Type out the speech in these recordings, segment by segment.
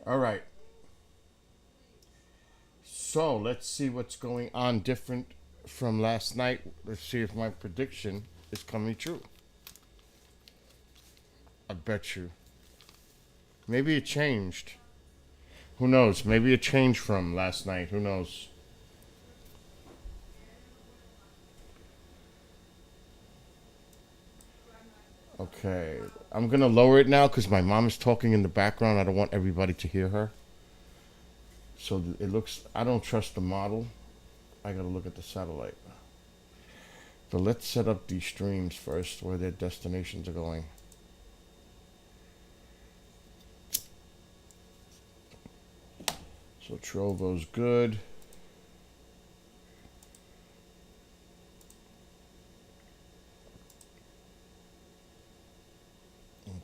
All right. So let's see what's going on different from last night. Let's see if my prediction is coming true. I bet you. Maybe it changed. Who knows? Maybe it changed from last night. Who knows? Okay. I'm going to lower it now because my mom is talking in the background. I don't want everybody to hear her. So it looks, I don't trust the model. I got to look at the satellite. But let's set up these streams first where their destinations are going. So Trovo's good.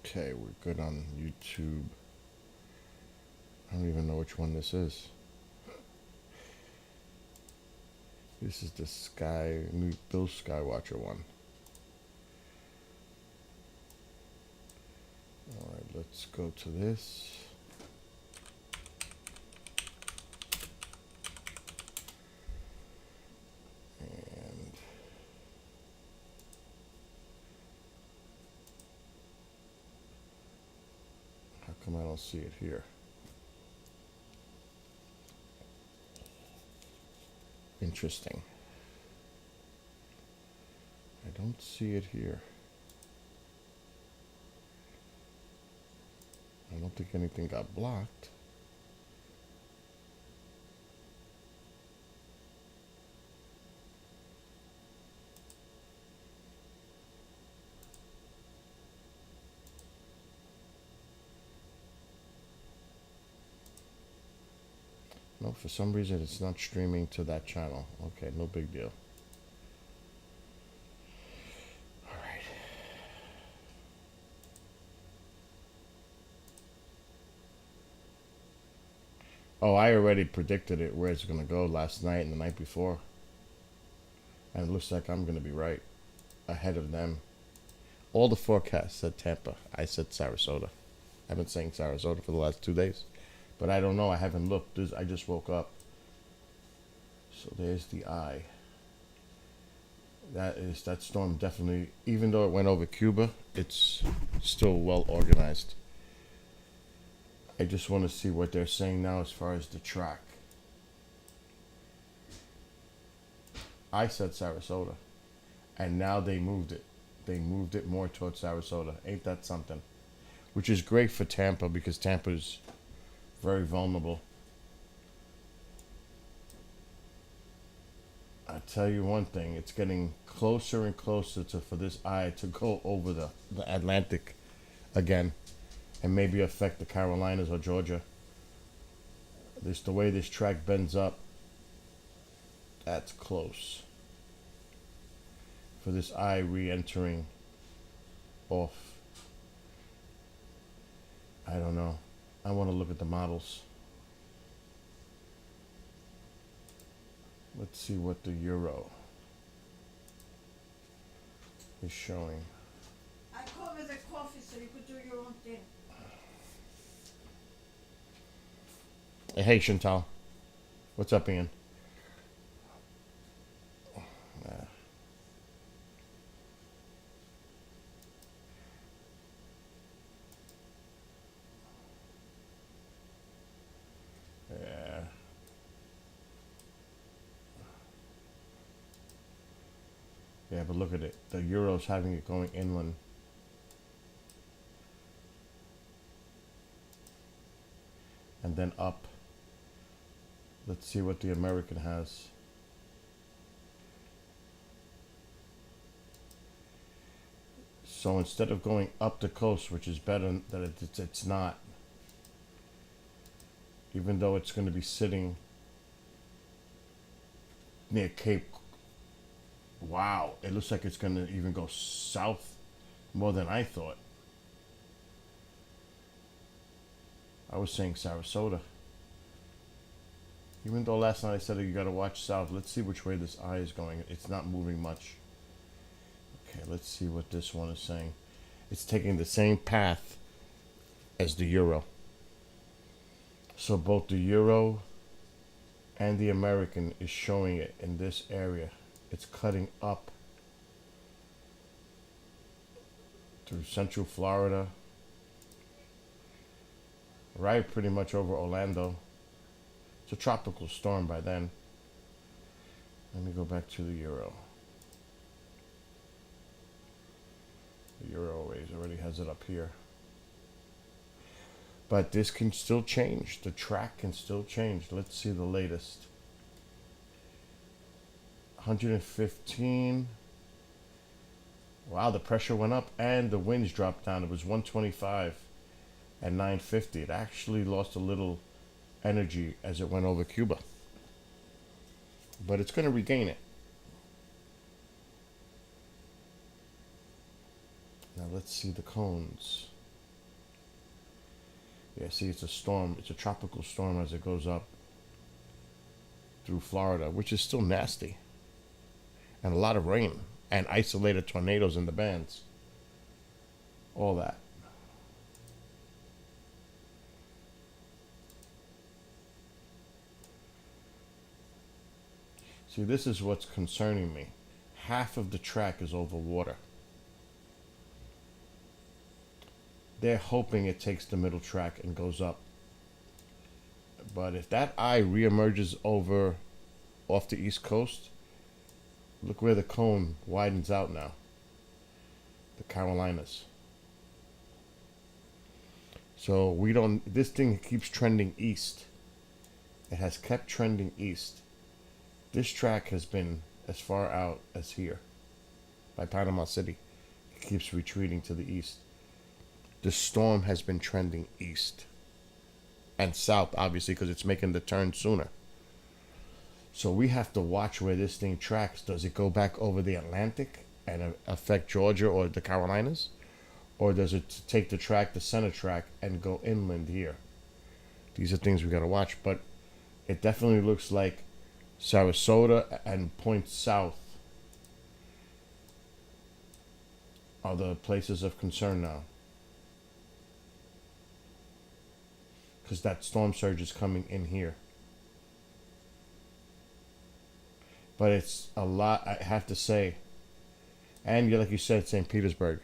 Okay, we're good on YouTube. I don't even know which one this is. This is the new Bill Skywatcher one. All right, let's go to this. And how come I don't see it here? Interesting. I don't see it here. I don't think anything got blocked. No, for some reason it's not streaming to that channel. Okay, no big deal. All right. Oh, I already predicted it where it's going to go last night and the night before. And it looks like I'm going to be right ahead of them. All the forecasts said Tampa. I said Sarasota. I've been saying Sarasota for the last 2 days. But I don't know. I haven't looked. I just woke up. So there's the eye. That storm definitely, even though it went over Cuba, it's still well organized. I just want to see what they're saying now as far as the track. I said Sarasota, and now they moved it. They moved it more towards Sarasota. Ain't that something? Which is great for Tampa because Tampa is very vulnerable. I tell you one thing, it's getting closer and closer for this eye to go over the Atlantic again and maybe affect the Carolinas or Georgia. The way this track bends up, that's close. For this eye re-entering off. I don't know. I want to look at the models. Let's see what the euro is showing. I cover the coffee so you could do your own thing. Hey, Chantal. What's up, Ian? Yeah. Yeah, but look at it. The euro's having it going inland. And then up. Let's see what the American has. So instead of going up the coast, which is better that it's not, even though it's going to be sitting near Cape. Wow, it looks like it's going to even go south more than I thought. I was saying Sarasota. Even though last night I said you got to watch south, let's see which way this eye is going. It's not moving much. Okay, let's see what this one is saying. It's taking the same path as the euro. So both the euro and the American is showing it in this area. It's cutting up through central Florida, right pretty much over Orlando. It's a tropical storm by then. Let me go back to the euro. The euro always already has it up here. But this can still change. The track can still change. Let's see the latest. 115. Wow, the pressure went up and the winds dropped down. It was 125 at 950. It actually lost a little energy as it went over Cuba. But it's going to regain it. Now let's see the cones. Yeah, see, it's a storm. It's a tropical storm as it goes up through Florida, which is still nasty. And a lot of rain and isolated tornadoes in the bands. All that. See, this is what's concerning me. Half of the track is over water. They're hoping it takes the middle track and goes up. But if that eye reemerges over off the East Coast, look where the cone widens out now. The Carolinas. So we don't, this thing keeps trending east. It has kept trending east. This track has been as far out as here by Panama City. It keeps retreating to the east. The storm has been trending east and south, obviously, because it's making the turn sooner. So we have to watch where this thing tracks. Does it go back over the Atlantic and affect Georgia or the Carolinas? Or does it take the track, the center track, and go inland here? These are things we got to watch. But it definitely looks like Sarasota and points south are the places of concern now. Because that storm surge is coming in here. But it's a lot, I have to say. And like you said, St. Petersburg.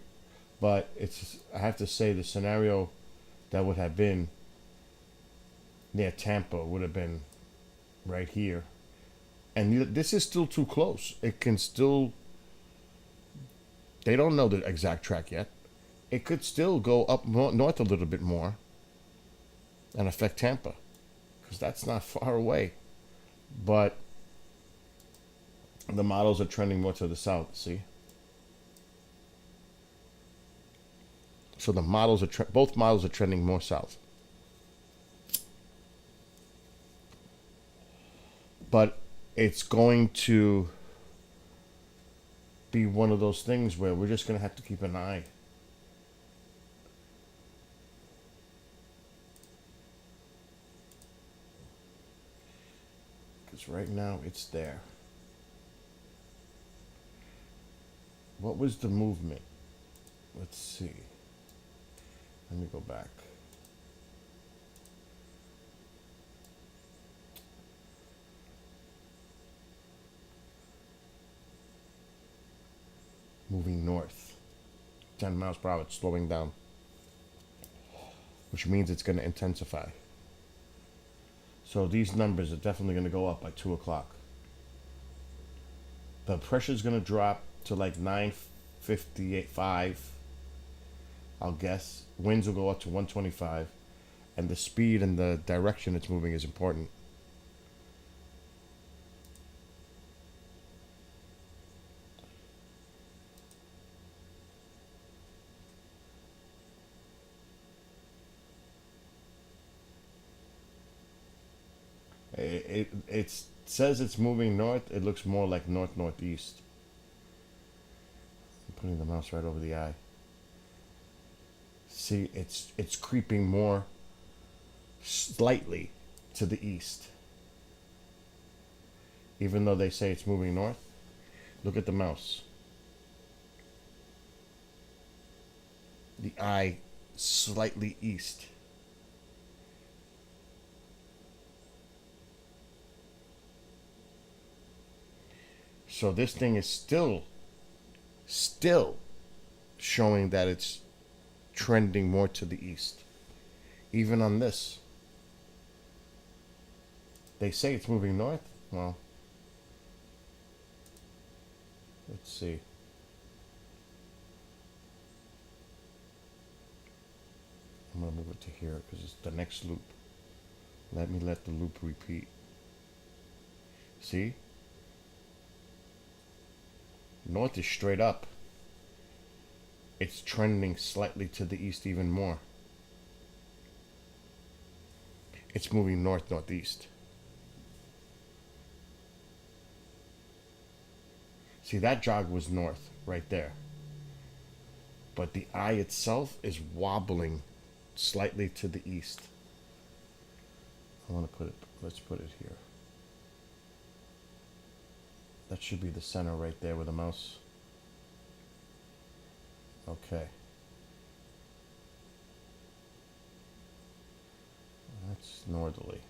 But it's, I have to say, the scenario that would have been near Tampa would have been right here. And this is still too close. It can still, they don't know the exact track yet. It could still go up north a little bit more and affect Tampa, because that's not far away. But the models are trending more to the south, see? So the models are, both models are trending more south. But it's going to be one of those things where we're just going to have to keep an eye. Because right now it's there. What was the movement? Let's see. Let me go back. Moving north. 10 miles per hour, it's slowing down. Which means it's going to intensify. So these numbers are definitely going to go up by 2 o'clock. The pressure is going to drop to like 958.5. I'll guess. Winds will go up to 125. And the speed and the direction it's moving is important. It says it's moving north. It looks more like north-northeast. I'm putting the mouse right over the eye. See, it's creeping more slightly to the east. Even though they say it's moving north, look at the mouse. The eye slightly east. So this thing is still showing that it's trending more to the east. Even on this. They say it's moving north. Well, let's see. I'm going to move it to here because it's the next loop. Let the loop repeat. See? North is straight up. It's trending slightly to the east even more. It's moving northeast. See, that jog was north right there. But the eye itself is wobbling slightly to the east. I want to put it, let's put it here. That should be the center right there with the mouse. Okay. That's northerly.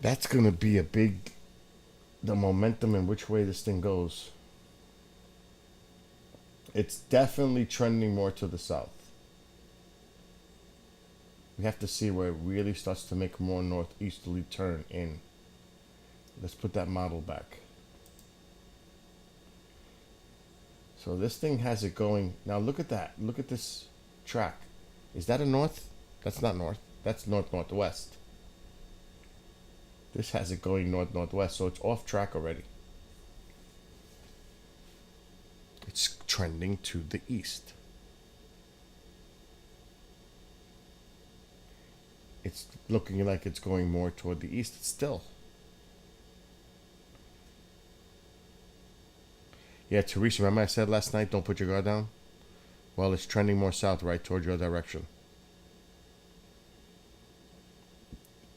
That's going to be the momentum in which way this thing goes. It's definitely trending more to the south. We have to see where it really starts to make more northeasterly turn in. Let's put that model back. So this thing has it going. Now look at that. Look at this track. Is that a north? That's not north. That's north-northwest. This has it going north-northwest, so it's off track already. It's trending to the east. It's looking like it's going more toward the east still. Yeah, Teresa, remember I said last night, don't put your guard down? Well, it's trending more south, right toward your direction.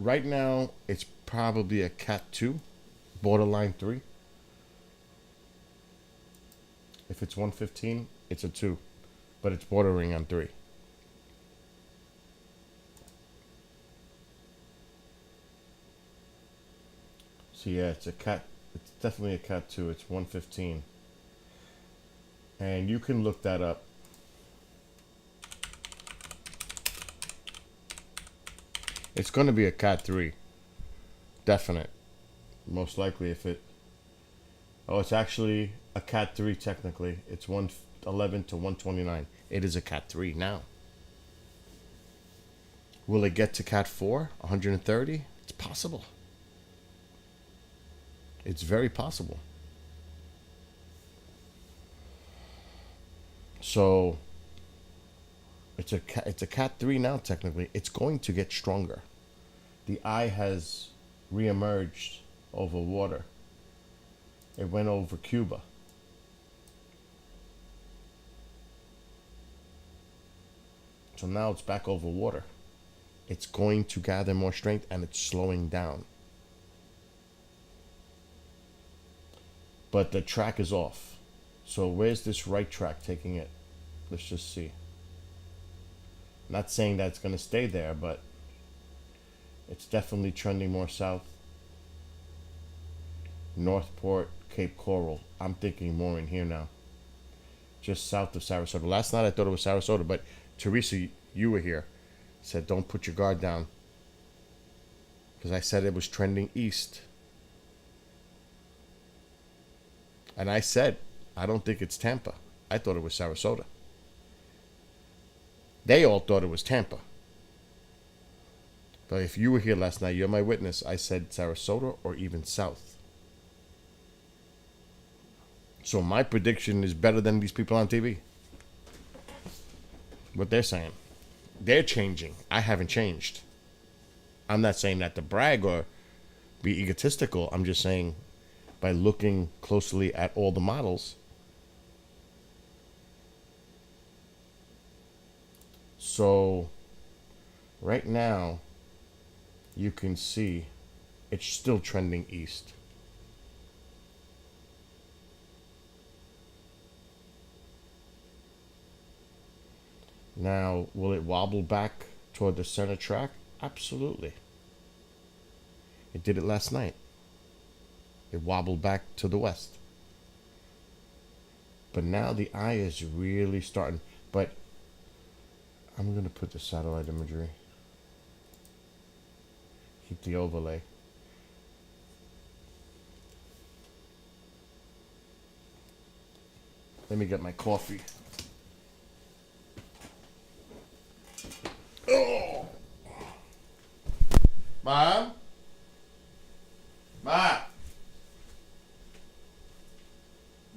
Right now, it's probably a Cat 2, borderline 3. If it's 115, it's a 2, but it's bordering on 3. So yeah, it's definitely a Cat 2. It's 115. And you can look that up. It's going to be a Cat 3. Definite. Most likely if it... Oh, it's actually a Cat 3 technically. It's 111 to 129. It is a Cat 3 now. Will it get to Cat 4? 130? It's possible. It's very possible. So it's a Cat 3 now technically. It's going to get stronger. The eye has reemerged over water. It went over Cuba. So now it's back over water. It's going to gather more strength and it's slowing down. But the track is off. So where's this right track taking it? Let's just see. Not saying that it's going to stay there, but it's definitely trending more south. Northport, Cape Coral. I'm thinking more in here now. Just south of Sarasota. Last night I thought it was Sarasota, but Teresa, you were here. Said don't put your guard down. Because I said it was trending east. And I said, I don't think it's Tampa. I thought it was Sarasota. They all thought it was Tampa. But if you were here last night, you're my witness. I said Sarasota or even south. So my prediction is better than these people on TV. What they're saying. They're changing. I haven't changed. I'm not saying that to brag or be egotistical. I'm just saying by looking closely at all the models. So right now you can see it's still trending east. Now, will it wobble back toward the center track? Absolutely. It did it last night. It wobbled back to the west. But now the eye is really starting. But I'm going to put the satellite imagery. Keep the overlay. Let me get my coffee. Oh! Mom? Mom?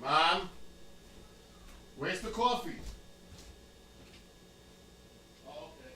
Mom? Where's the coffee? Oh, okay.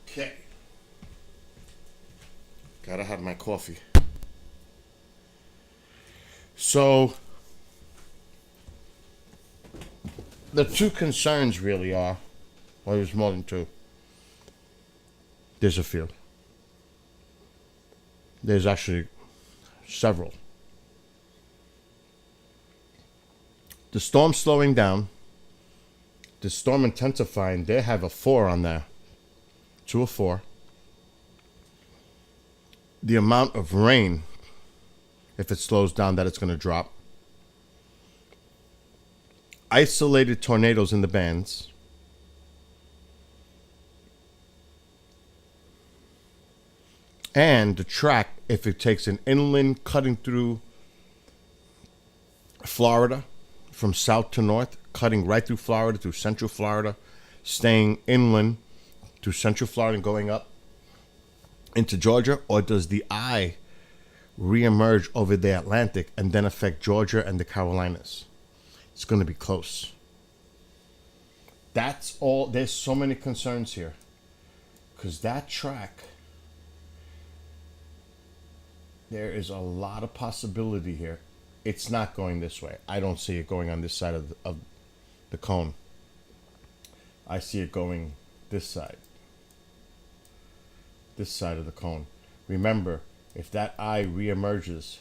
Okay. Gotta have my coffee. So, the two concerns really are, well, there's more than two. There's a few. There's actually several. The storm slowing down, the storm intensifying, they have a 4 on there. 2 or 4. The amount of rain, if it slows down, that it's going to drop. Isolated tornadoes in the bands. And the track, if it takes an inland cutting through Florida from south to north, cutting right through Florida, through central Florida, staying inland through central Florida and going up into Georgia, or does the eye reemerge over the Atlantic and then affect Georgia and the Carolinas? It's going to be close. That's all. There's so many concerns here because that track, there is a lot of possibility here. It's not going this way. I don't see it going on this side of the cone. I see it going this side. This side of the cone. Remember, if that eye reemerges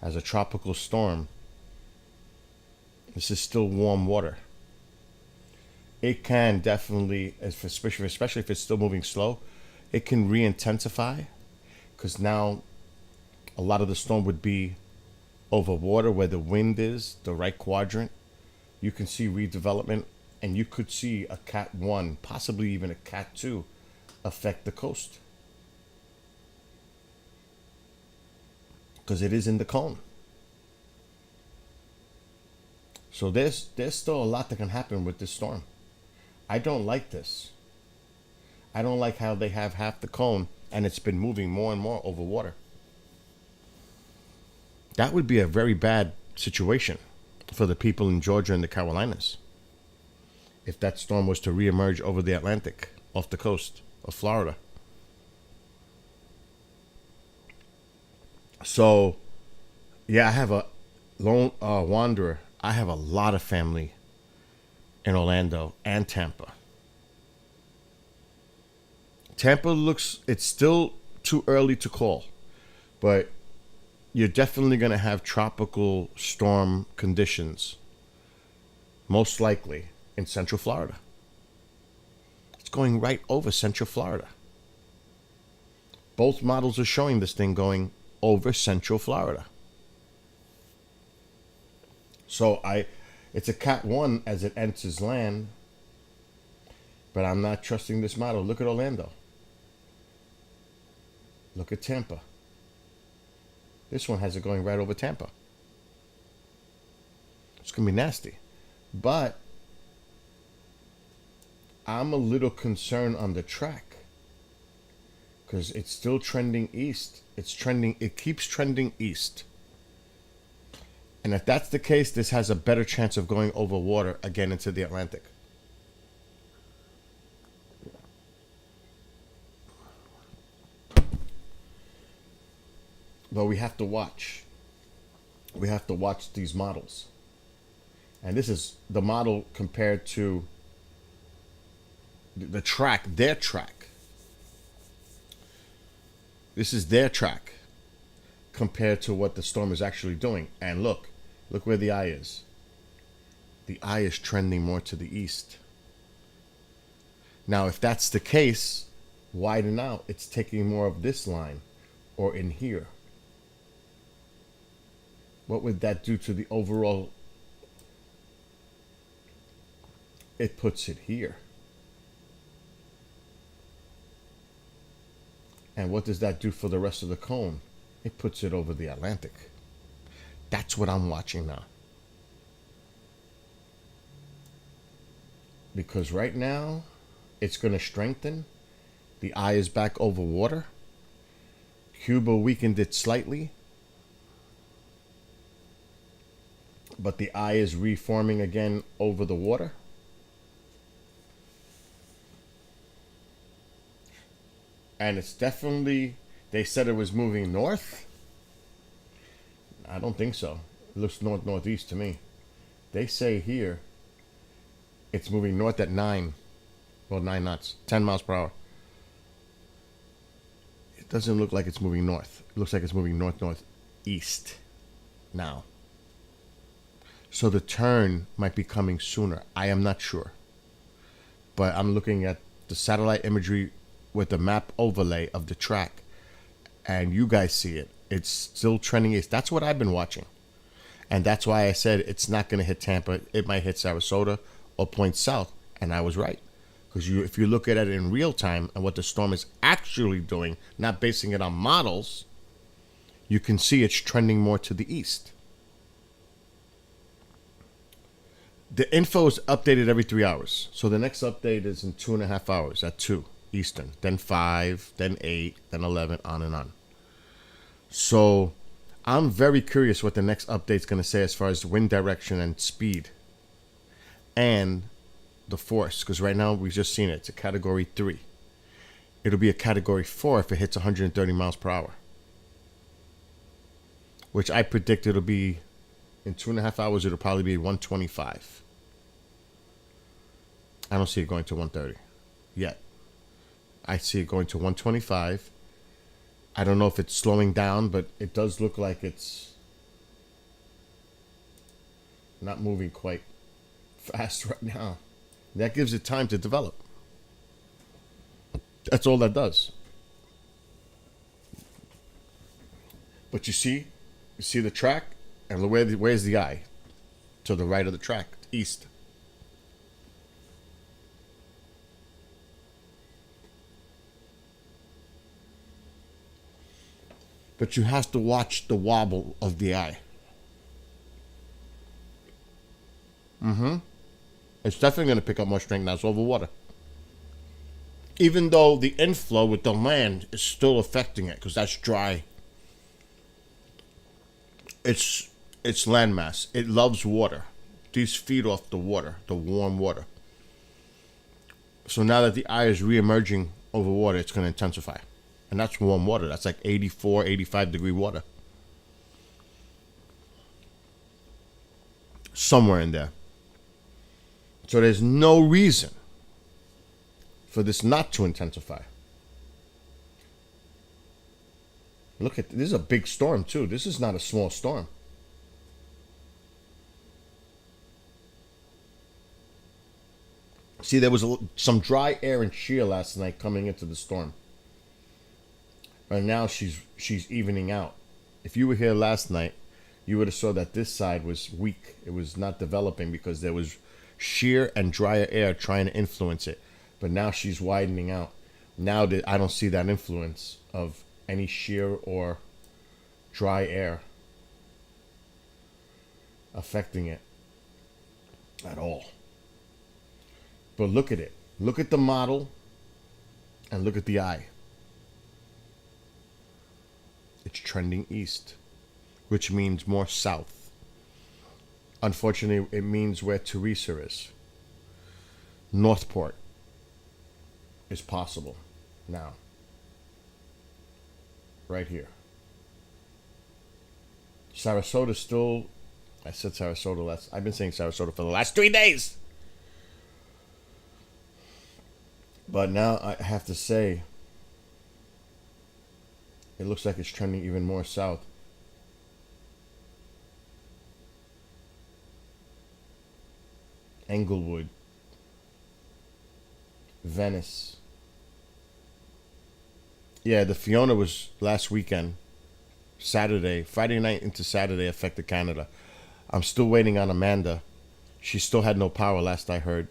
as a tropical storm, this is still warm water. It can definitely, especially if it's still moving slow, it can re-intensify because now a lot of the storm would be over water where the wind is, the right quadrant. You can see redevelopment, and you could see a Cat 1, possibly even a Cat 2 affect the coast. Because it is in the cone. So there's still a lot that can happen with this storm. I don't like this. I don't like how they have half the cone and it's been moving more and more over water. That would be a very bad situation for the people in Georgia and the Carolinas if that storm was to reemerge over the Atlantic off the coast of Florida. So, yeah, I have a lone wanderer. I have a lot of family in Orlando and Tampa. Tampa looks, it's still too early to call, but you're definitely going to have tropical storm conditions, most likely in Central Florida. It's going right over Central Florida. Both models are showing this thing going over Central Florida. So it's a Cat 1 as it enters land, but I'm not trusting this model. Look at Orlando. Look at Tampa. This one has it going right over Tampa. It's going to be nasty. But I'm a little concerned on the track because it's still trending east. It keeps trending east. And if that's the case, this has a better chance of going over water again into the Atlantic. But we have to watch. We have to watch these models. And this is the model compared to the track, their track. This is their track compared to what the storm is actually doing. And look where the eye is. The eye is trending more to the east. Now, if that's the case, widen out. It's taking more of this line or in here. What would that do to the overall? It puts it here. And what does that do for the rest of the cone? It puts it over the Atlantic. That's what I'm watching now. Because right now, it's going to strengthen. The eye is back over water. Cuba weakened it slightly. But the eye is reforming again over the water. And it's definitely, they said it was moving north. I don't think so. It looks north-northeast to me. They say here it's moving north at 9 knots, 10 miles per hour. It doesn't look like it's moving north. It looks like it's moving north-northeast now. So the turn might be coming sooner. I am not sure. But I'm looking at the satellite imagery with the map overlay of the track. And you guys see it. It's still trending east. That's what I've been watching. And that's why I said it's not going to hit Tampa. It might hit Sarasota or point south. And I was right. Because if you look at it in real time and what the storm is actually doing, not basing it on models, you can see it's trending more to the east. The info is updated every 3 hours. So the next update is in 2.5 hours at 2 Eastern. Then 5, then 8, then 11, on and on. So I'm very curious what the next update is going to say as far as wind direction and speed. And the force. Because right now we've just seen it. It's a category 3. It'll be a category 4 if it hits 130 miles per hour. Which I predict it'll be, in 2.5 hours, it'll probably be 125. I don't see it going to 130 yet. I see it going to 125. I don't know if it's slowing down, but it does look like it's not moving quite fast right now. That gives it time to develop. That's all that does. But you see the track, and where's the eye? To the right of the track, east. But you have to watch the wobble of the eye. It's definitely going to pick up more strength now. It's over water. Even though the inflow with the land is still affecting it, because that's dry. It's landmass. It loves water. These feed off the water, the warm water. So now that the eye is re-emerging over water, it's going to intensify. And that's warm water. That's like 84, 85 degree water. Somewhere in there. So there's no reason for this not to intensify. Look at this is a big storm too. This is not a small storm. See, there was some dry air and shear last night coming into the storm. And now she's evening out. If you were here last night, you would have saw that this side was weak. It was not developing because there was sheer and drier air trying to influence it. But now she's widening out. Now that I don't see that influence of any sheer or dry air affecting it at all. But look at it. Look at the model and look at the eye. It's trending east, which means more south. Unfortunately, it means where Teresa is. Northport is possible now. Right here. Sarasota still, I said Sarasota last, I've been saying Sarasota for the last 3 days. But now I have to say, it looks like it's trending even more south. Englewood, Venice. Yeah, the Fiona was last weekend. Saturday, Friday night into Saturday affected Canada. I'm still waiting on Amanda. She still had no power last I heard.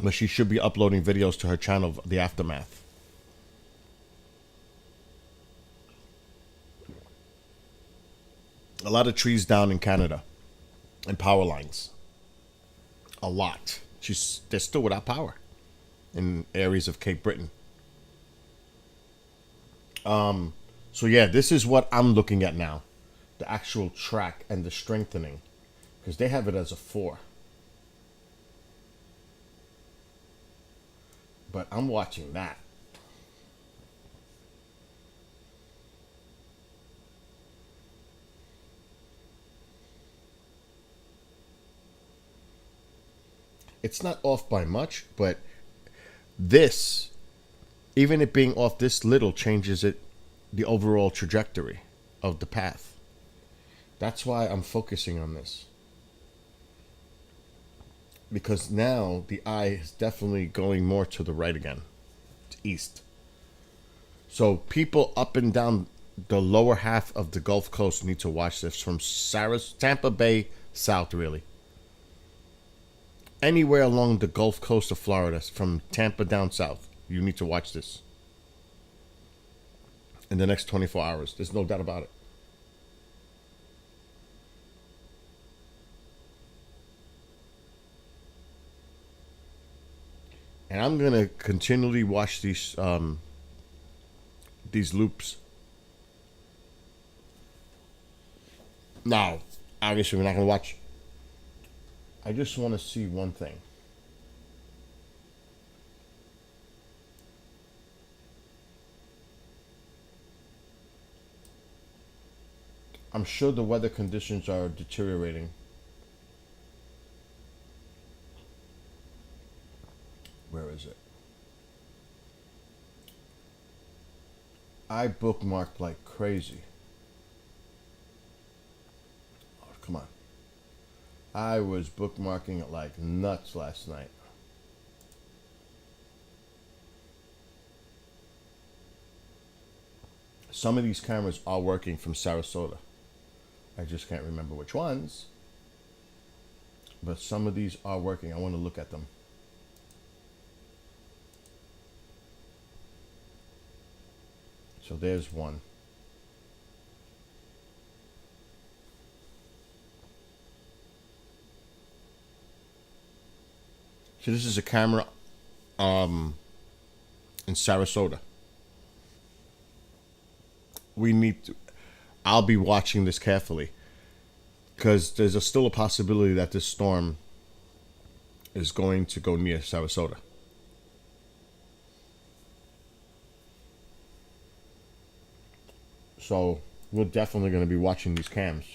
But she should be uploading videos to her channel, The Aftermath. A lot of trees down in Canada and power lines. A lot. They're still without power in areas of Cape Breton. So yeah, this is what I'm looking at now. The actual track and the strengthening. Because they have it as a 4. But I'm watching that. It's not off by much, but this, even it being off this little, changes the overall trajectory of the path. That's why I'm focusing on this. Because now the eye is definitely going more to the right again, to east. So people up and down the lower half of the Gulf Coast need to watch this from Tampa Bay south, really. Anywhere along the Gulf Coast of Florida, from Tampa down south, you need to watch this in the next 24 hours. There's no doubt about it. And I'm gonna continually watch these loops. Now, obviously, we're not gonna watch. I just want to see one thing. I'm sure the weather conditions are deteriorating. Where is it? I bookmarked like crazy. Oh, come on. I was bookmarking it like nuts last night. Some of these cameras are working from Sarasota. I just can't remember which ones. But some of these are working. I want to look at them. So there's one. So this is a camera in Sarasota. I'll be watching this carefully because there's still a possibility that this storm is going to go near Sarasota. So we're definitely going to be watching these cams.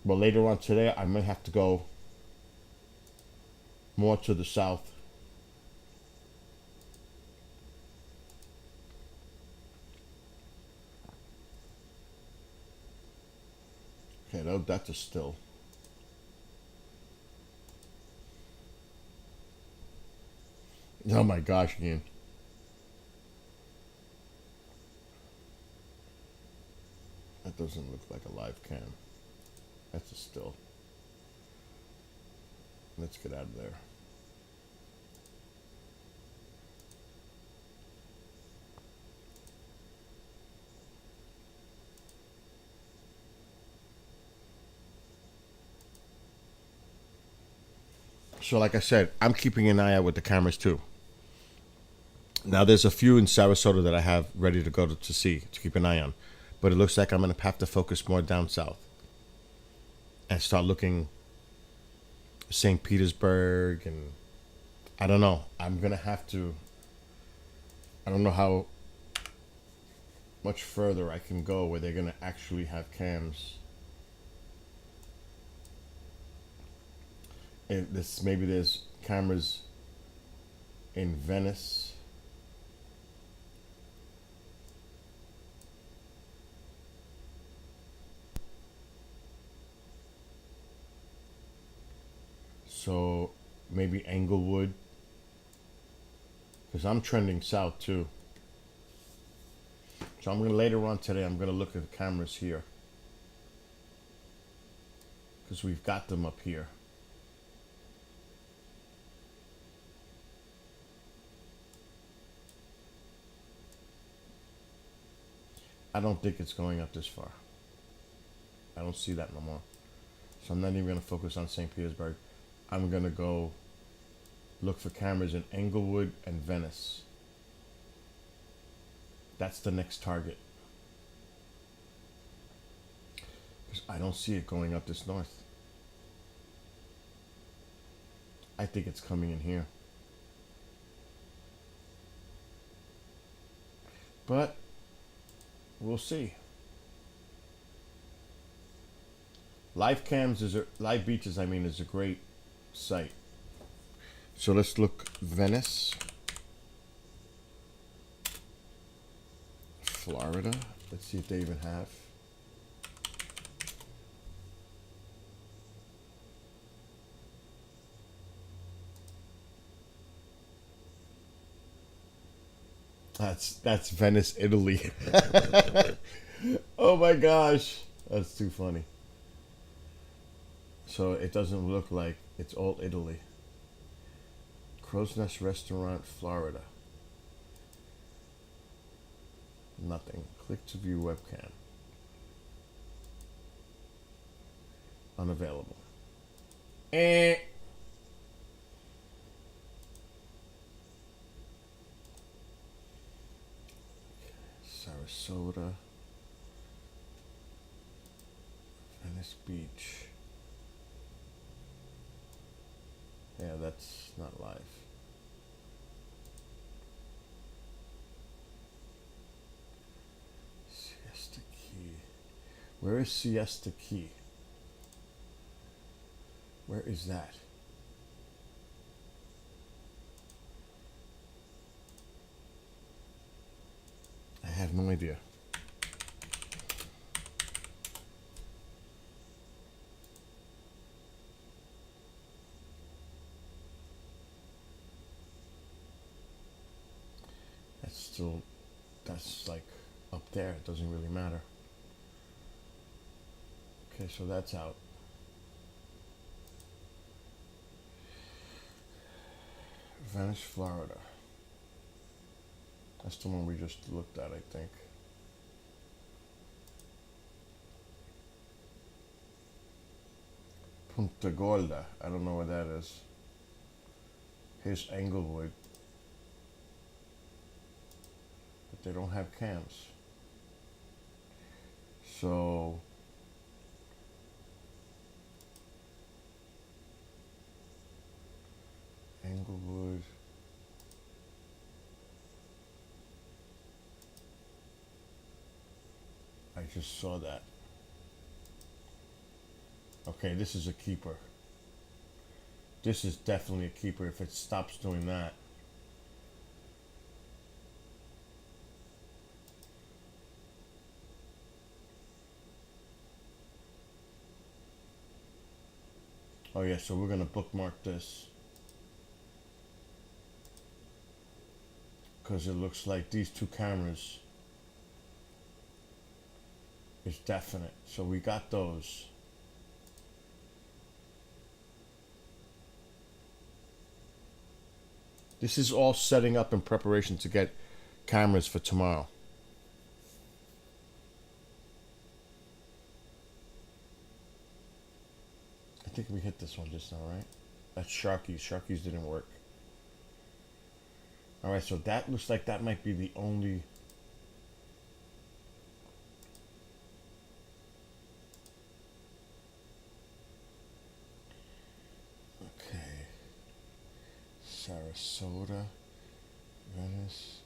But later on today, I might have to go more to the south. Okay, that's a still. Oh my gosh, Ian. That doesn't look like a live cam. That's a still. Let's get out of there. So, like I said, I'm keeping an eye out with the cameras too. Now, there's a few in Sarasota that I have ready to go to see, to keep an eye on. But it looks like I'm going to have to focus more down south and start looking St. Petersburg, and I don't know. I'm going to have to, I don't know how much further I can go where they're going to actually have cams. If this, maybe there's cameras in Venice. So maybe Englewood, because I'm trending south too. So I'm gonna later on today. I'm gonna look at the cameras here, because we've got them up here. I don't think it's going up this far. I don't see that no more. So I'm not even gonna focus on St. Petersburg. I'm gonna go look for cameras in Englewood and Venice. That's the next target. Because I don't see it going up this north. I think it's coming in here. But we'll see. Live cams is live beaches. I mean, is a great site. So let's look Venice, Florida. Let's see if they even have. That's Venice, Italy. Oh my gosh, that's too funny. So it doesn't look like it's all Italy. Crow's Nest Restaurant, Florida. Nothing. Click to view webcam. Unavailable. Eh. Sarasota. Venice Beach. Yeah, that's not live. Siesta Key. Where is Siesta Key? Where is that? I have no idea. That's still, that's like up there. It doesn't really matter. Okay, so that's out. Venice, Florida. That's the one we just looked at, I think. Punta Gorda. I don't know where that is. Here's Englewood. But they don't have cams. So Englewood. I just saw that. Okay, this is a keeper. This is definitely a keeper if it stops doing that. Oh yeah, so we're gonna bookmark this. because it looks like these two cameras is definite. So we got those. This is all setting up in preparation to get cameras for tomorrow. I think we hit this one just now, right? That's Sharky's. Sharky's didn't work. Alright, so that looks like that might be the only... Okay. Sarasota, Venice,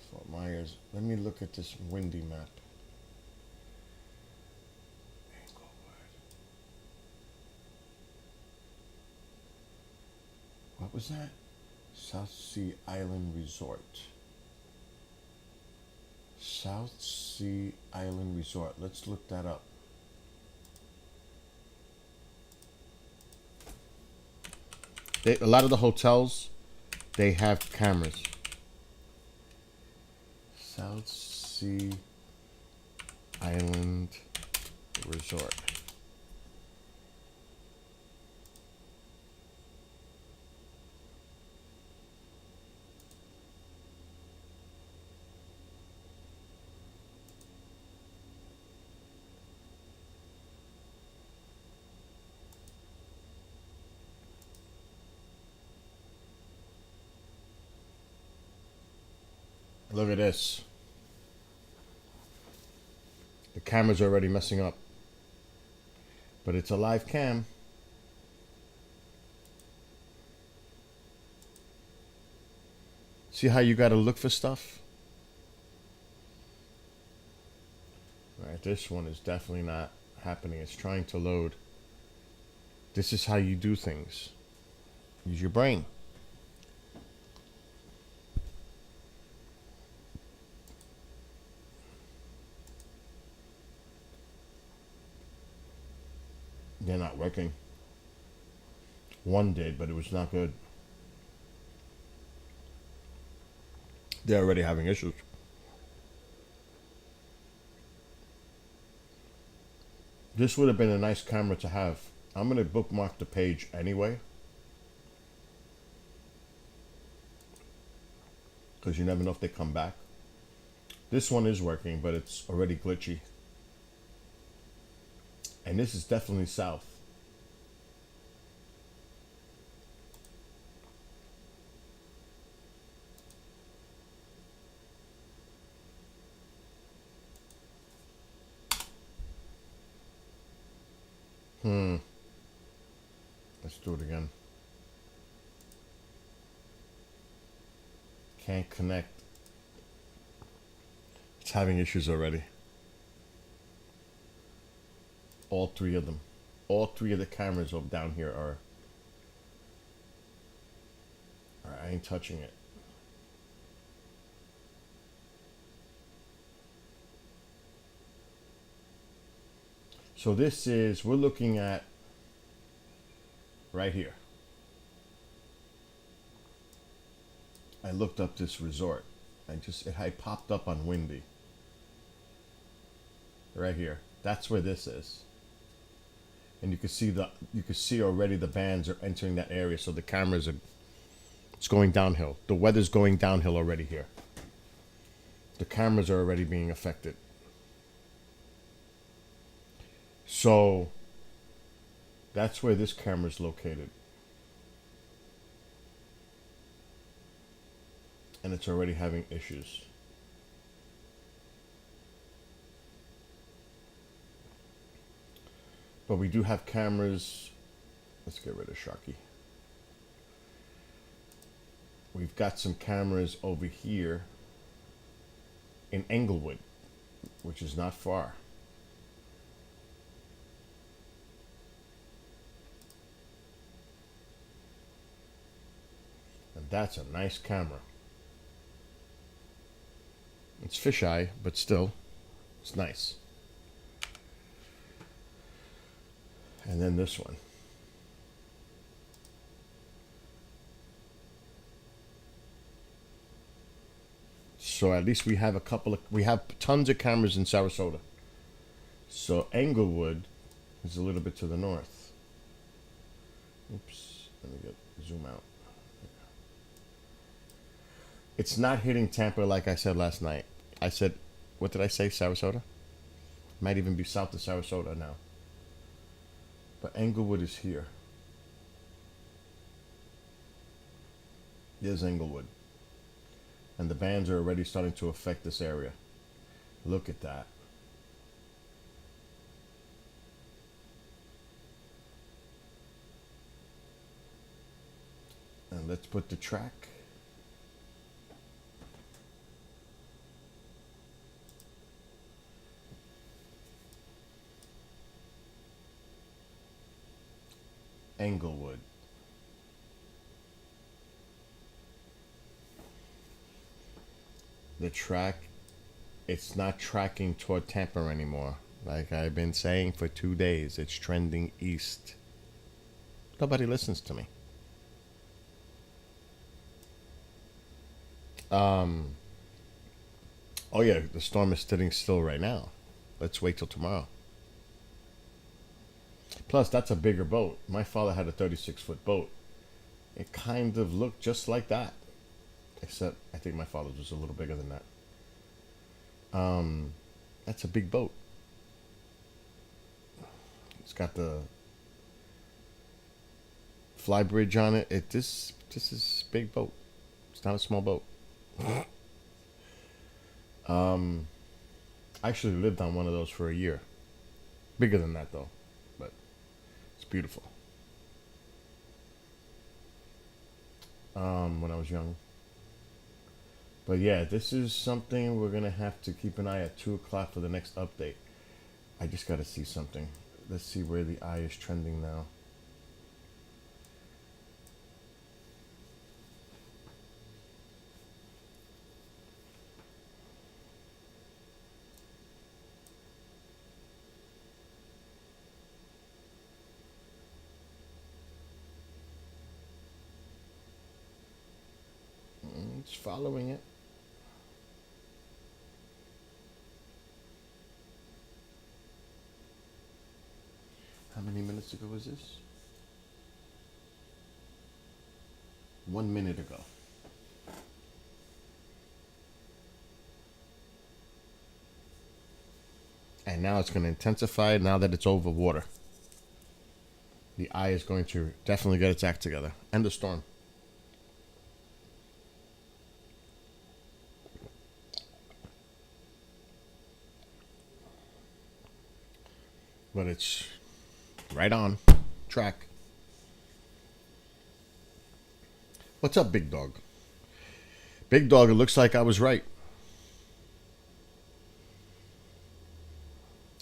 Fort Myers. Let me look at this windy map. What was that? South Sea Island Resort. South Sea Island Resort. Let's look that up. A lot of the hotels, they have cameras. South Sea Island Resort. Look at this. The camera's already messing up. But it's a live cam. See how you gotta look for stuff? Alright, this one is definitely not happening. It's trying to load. This is how you do things. Use your brain. They're not working. One did, but it was not good. They're already having issues. This would have been a nice camera to have. I'm going to bookmark the page anyway, because you never know if they come back. This one is working, but it's already glitchy. And this is definitely south. Let's do it again. Can't connect. It's having issues already. All three of them. All three of the cameras up down here are... Alright, I ain't touching it. So this is, we're looking at right here. I looked up this resort. It had popped up on Windy. Right here. That's where this is. And you can see already the bands are entering that area, so the cameras are, it's going downhill. The weather's going downhill already here. The cameras are already being affected. So that's where this camera is located. And it's already having issues. But we do have cameras. Let's get rid of Sharky. We've got some cameras over here in Englewood, which is not far. And that's a nice camera. It's fisheye, but still, it's nice. And then this one. So at least we have we have tons of cameras in Sarasota. So Englewood is a little bit to the north. Oops, let me zoom out. It's not hitting Tampa like I said last night. I said, what did I say? Sarasota? Might even be south of Sarasota now. But Englewood is here. There's Englewood. And the bands are already starting to affect this area. Look at that. And let's put the track. Englewood. The track, it's not tracking toward Tampa anymore. Like I've been saying for 2 days, it's trending east. Nobody listens to me. Oh yeah, the storm is sitting still right now. Let's wait till tomorrow. Plus, that's a bigger boat. My father had a 36-foot boat. It kind of looked just like that. Except, I think my father's was a little bigger than that. That's a big boat. It's got the fly bridge on it. This is a big boat. It's not a small boat. I actually lived on one of those for a year. Bigger than that though, but it's beautiful. When I was young. But yeah, this is something we're gonna have to keep an eye at 2 o'clock for the next update. I just gotta see something. Let's see where the eye is trending now. It's following it. How many minutes ago was this? 1 minute ago. And now it's going to intensify now that it's over water. The eye is going to definitely get its act together. And the storm. But it's right on track. What's up, Big Dog? Big Dog, it looks like I was right.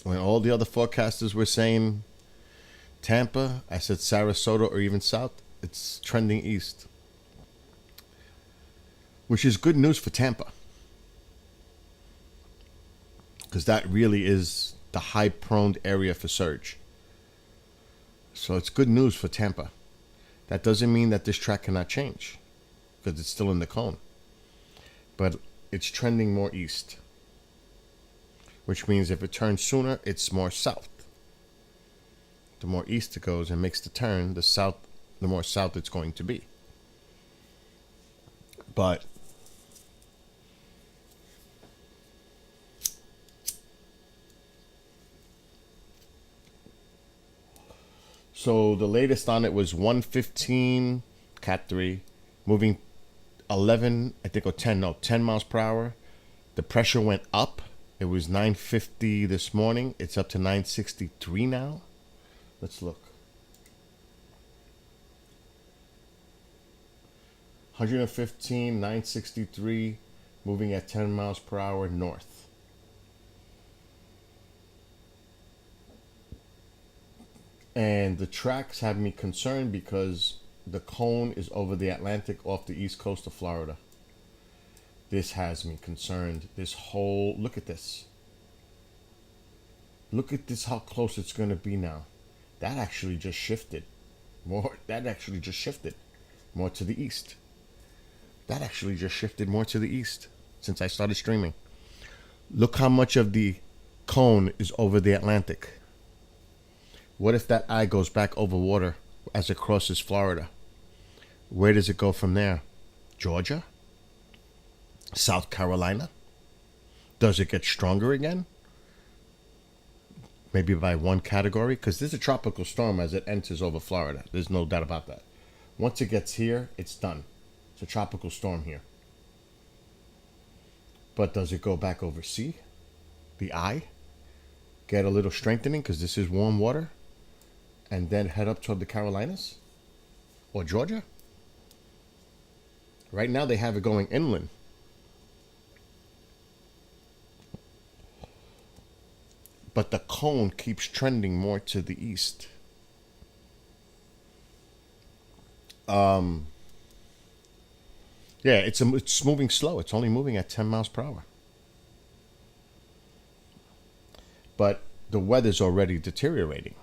When all the other forecasters were saying Tampa, I said Sarasota or even south, it's trending east. Which is good news for Tampa. Because that really is the high prone area for surge. So it's good news for Tampa. That doesn't mean that this track cannot change because it's still in the cone. But it's trending more east. Which means if it turns sooner, it's more south. The more east it goes and makes the turn, the more south it's going to be. But so the latest on it was 115 Cat 3, moving 11, I think, or 10 miles per hour. The pressure went up. It was 950 this morning. It's up to 963 now. Let's look. 115, 963, moving at 10 miles per hour north. And the tracks have me concerned because the cone is over the Atlantic off the east coast of Florida. This has me concerned. This whole, look at this. Look at this, how close it's going to be now. That actually just shifted. More to the east. That actually just shifted more to the east. since I started streaming. Look how much of the cone is over the Atlantic. What if that eye goes back over water as it crosses Florida? Where does it go from there? Georgia? South Carolina? Does it get stronger again? Maybe by one category? Because there's a tropical storm as it enters over Florida. There's no doubt about that. Once it gets here, it's done. It's a tropical storm here. But does it go back over sea? The eye? Get a little strengthening because this is warm water? And then head up toward the Carolinas? Or Georgia? Right now they have it going inland. But the cone keeps trending more to the east. Yeah, it's moving slow. It's only moving at 10 miles per hour. But the weather's already deteriorating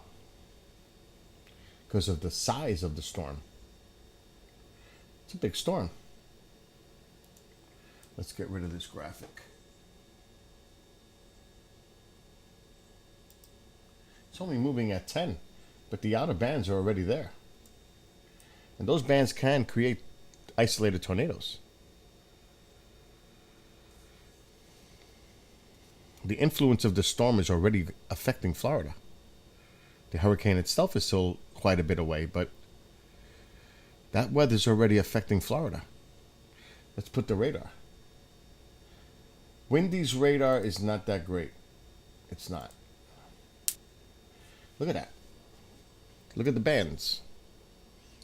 because of the size of the storm. It's a big storm. Let's get rid of this graphic. It's only moving at 10, but the outer bands are already there. And those bands can create isolated tornadoes. The influence of the storm is already affecting Florida. The hurricane itself is still quite a bit away, but that weather's already affecting Florida. Let's put the radar. Windy's radar is not that great. It's not. Look at that. Look at the bands.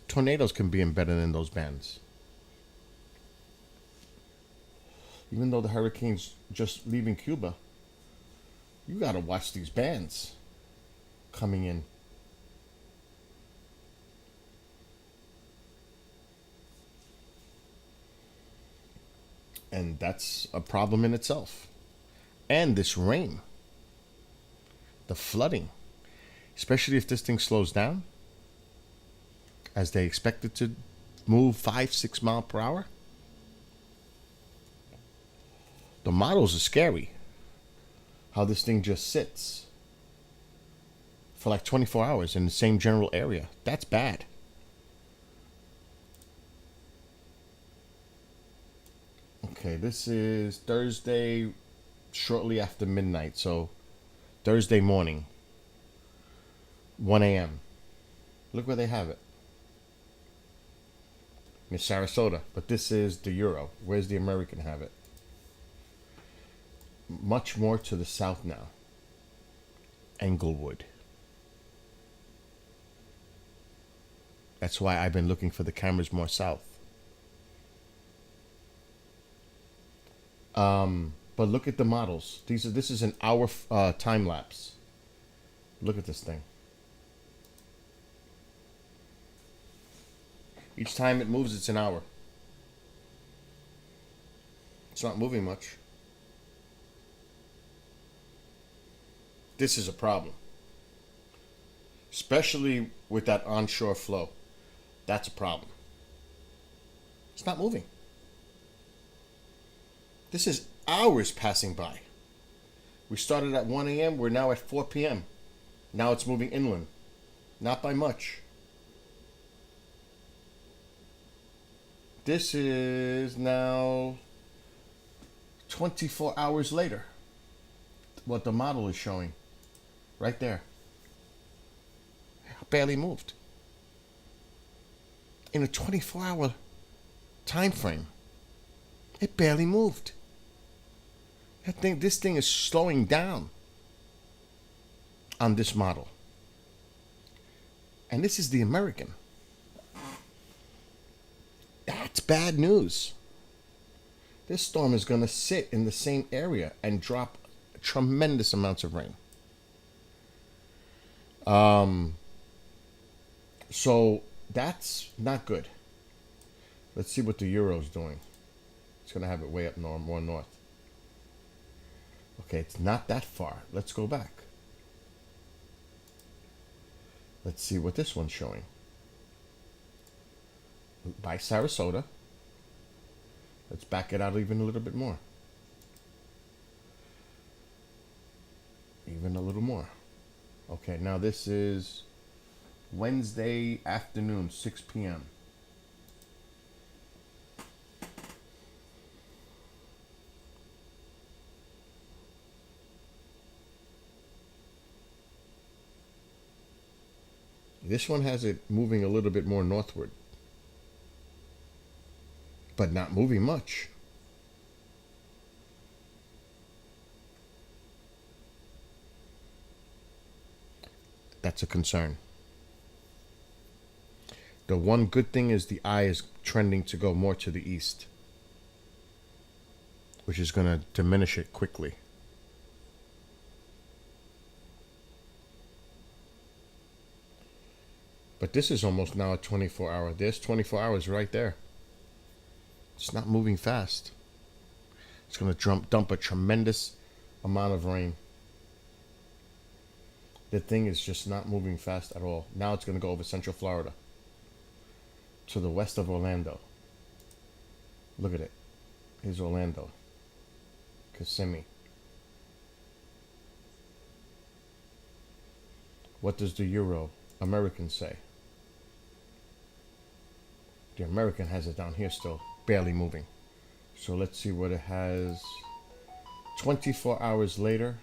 Tornadoes can be embedded in those bands. Even though the hurricane's just leaving Cuba, you gotta watch these bands coming in. And that's a problem in itself. And this rain, the flooding, especially if this thing slows down, as they expect it to move 5-6 miles per hour. The models are scary. How this thing just sits for like 24 hours in the same general area. That's bad. Okay, this is Thursday shortly after midnight. So Thursday morning, 1 a.m. Look where they have it. In Sarasota. But this is the Euro. Where's the American have it? Much more to the south now. Englewood. That's why I've been looking for the cameras more south. But look at the models. This is an hour time lapse. Look at this thing. Each time it moves, it's an hour. It's not moving much. This is a problem. Especially with that onshore flow. That's a problem. It's not moving. This is hours passing by. We started at 1 a.m. We're now at 4 p.m. Now it's moving inland. Not by much. This is now 24 hours later. What the model is showing. Right there. Barely moved. In a 24-hour time frame. It barely moved. This thing is slowing down on this model. And this is the American. That's bad news. This storm is going to sit in the same area and drop tremendous amounts of rain. So that's not good. Let's see what the Euro's doing. It's going to have it way up north, more north. Okay, it's not that far. Let's go back. Let's see what this one's showing. By Sarasota. Let's back it out even a little bit more. even a little more. Okay, now this is Wednesday afternoon, 6 p.m. This one has it moving a little bit more northward, but not moving much. That's a concern. The one good thing is the eye is trending to go more to the east, which is going to diminish it quickly. But this is almost now a 24-hour. There's 24 hours right there. It's not moving fast. It's going to dump a tremendous amount of rain. The thing is just not moving fast at all. Now it's going to go over Central Florida to the west of Orlando. Look at it. Here's Orlando. Kissimmee. What does the Euro American say? The American has it down here still, barely moving. So let's see what it has. 24 hours later,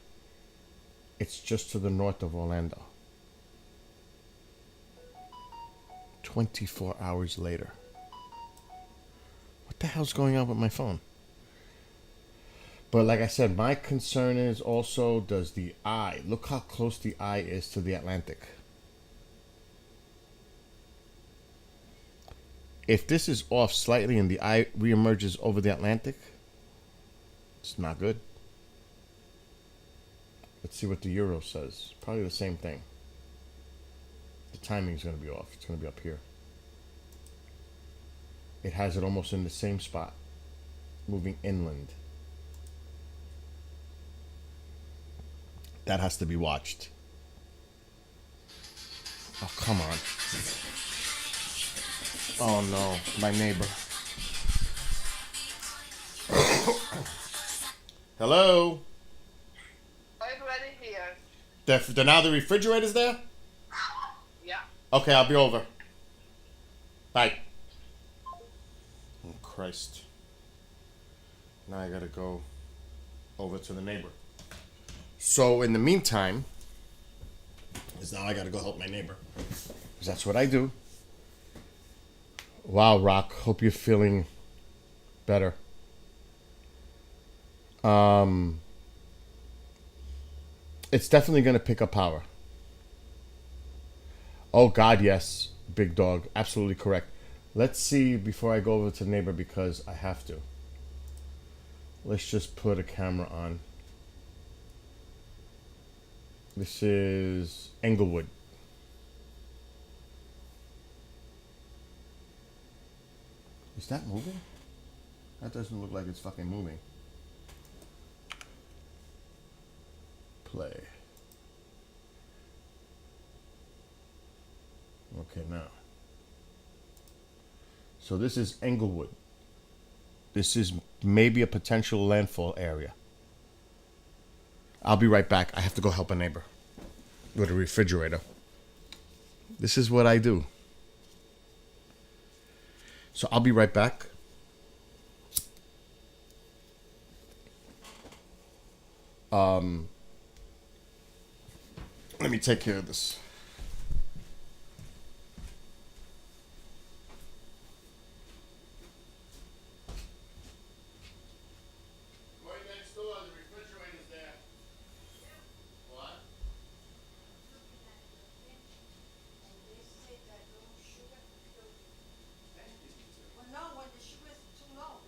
it's just to the north of Orlando. 24 hours later. What the hell's going on with my phone? But like I said, my concern is also, does the eye, look how close the eye is to the Atlantic. If this is off slightly and the eye reemerges over the Atlantic, it's not good. Let's see what the Euro says. Probably the same thing. The timing's going to be off. It's going to be up here. It has it almost in the same spot, moving inland. That has to be watched. Oh, come on. Oh no, my neighbor. Hello? I'm ready here. Now the refrigerator's there? Yeah. Okay, I'll be over. Bye. Oh, Christ. Now I gotta go over to the neighbor. So in the meantime, is now I gotta go help my neighbor. Because that's what I do. Wow, Rock. Hope you're feeling better. It's definitely going to pick up power. Oh, God, yes. Big dog. Absolutely correct. Let's see before I go over to the neighbor because I have to. Let's just put a camera on. This is Englewood. Is that moving? That doesn't look like it's fucking moving. Play. Okay, now. So this is Englewood. This is maybe a potential landfall area. I'll be right back. I have to go help a neighbor with a refrigerator. This is what I do. So I'll be right back. Let me take care of this. Right next door, the refrigerator's there. What? Well, no, when the sugar is too low.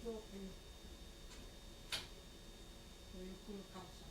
coffee. So you could have some.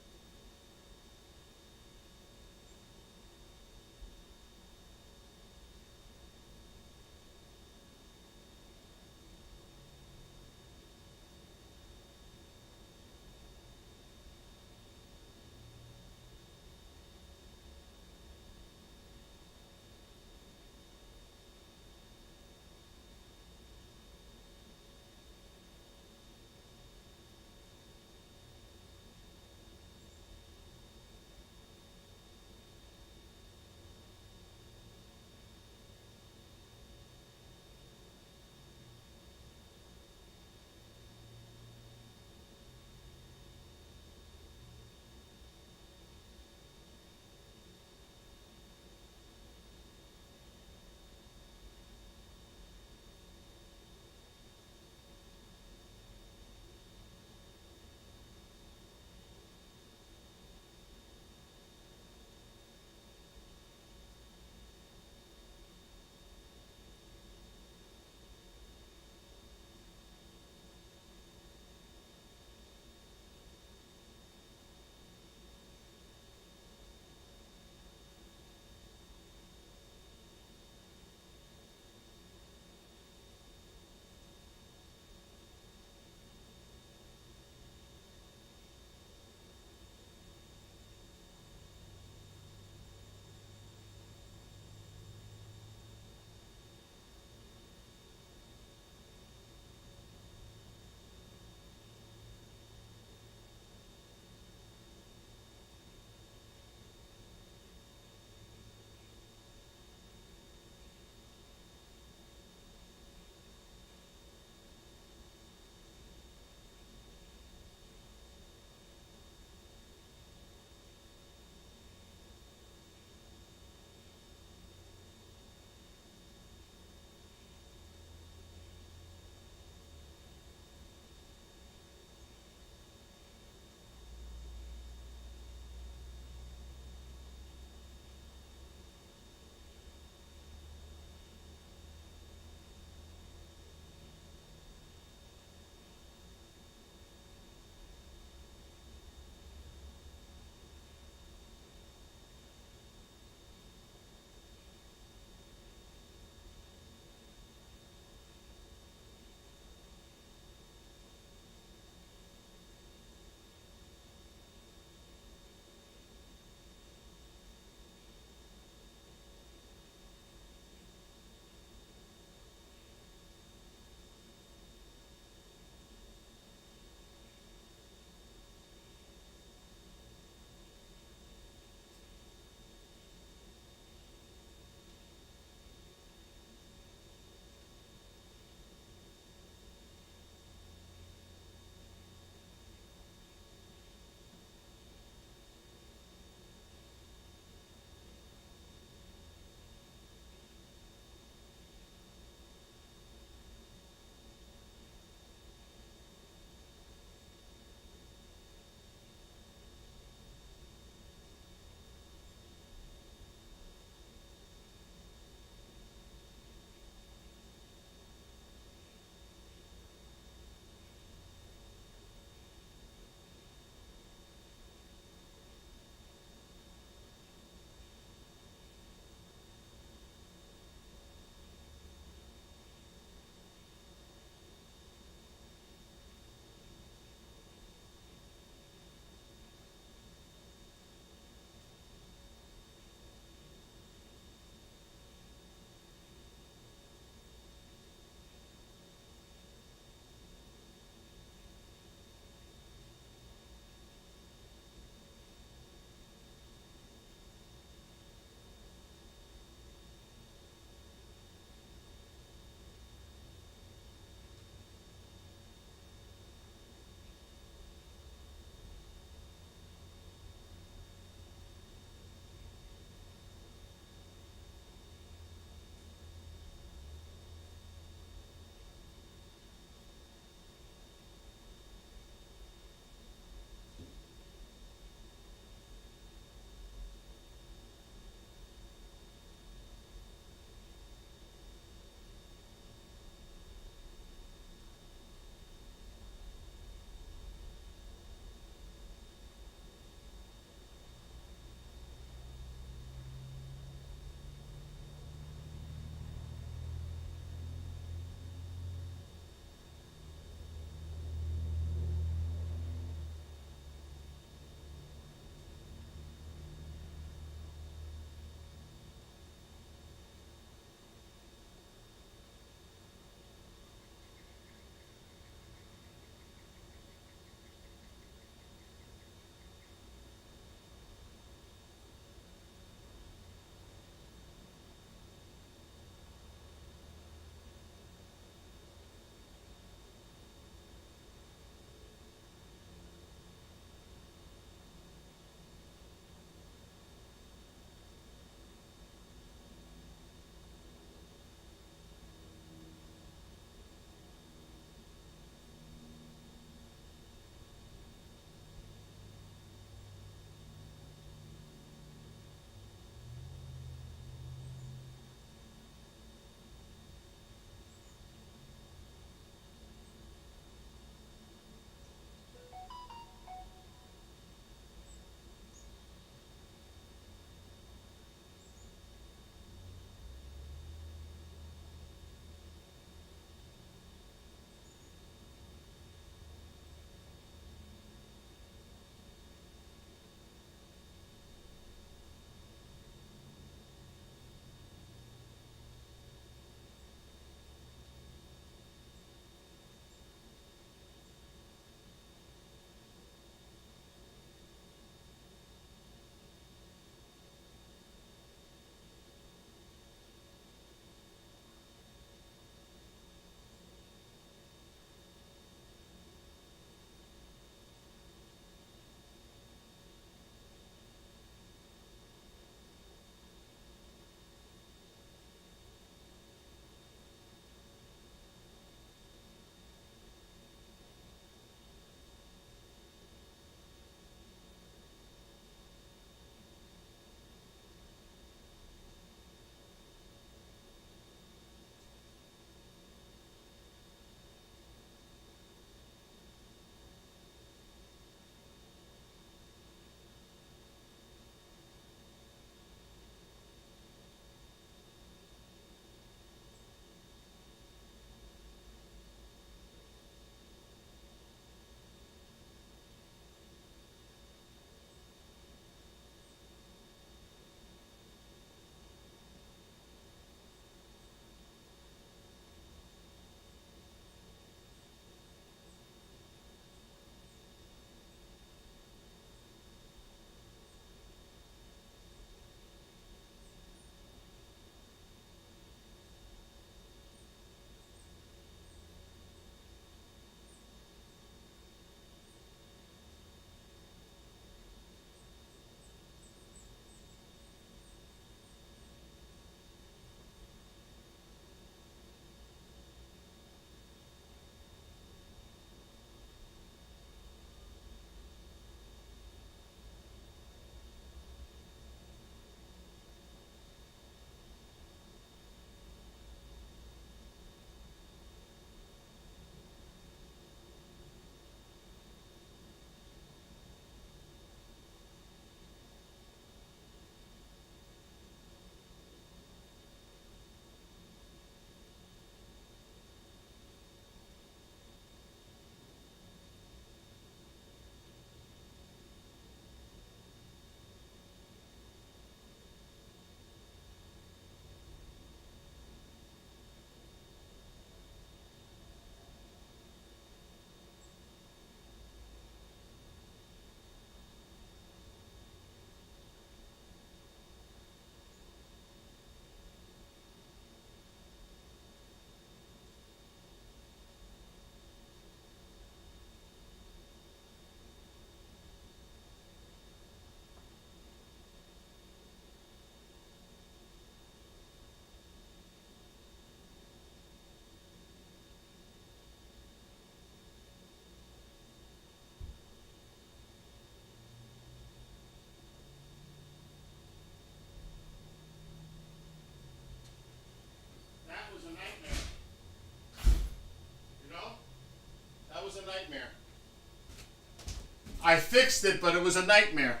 I fixed it, but it was a nightmare.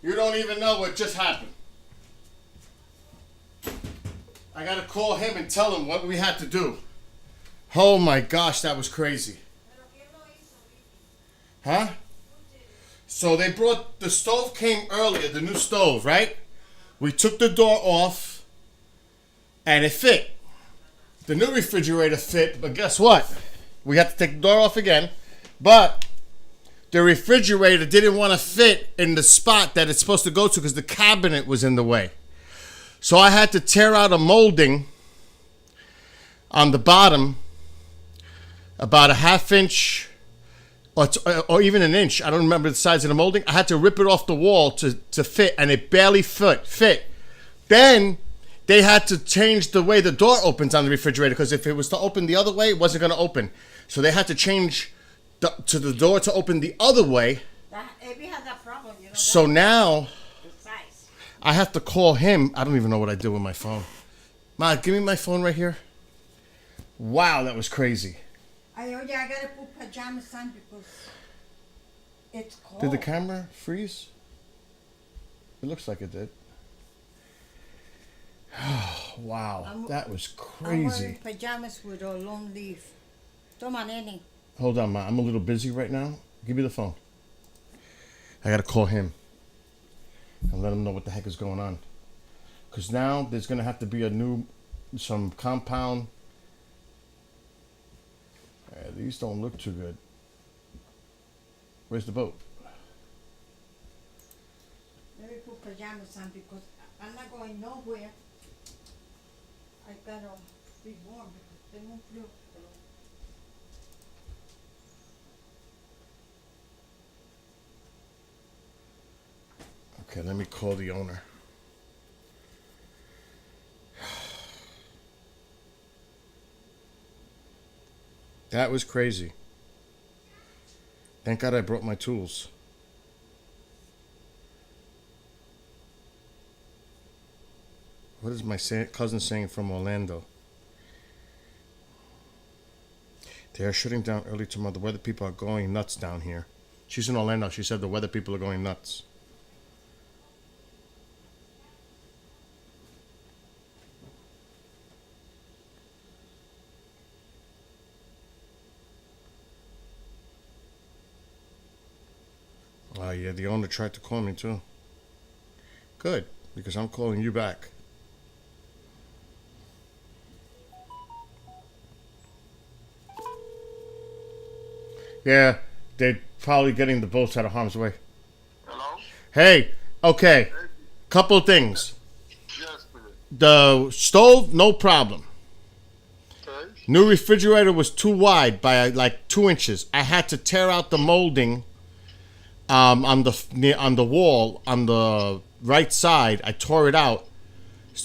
You don't even know what just happened. I gotta call him and tell him what we had to do. Oh my gosh, that was crazy. Huh? So they brought, the stove came earlier, the new stove, right? We took the door off and it fit. The new refrigerator fit, but guess what? We had to take the door off again, but the refrigerator didn't want to fit in the spot that it's supposed to go to because the cabinet was in the way. So I had to tear out a molding on the bottom, about a half inch or even an inch. I don't remember the size of the molding. I had to rip it off the wall to fit, and it barely fit. Then they had to change the way the door opens on the refrigerator because if it was to open the other way, it wasn't going to open. So they had to change the door to open the other way. Abby had that problem, you know. So now The size. I have to call him. I don't even know what I do with my phone. Ma, give me my phone right here. Wow, that was crazy. I gotta put pajamas on because it's cold. Did the camera freeze? It looks like it did. Wow, that was I'm wearing crazy. pajamas with a long sleeve. Toma, nene. Hold on, Ma. I'm a little busy right now. Give me the phone. I gotta call him and let him know what the heck is going on. Because now there's gonna have to be some compound. These don't look too good. Where's the boat? Let me put pajamas on because I'm not going nowhere. I gotta be warm because tengo un frío. Okay, let me call the owner. That was crazy. Thank God I brought my tools. What is my cousin saying from Orlando? They are shutting down early tomorrow. The weather people are going nuts down here. She's in Orlando. She said the weather people are going nuts. Oh, yeah, the owner tried to call me too. Good, because I'm calling you back. Yeah, they're probably getting the boats out of harm's way. Hello? Hey, okay, couple of things. Yes, please. The stove, no problem. Okay. New refrigerator was too wide by like 2 inches. I had to tear out the molding on the wall on the right side. I tore it out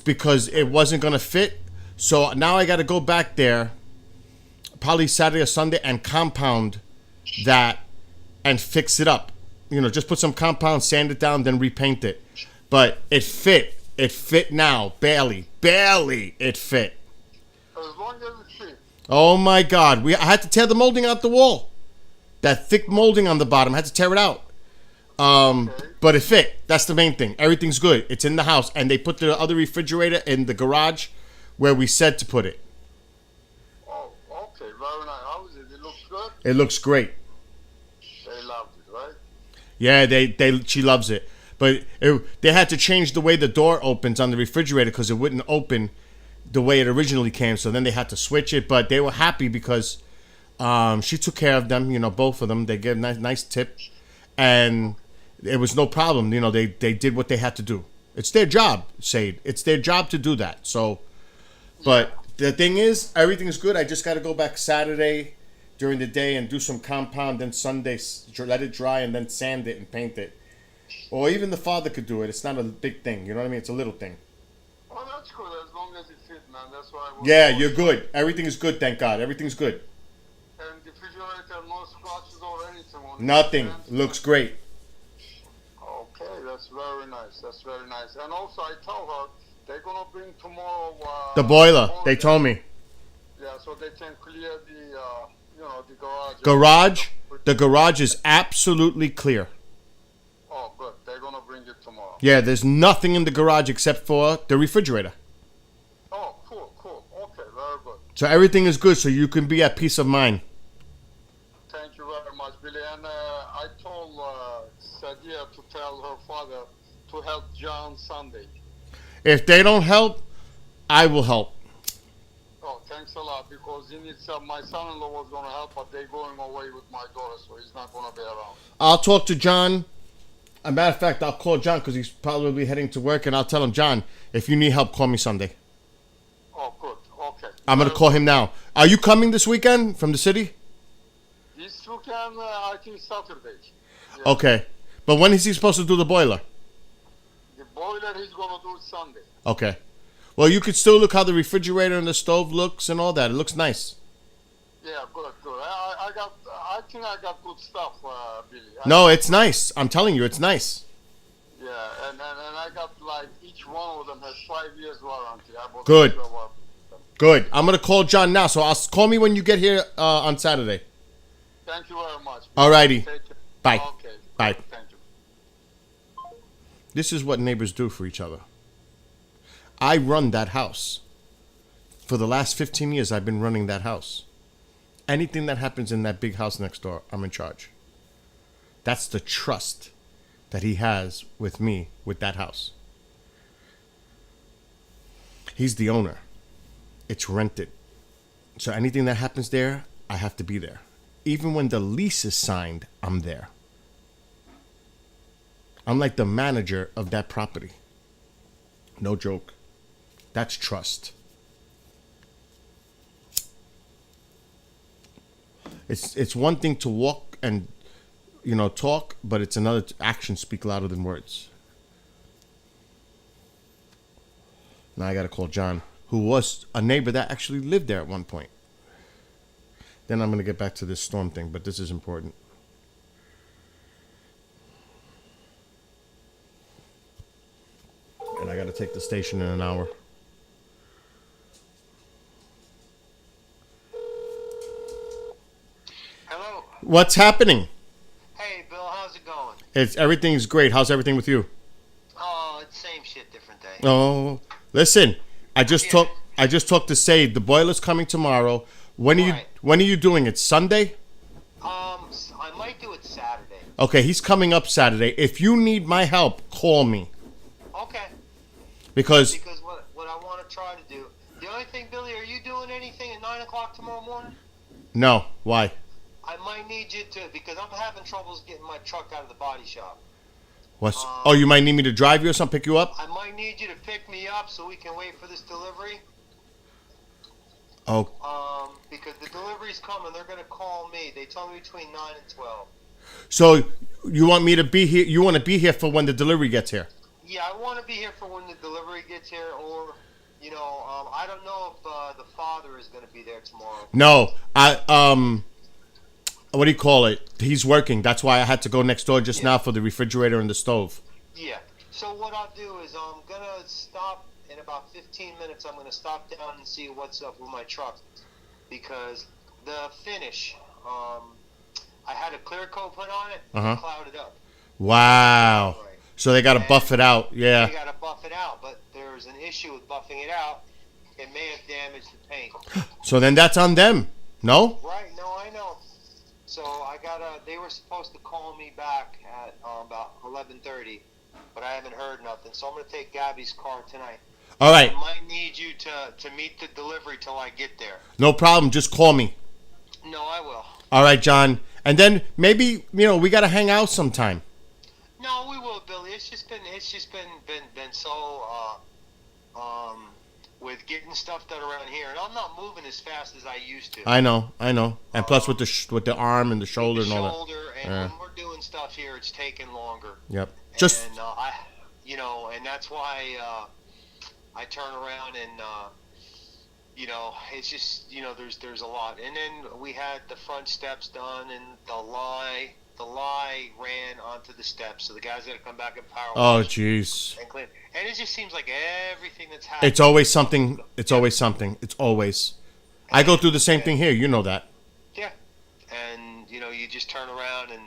because it wasn't gonna fit. So now I got to go back there, probably Saturday or Sunday, and compound that and fix it up. You know, just put some compound, sand it down, then repaint it. But it fit. It fit now, barely it fit. As long as it fits. Oh my God! I had to tear the molding out the wall. That thick molding on the bottom, I had to tear it out. But it fit. That's the main thing. Everything's good. It's in the house, and they put the other refrigerator in the garage where we said to put it. Oh, okay. Very nice. How is it? It looks good? It looks great. They loved it, right? Yeah, she loves it. But they had to change the way the door opens on the refrigerator because it wouldn't open the way it originally came. So then they had to switch it. But they were happy because she took care of them. You know, both of them. They gave nice tip, and it was no problem. You know, they did what they had to do. It's their job, Said. It's their job to do that. So, but the thing is, everything's good. I just got to go back Saturday during the day and do some compound. Then Sunday, let it dry and then sand it and paint it. Or even the father could do it. It's not a big thing. You know what I mean? It's a little thing. Oh, that's good. As long as it fits, man. That's why I was. Yeah, you're good. Everything is good, thank God. Everything's good. And the refrigerator, no scratches or anything on it. Nothing. And- Looks great. Okay, that's very nice. That's very nice. And also, I tell her they're gonna bring tomorrow. The boiler. They told me. Yeah, so they can clear the garage. Garage. The garage is absolutely clear. Oh, good. They're gonna bring it tomorrow. Yeah, there's nothing in the garage except for the refrigerator. Oh, cool. Okay, very good. So everything is good, so you can be at peace of mind. Thank you very much, Billy. And I told Sadia to tell her father to help John Sunday. If they don't help, I will help. Oh, thanks a lot, because he needs my son-in-law was going to help, but they're going away with my daughter, so he's not going to be around. I'll talk to John. As a matter of fact, I'll call John because he's probably heading to work, and I'll tell him, John, if you need help, call me Sunday. Oh, good. Okay. I'm going to call him now. Are you coming this weekend from the city? This weekend, I think Saturday. Yeah. Okay. But when is he supposed to do the boiler? The boiler he's going to do Sunday. Okay. Well, you could still look how the refrigerator and the stove looks and all that. It looks nice. Yeah, good. I think I got good stuff, Billy. No, it's nice. I'm telling you, it's nice. Yeah, and I got like each one of them has 5 years warranty. I bought Good. extra one. Good. I'm going to call John now, so call me when you get here on Saturday. Thank you very much. Alrighty. Take care. Bye. Okay. Bye. Thank you. This is what neighbors do for each other. I run that house. For the last 15 years, I've been running that house. Anything that happens in that big house next door, I'm in charge. That's the trust that he has with me with that house. He's the owner. It's rented. So anything that happens there, I have to be there. Even when the lease is signed, I'm there. I'm like the manager of that property. No joke. That's trust. It's one thing to walk and talk, but it's another actions speak louder than words. Now I gotta call John, who was a neighbor that actually lived there at one point. Then I'm gonna get back to this storm thing, but this is important. And I gotta take the station in an hour. Hello. What's happening? Hey, Bill, how's it going? Everything's great. How's everything with you? Oh, it's same shit, different day. Oh, listen. I just talked to Sade. The boiler's coming tomorrow. When are Right. you doing it? Sunday? I might do it Saturday. Okay, he's coming up Saturday. If you need my help, call me. Okay. Because Because what I want to try to do. The only thing, Billy, are you doing anything at 9 o'clock tomorrow morning? no, why? I might need you to, because I'm having troubles getting my truck out of the body shop. What's oh, you might need me to drive you or something, pick you up? I might need you to pick me up so we can wait for this delivery. Oh, Because the delivery's coming, they're going to call me. They told me between 9 and 12. so you want me to be here? You want to be here for when the delivery gets here? Yeah, I want to be here for when the delivery gets here, or, I don't know if the father is going to be there tomorrow. No, what do you call it? He's working. That's why I had to go next door just now for the refrigerator and the stove. Yeah. So what I'll do is I'm going to stop in about 15 minutes. I'm going to stop down and see what's up with my truck. Because the finish, I had a clear coat put on it, Uh-huh. clouded up. Wow. Right. So they got to buff it out. They Yeah. got to buff it out, but there's an issue with buffing it out. It may have damaged the paint. So then that's on them. No? Right, no, I know. So they were supposed to call me back at about 11:30, but I haven't heard nothing. So I'm going to take Gabby's car tonight. All right. I might need you to meet the delivery till I get there. No problem. Just call me. No, I will. All right, John. And then maybe, we got to hang out sometime. No, we will, Billy. It's just been so with getting stuff done around here, and I'm not moving as fast as I used to. I know. And plus with the arm and the shoulder and all that. And Yeah. when we're doing stuff here, it's taking longer. Yep. Just And and that's why I turn around and it's just there's a lot. And then we had the front steps done, and the lie ran onto the steps, so the guys got to come back and power oh wash jeez. and clean. And it just seems like everything that's happening. It's always something. It's always something. It's always. I go through the same thing here. You know that. Yeah, you just turn around and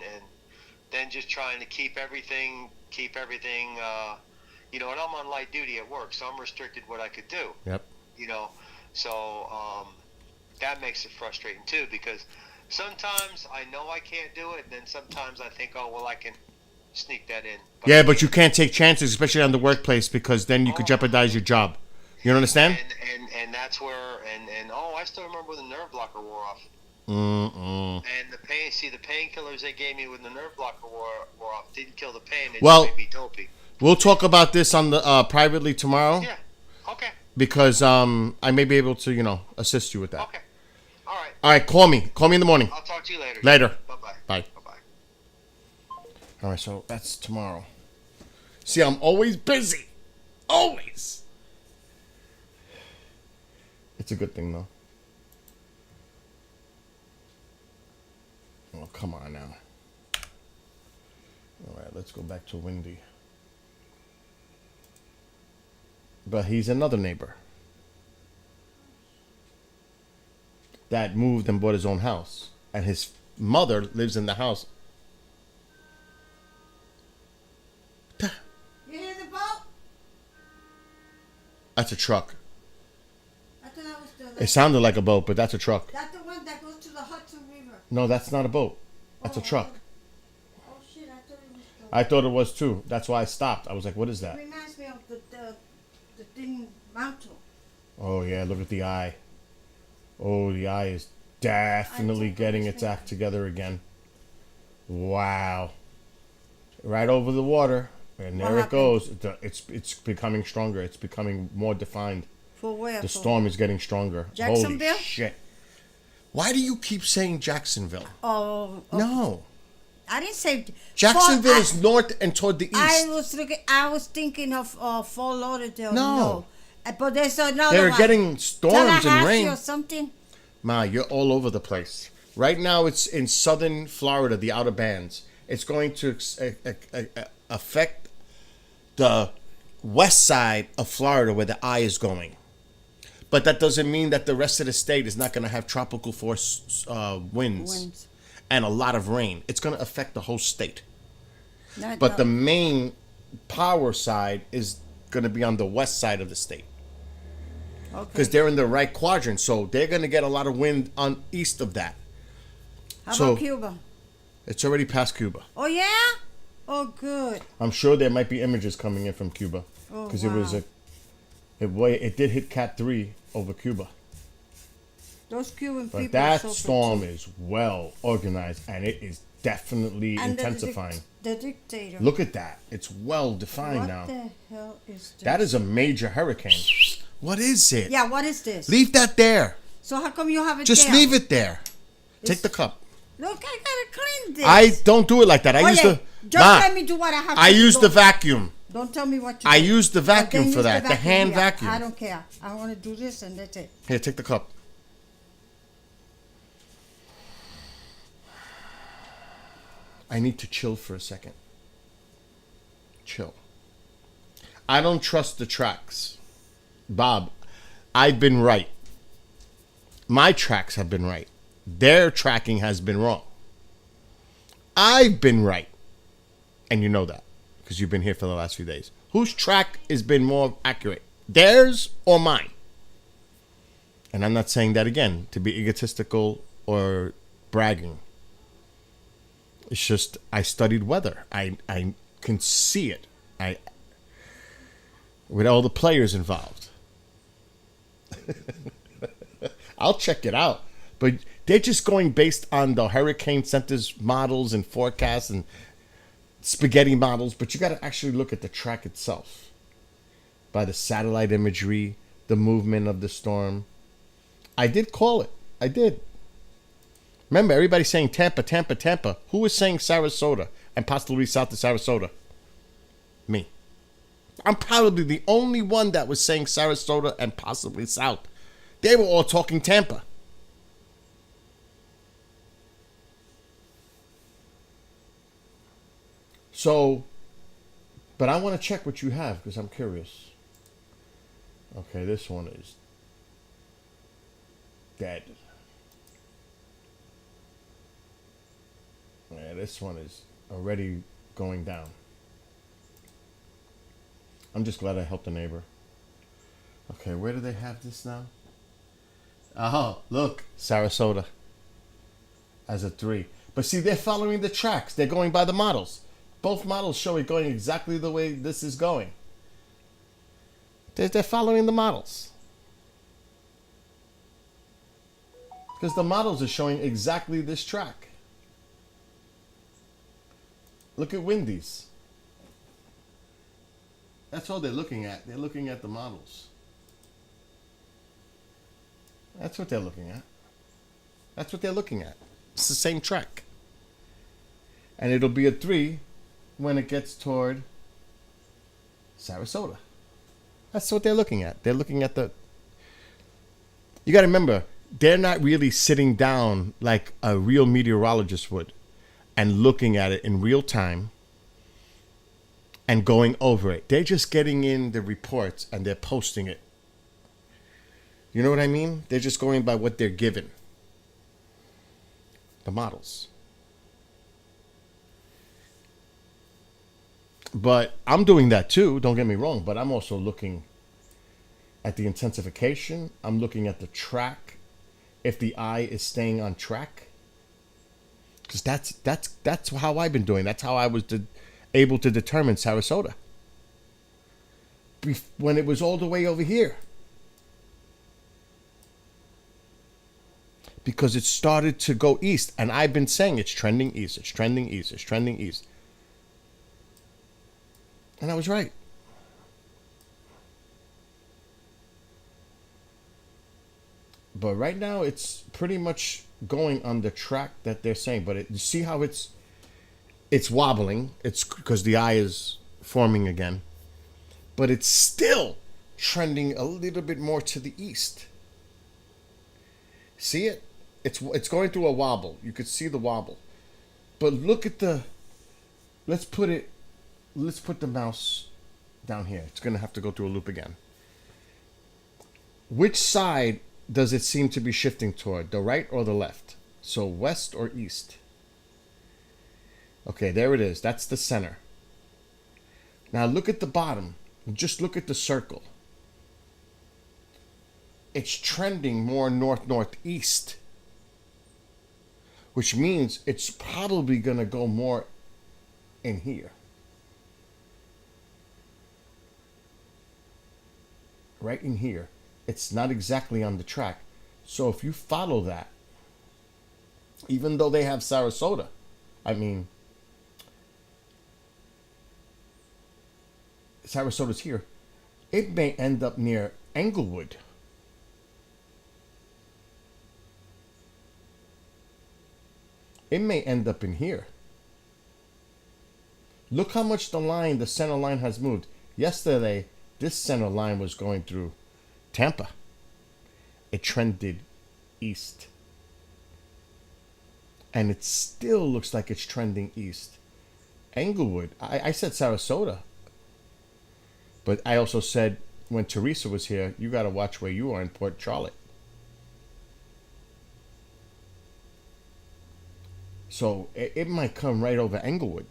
then just trying to keep everything, and I'm on light duty at work, so I'm restricted what I could do. Yep. So that makes it frustrating too, because sometimes I know I can't do it, and then sometimes I think, oh well, I can sneak that in. Yeah, but you can't take chances, especially on the workplace, because then you could jeopardize your job. You understand? And that's where I still remember when the nerve blocker wore off. Mm-mm. And the painkillers they gave me when the nerve blocker wore off didn't kill the pain. It Well, just made me dopey. We'll talk about this on the privately tomorrow. Yeah. Okay. Because I may be able to, assist you with that. Okay. All right. All right, call me. Call me in the morning. I'll talk to you later. Later. Bye-bye. Bye. Bye-bye. All right, so that's tomorrow. See, I'm always busy. Always. It's a good thing, though. Oh, come on now. All right, let's go back to Wendy. But he's another neighbor that moved and bought his own house. And his mother lives in the house. You hear the boat? That's a truck. I thought that was It sounded like a boat, but that's a truck. that's the one that goes to the Hudson River. No, that's not a boat. That's a truck. Oh shit! I thought it was. I thought it was too. That's why I stopped. I was like, what is that? It reminds me of the thing mantle. Oh, yeah, look at the eye. Oh, the eye is definitely getting its act together again. Wow. Right over the water. And there it goes. It's becoming stronger. It's becoming more defined. For where? The storm is getting stronger. Jacksonville? Holy shit. Why do you keep saying Jacksonville? Oh. No. I didn't say. Jacksonville is north and toward the east. I was thinking of Fort Lauderdale. No. But there's another They're one. getting storms and Tallahassee rain. or something. Ma, you're all over the place. Right now, it's in southern Florida, the outer bands. It's going to affect the west side of Florida where the eye is going. But that doesn't mean that the rest of the state is not going to have tropical force winds and a lot of rain. It's going to affect the whole state. But the main power side is going to be on the west side of the state. Because they're in the right quadrant, so they're going to get a lot of wind on east of that. How about Cuba? It's already past Cuba. Oh yeah? Oh good. I'm sure there might be images coming in from Cuba because it did hit Cat 3 over Cuba. Those Cuban people. But that storm is well organized and it is definitely intensifying. The dictator. Look at that. It's well defined now. What the hell is this? That is a major hurricane. What is it? Yeah, what is this? Leave that there. So how come you have it Just there? leave it there. Take the cup. Look, I gotta clean this. I don't do it like that. I use the. Just let me do what I have to do. I use the vacuum. Don't tell me what to do. I use the vacuum Then for use that. The hand here. vacuum. I don't care. I want to do this and that's it. Here, take the cup. I need to chill for a second. Chill. I don't trust the tracks. Bob, I've been right. My tracks have been right. Their tracking has been wrong. I've been right. And you know that because you've been here for the last few days. Whose track has been more accurate? Theirs or mine? And I'm not saying that again to be egotistical or bragging. It's just I studied weather. I can see it. With all the players involved. I'll check it out. But they're just going based on the Hurricane Center's models and forecasts and spaghetti models. But you got to actually look at the track itself. By the satellite imagery, the movement of the storm. I did call it. I did. Remember, everybody's saying Tampa, Tampa, Tampa. Who was saying Sarasota and possibly south of Sarasota? Me. I'm probably the only one that was saying Sarasota and possibly south. They were all talking Tampa. So, but I want to check what you have because I'm curious. Okay, this one is dead. Yeah, this one is already going down. I'm just glad I helped a neighbor. Okay, where do they have this now? Oh, look, Sarasota as a 3. But see, they're following the tracks. They're going by the models. Both models show it going exactly the way this is going. They're following the models. Because the models are showing exactly this track. Look at Wendy's. That's all they're looking at. They're looking at the models. That's what they're looking at. That's what they're looking at. It's the same track. And it'll be a 3 when it gets toward Sarasota. That's what they're looking at. They're looking at the... You got to remember, they're not really sitting down like a real meteorologist would and looking at it in real time and going over it. They're just getting in the reports and they're posting it. You know what I mean? They're just going by what they're given. The models. But I'm doing that too, don't get me wrong, but I'm also looking at the intensification. I'm looking at the track. If the eye is staying on track. Because that's how I've been doing. That's how I was able to determine Sarasota. When it was all the way over here. Because it started to go east. And I've been saying it's trending east. It's trending east. It's trending east. And I was right. But right now it's pretty much going on the track that they're saying. But you see how it's wobbling. It's because the eye is forming again. But it's still trending a little bit more to the east. See it? It's going through a wobble. You could see the wobble. But look at the... Let's put the mouse down here. It's going to have to go through a loop again. Which side does it seem to be shifting toward? The right or the left? So west or east? Okay, there it is. That's the center. Now look at the bottom. Just look at the circle. It's trending more north-northeast. Which means it's probably going to go more in here. Right in here. It's not exactly on the track. So if you follow that, even though they have Sarasota, Sarasota's here, it may end up near Englewood. It may end up in here. Look how much the center line has moved. Yesterday, this center line was going through Tampa. It trended east. And it still looks like it's trending east. Englewood, I said Sarasota. But I also said when Teresa was here, you got to watch where you are in Port Charlotte. So it might come right over Englewood.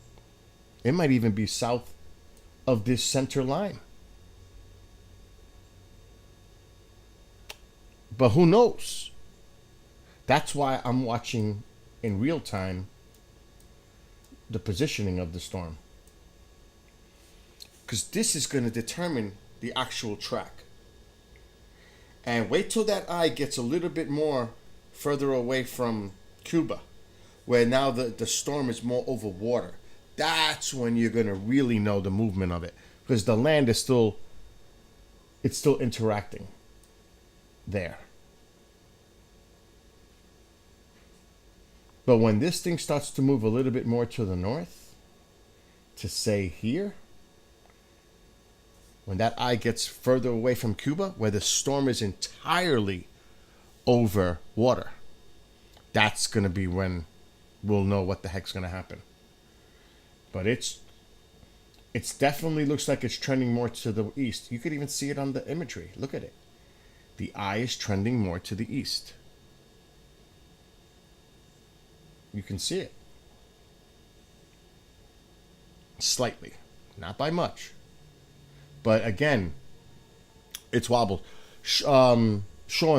It might even be south of this center line. But who knows? That's why I'm watching in real time the positioning of the storm. Because this is going to determine the actual track. And wait till that eye gets a little bit more further away from Cuba, where now the storm is more over water. That's when you're going to really know the movement of it. Because the land is still interacting there. But when this thing starts to move a little bit more to the north, to say here, when that eye gets further away from Cuba, where the storm is entirely over water, that's going to be when we'll know what the heck's going to happen. But it's definitely looks like it's trending more to the east. You could even see it on the imagery. Look at it. The eye is trending more to the east. You can see it. Slightly. Not by much. But again, it's wobbled. Sean,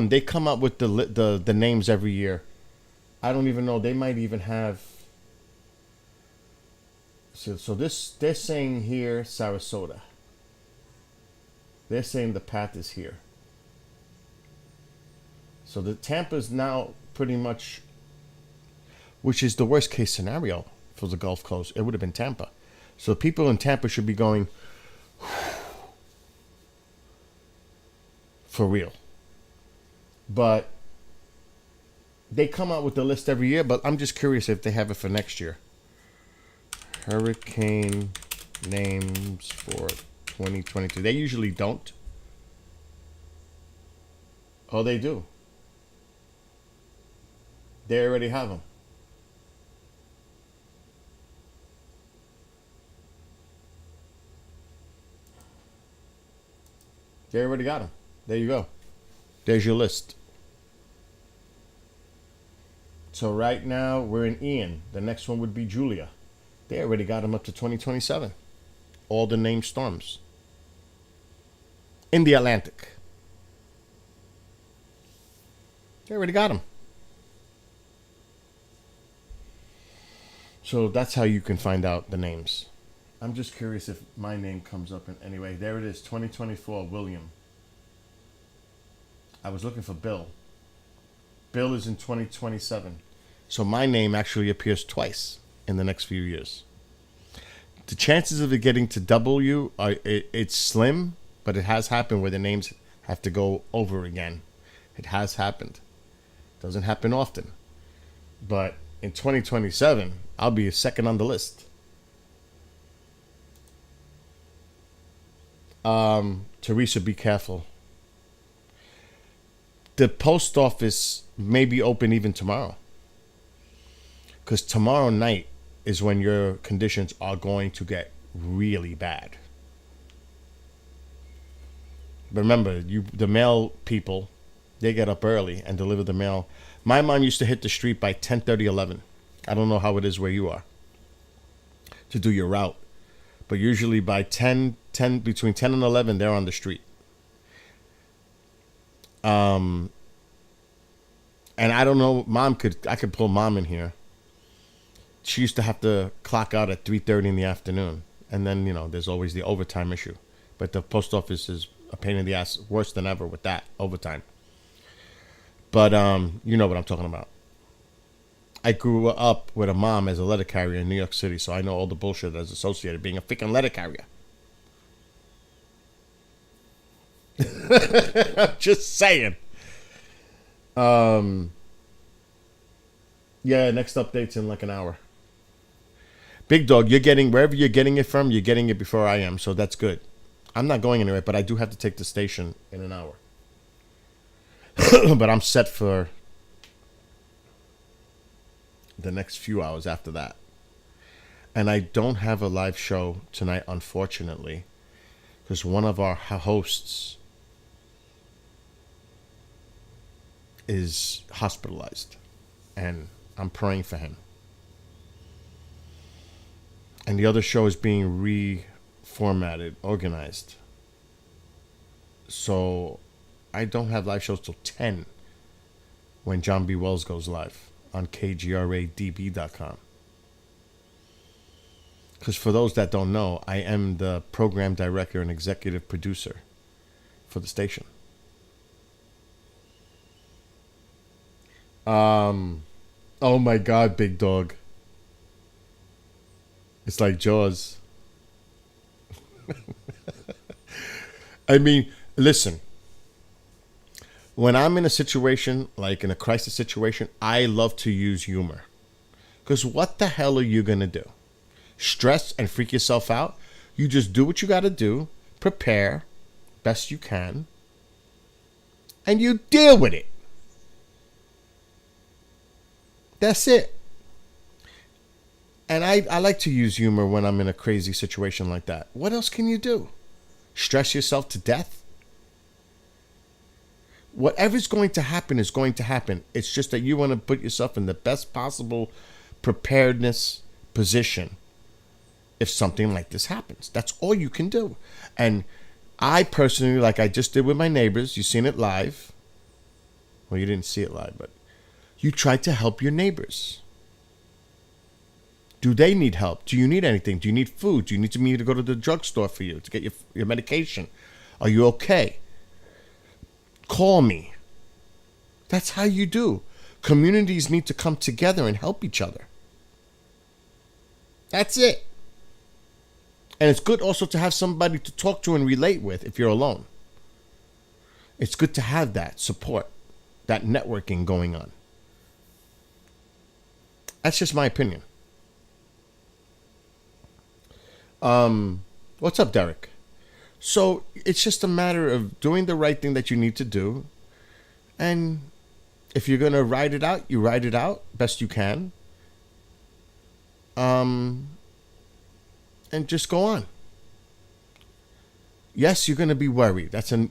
they come up with the names every year. I don't even know. They might even have. So this they're saying here Sarasota. They're saying the path is here. So the Tampa's now pretty much, which is the worst case scenario for the Gulf Coast. It would have been Tampa. So people in Tampa should be going for real. But they come out with the list every year, but I'm just curious if they have it for next year. Hurricane names for 2022. They usually don't. Oh, they do. They already have them. They already got them. There you go. There's your list. So right now we're in Ian. The next one would be Julia. They already got them up to 2027. All the named storms. In the Atlantic. They already got them. So that's how you can find out the names. I'm just curious if my name comes up in anyway. There it is, 2024, William. I was looking for Bill. Bill is in 2027. So my name actually appears twice in the next few years. The chances of it getting to W are it's slim, but it has happened where the names have to go over again. It has happened. Doesn't happen often. But in 2027, I'll be second on the list. Teresa, be careful. The post office may be open even tomorrow. Because tomorrow night is when your conditions are going to get really bad. Remember, the mail people, they get up early and deliver the mail. My mom used to hit the street by 10:30, 11. I don't know how it is where you are to do your route. But usually by 10, between 10 and 11, they're on the street. And I don't know, I could pull mom in here. She used to have to clock out at 3:30 in the afternoon. And then, there's always the overtime issue. But the post office is a pain in the ass, worse than ever with that overtime. But you know what I'm talking about. I grew up with a mom as a letter carrier in New York City, so I know all the bullshit that's associated being a freaking letter carrier. Just saying. Yeah, next update's in like an hour. Big Dog, wherever you're getting it from, you're getting it before I am, so that's good. I'm not going anywhere, but I do have to take the station in an hour. But I'm set for the next few hours after that. And I don't have a live show tonight, unfortunately, because one of our hosts is hospitalized, and I'm praying for him. And the other show is being reformatted, organized. So I don't have live shows till 10 when John B. Wells goes live on KGRADB.com. Because for those that don't know, I am the program director and executive producer for the station. Oh my God, Big Dog. It's like Jaws. I mean, listen. When I'm in a situation, like in a crisis situation, I love to use humor. Because what the hell are you going to do? Stress and freak yourself out? You just do what you got to do, prepare best you can, and you deal with it. That's it. And I like to use humor when I'm in a crazy situation like that. What else can you do? Stress yourself to death? Whatever's going to happen is going to happen. It's just that you want to put yourself in the best possible preparedness position if something like this happens. That's all you can do. And I personally, like I just did with my neighbors, you seen it live. Well, you didn't see it live, but you tried to help your neighbors. Do they need help? Do you need anything? Do you need food? Do you need me to go to the drugstore for you to get your medication? Are you okay? Call me. That's how you do. Communities need to come together and help each other. That's it. And it's good also to have somebody to talk to and relate with if you're alone. It's good to have that support, that networking going on. That's just my opinion. What's up, Derek? So it's just a matter of doing the right thing that you need to do. And if you're going to ride it out, you ride it out best you can. And just go on. Yes, you're going to be worried. That's a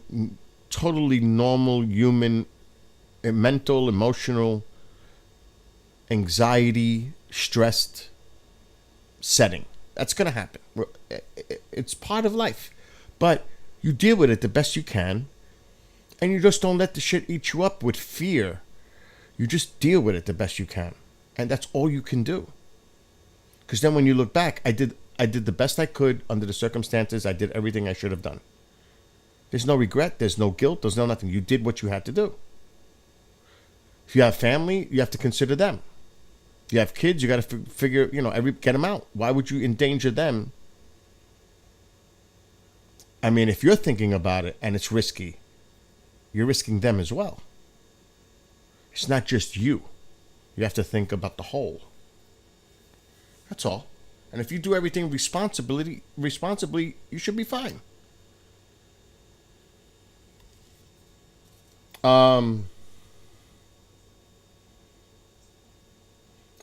totally normal human, mental, emotional, anxiety, stressed setting. That's going to happen. It's part of life. But you deal with it the best you can. And you just don't let the shit eat you up with fear. You just deal with it the best you can. And that's all you can do. Because then when you look back, I did the best I could under the circumstances. I did everything I should have done. There's no regret. There's no guilt. There's no nothing. You did what you had to do. If you have family, you have to consider them. If you have kids, you got to figure, get them out. Why would you endanger them? I mean, if you're thinking about it and it's risky, you're risking them as well. It's not just you. You have to think about the whole. That's all. And if you do everything responsibly, you should be fine.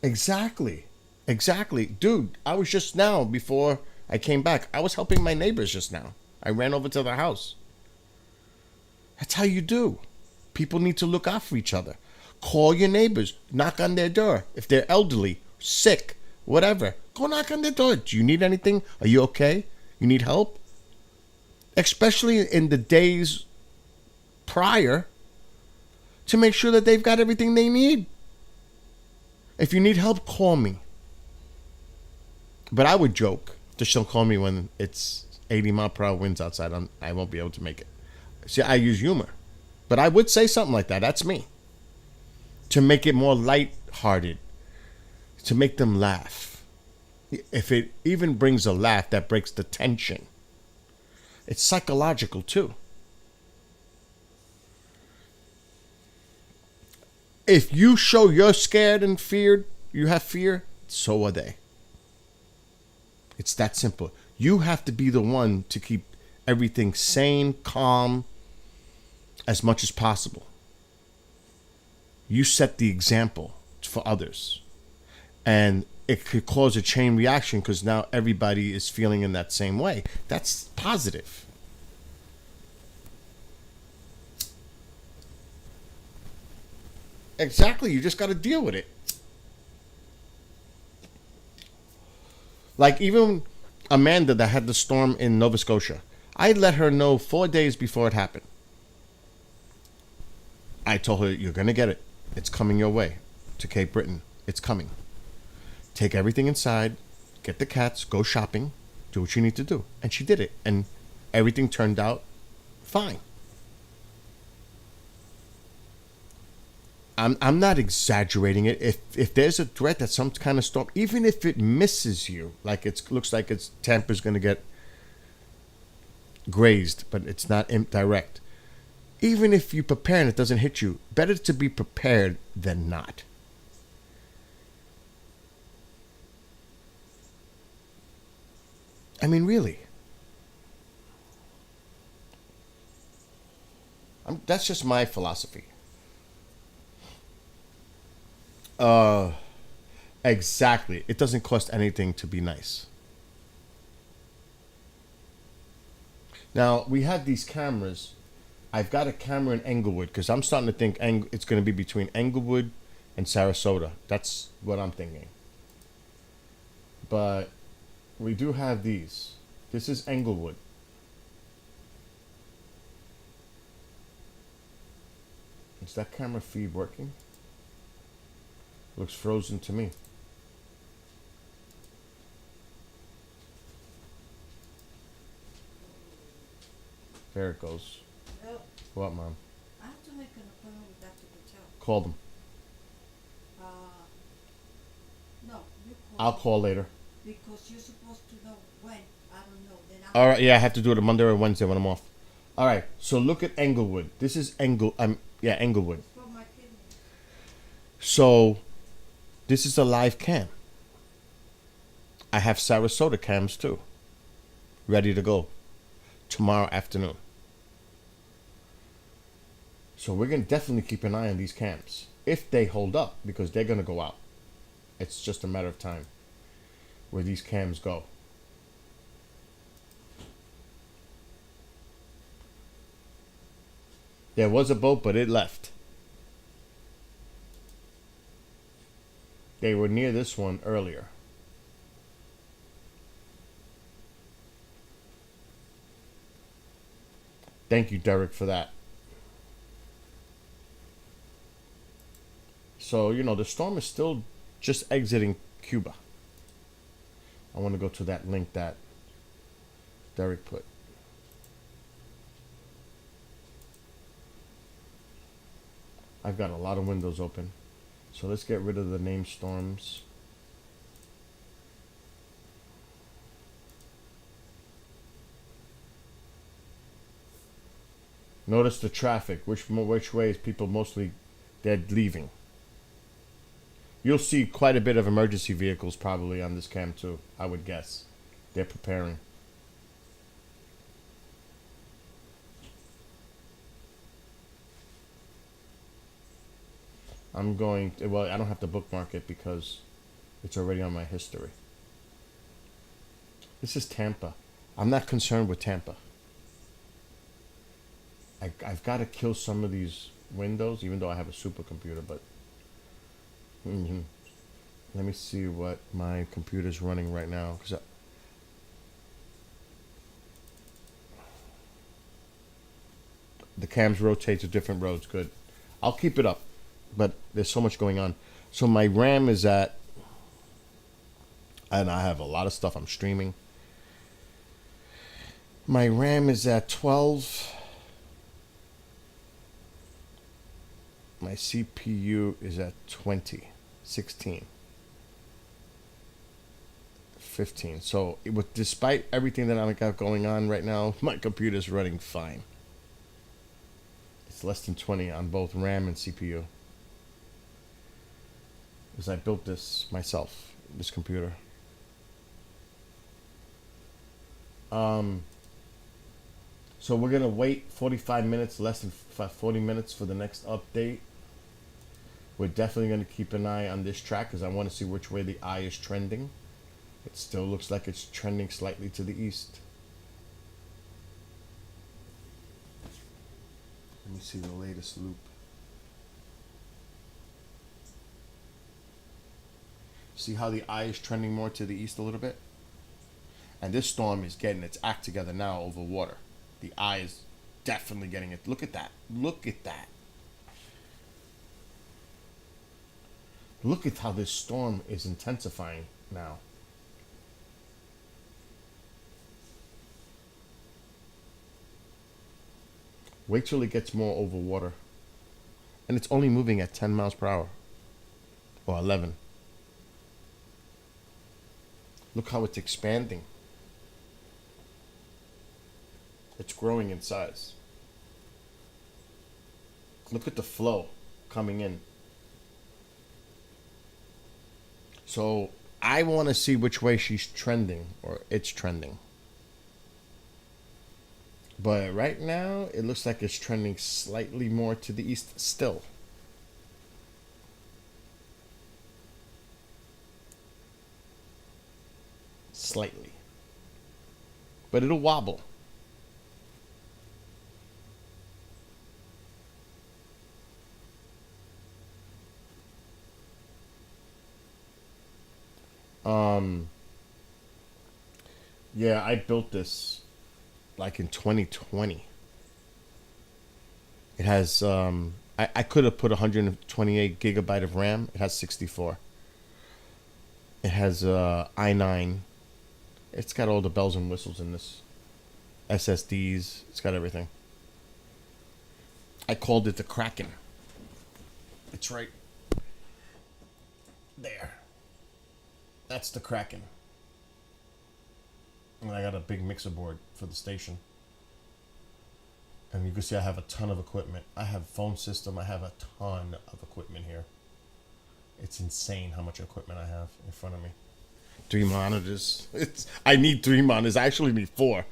Exactly. Dude, I was just now, before I came back, I was helping my neighbors just now. I ran over to their house. That's how you do. People need to look out for each other. Call your neighbors. Knock on their door. If they're elderly, sick, whatever, go knock on their door. Do you need anything? Are you okay? You need help? Especially in the days prior, to make sure that they've got everything they need. If you need help, call me. But I would joke. Just don't call me when it's 80 mile per hour winds outside. I won't be able to make it. See, I use humor. But I would say something like that. That's me. To make it more lighthearted. To make them laugh. If it even brings a laugh, that breaks the tension. It's psychological too. If you show you're scared and feared, you have fear, so are they. It's that simple. You have to be the one to keep everything sane, calm, as much as possible. You set the example for others. And it could cause a chain reaction because now everybody is feeling in that same way. That's positive. Exactly. You just got to deal with it. Like even Amanda that had the storm in Nova Scotia. I let her know 4 days before it happened. I told her, you're going to get it. It's coming your way to Cape Breton. It's coming. Take everything inside, get the cats, go shopping, do what you need to do. And she did it. And everything turned out fine. I'm not exaggerating it. If there's a threat that some kind of storm, even if it misses you, like it looks like Tampa's going to get grazed, but it's not direct. Even if you prepare and it doesn't hit you, better to be prepared than not. I mean, really. That's just my philosophy. Exactly. It doesn't cost anything to be nice. Now, we have these cameras. I've got a camera in Englewood because I'm starting to think it's going to be between Englewood and Sarasota. That's what I'm thinking. But we do have these. This is Englewood. Is that camera feed working? Looks frozen to me. There it goes. Well, What, Mom? I have to make an appointment with Dr. Patel. Call them. Uh, no, you call. I'll me, call later. because you're supposed to know when. I don't know. Then All right. Yeah, I have to do it on Monday or Wednesday when I'm off. All right. So look at Englewood. This is Englewood. for my kidney. So this is a live cam. I have Sarasota cams too. Ready to go tomorrow afternoon. So we're gonna definitely keep an eye on these cams if they hold up, because they're gonna go out. It's just a matter of time where these cams go. There was a boat, but it left. They were near this one earlier. Thank you, Derek, for that. So, the storm is still just exiting Cuba. I want to go to that link that Derek put. I've got a lot of windows open. So let's get rid of the name storms. Notice the traffic. Which way is people mostly they're leaving? You'll see quite a bit of emergency vehicles probably on this cam too, I would guess. They're preparing. I'm going to, well, I don't have to bookmark it because it's already on my history. This is Tampa. I'm not concerned with Tampa. I've got to kill some of these windows, even though I have a supercomputer, but let me see what my computer's running right now. The cams rotate to different roads. Good. I'll keep it up, but there's so much going on. So my RAM is at, and I have a lot of stuff I'm streaming. My RAM is at 12. My CPU is at 20, 16, 15. So despite everything that I've got going on right now, my computer's running fine. It's less than 20 on both RAM and CPU. Because I built this myself, this computer. So we're gonna wait 45 minutes, less than 40 minutes for the next update. We're definitely gonna keep an eye on this track because I want to see which way the eye is trending. It still looks like it's trending slightly to the east. Let me see the latest loop. See how the eye is trending more to the east a little bit? And this storm is getting its act together now over water. The eye is definitely getting it. Look at that. Look at that. Look at how this storm is intensifying now. Wait till it gets more over water. And it's only moving at 10 miles per hour. Or 11. Look how it's expanding. It's growing in size. Look at the flow coming in. So I want to see which way she's trending, or it's trending. But right now, it looks like it's trending slightly more to the east still. Slightly. But it'll wobble. Yeah, I built this like in 2020. It has I could have put 128 gigabyte of RAM. It has 64. It has i9. It's got all the bells and whistles in this. SSDs. It's got everything. I called it the Kraken. It's right there. That's the Kraken. And I got a big mixer board for the station. And you can see I have a ton of equipment. I have phone system. I have a ton of equipment here. It's insane how much equipment I have in front of me. 3 monitors. I need 3 monitors. I actually need 4.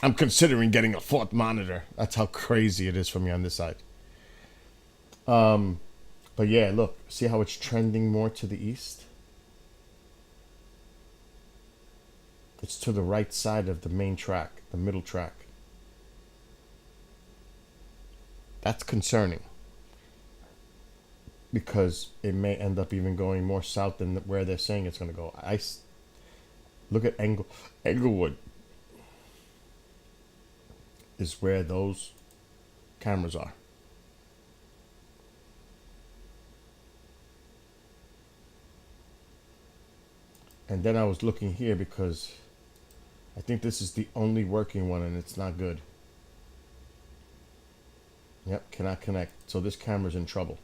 I'm considering getting a 4th monitor. That's how crazy it is for me on this side. But yeah, look. See how it's trending more to the east? It's to the right side of the main track, the middle track. That's concerning. Because it may end up even going more south than where they're saying it's going to go. Look at Englewood. Is where those cameras are. And then I was looking here because I think this is the only working one and it's not good. Yep, cannot connect. So this camera's in trouble.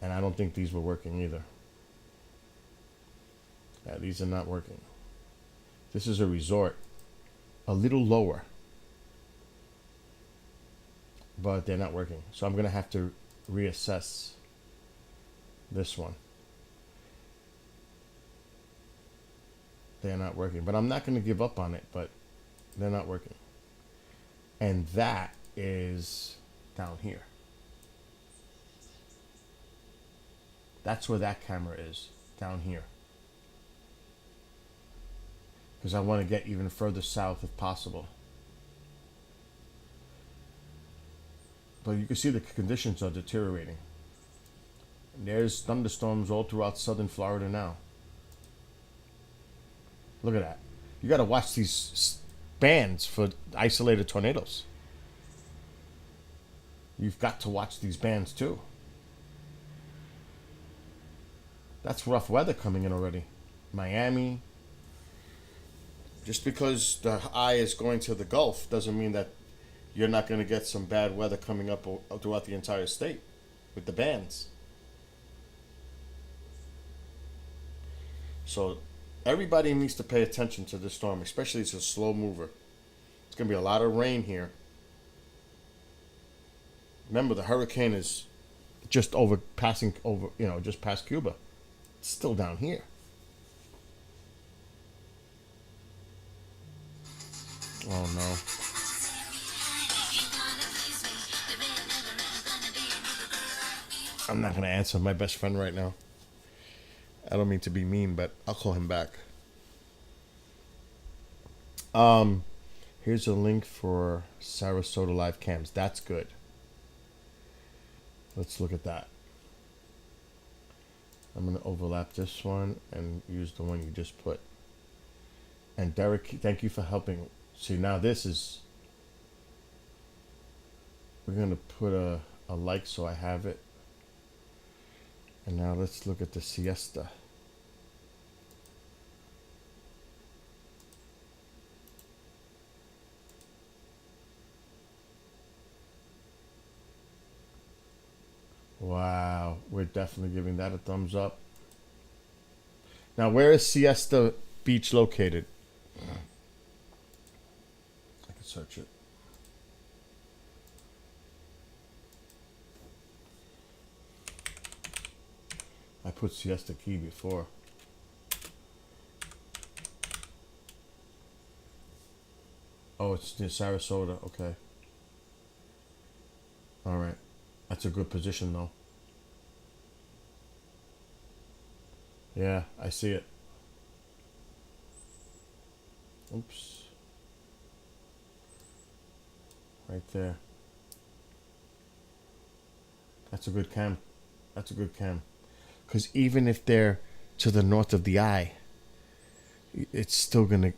And I don't think these were working either. Yeah, these are not working. This is a resort. A little lower. But they're not working. So I'm going to have to reassess this one. They're not working. But I'm not going to give up on it. But they're not working. And that is down here. That's where that camera is. Down here. Because I want to get even further south if possible. But you can see the conditions are deteriorating. There's thunderstorms all throughout southern Florida now. Look at that. You got to watch these bands for isolated tornadoes. You've got to watch these bands too. That's rough weather coming in already. Miami. Just because the eye is going to the Gulf doesn't mean that you're not going to get some bad weather coming up throughout the entire state with the bands. So everybody needs to pay attention to this storm, especially it's a slow mover. It's going to be a lot of rain here. Remember, the hurricane is just passing over, just past Cuba. It's still down here. Oh no. I'm not going to answer my best friend right now. I don't mean to be mean, but I'll call him back. Here's a link for Sarasota live cams. That's good. Let's look at that. I'm going to overlap this one and use the one you just put. And Derek, thank you for helping. See, now this is... We're going to put a like so I have it. And now let's look at the siesta. Wow, we're definitely giving that a thumbs up. Now, where is Siesta Beach located? I can search it. I put Siesta Key before. Oh, it's near Sarasota. Okay. All right. That's a good position, though. Yeah, I see it. Oops. Right there. That's a good cam. That's a good cam. Because even if they're to the north of the eye, it's still gonna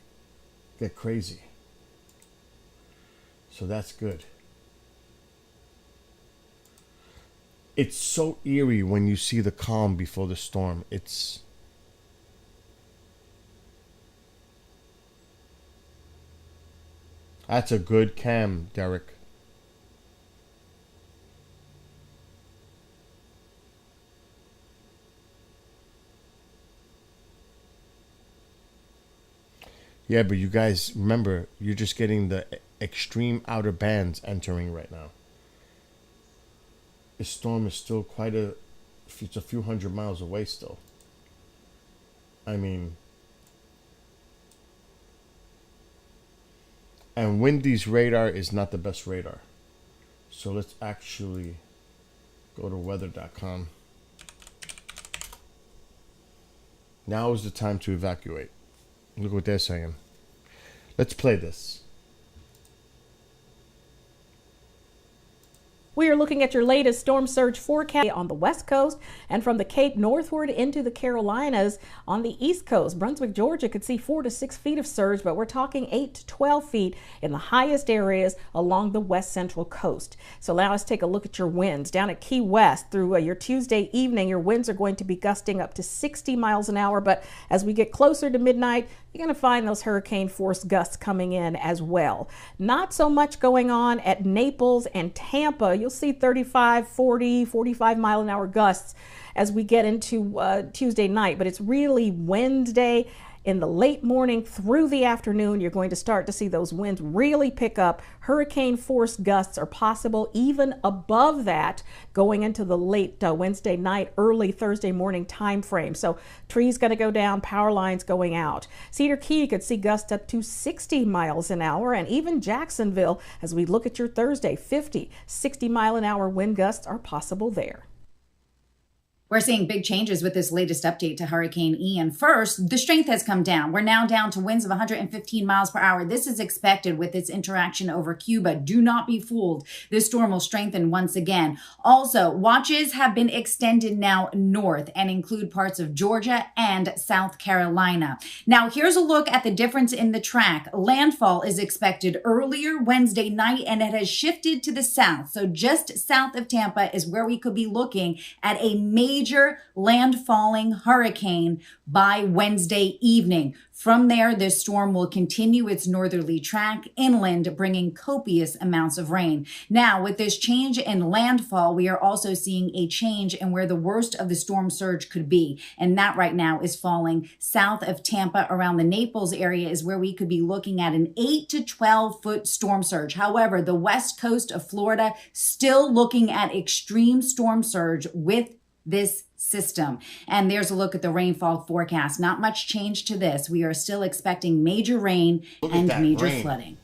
get crazy. So that's good. It's so eerie when you see the calm before the storm. That's a good cam, Derek. Yeah, but you guys remember, you're just getting the extreme outer bands entering right now. This storm is still it's a few hundred miles away still. I mean, and Windy's radar is not the best radar. So let's actually go to weather.com. Now is the time to evacuate. Look what they're saying. Let's play this. We are looking at your latest storm surge forecast on the west coast and from the Cape northward into the Carolinas on the east coast. Brunswick, Georgia could see 4 to 6 feet of surge, but we're talking 8 to 12 feet in the highest areas along the west central coast. So now let's take a look at your winds. Down at Key West through your Tuesday evening, your winds are going to be gusting up to 60 miles an hour, but as we get closer to midnight, you're going to find those hurricane force gusts coming in as well. Not so much going on at Naples and Tampa. You'll see 35, 40, 45 mile an hour gusts as we get into Tuesday night, but it's really Wednesday in the late morning through the afternoon. You're going to start to see those winds really pick up. Hurricane force gusts are possible even above that going into the late Wednesday night, early Thursday morning time frame. So trees going to go down, power lines going out. Cedar Key could see gusts up to 60 miles an hour, and even Jacksonville, as we look at your Thursday, 50, 60 mile an hour wind gusts are possible there. We're seeing big changes with this latest update to Hurricane Ian. First, the strength has come down. We're now down to winds of 115 miles per hour. This is expected with its interaction over Cuba. Do not be fooled. This storm will strengthen once again. Also, watches have been extended now north and include parts of Georgia and South Carolina. Now, here's a look at the difference in the track. Landfall is expected earlier Wednesday night, and it has shifted to the south. So just south of Tampa is where we could be looking at a major landfalling hurricane by Wednesday evening. From there, this storm will continue its northerly track inland, bringing copious amounts of rain. Now, with this change in landfall, we are also seeing a change in where the worst of the storm surge could be. And that right now is falling south of Tampa around the Naples area is where we could be looking at an 8 to 12 foot storm surge. However, the west coast of Florida still looking at extreme storm surge with this system. And there's a look at the rainfall forecast. Not much change to this. We are still expecting major rain and major flooding.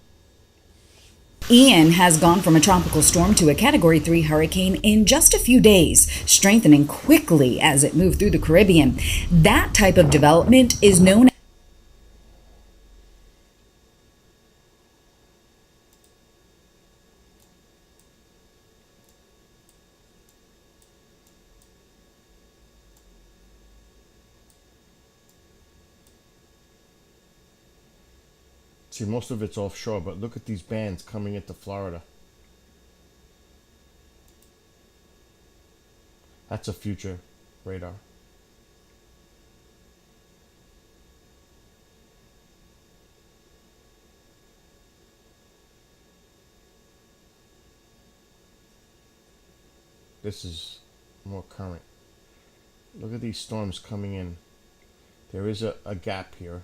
Ian has gone from a tropical storm to a Category 3 hurricane in just a few days, strengthening quickly as it moved through the Caribbean. That type of development is known. See, most of it's offshore, but look at these bands coming into Florida. That's a future radar. This is more current. Look at these storms coming in. There is a gap here.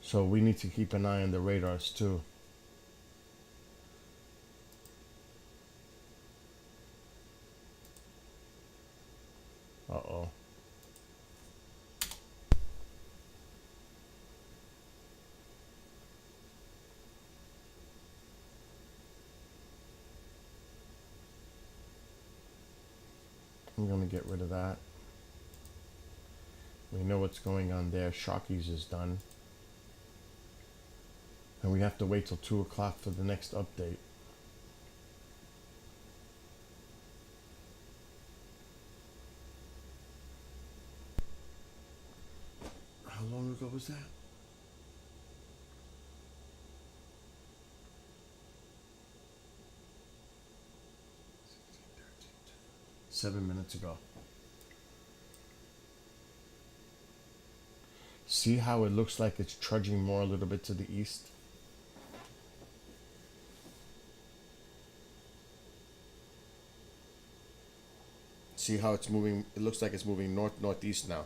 So we need to keep an eye on the radars too. Uh-oh. I'm gonna get rid of that. We know what's going on there. Sharkies is done. And we have to wait till 2 o'clock for the next update. was that? $7 minutes ago. See how it looks like it's trudging more a little bit to the east? See how it's moving? It looks like it's moving north-northeast now.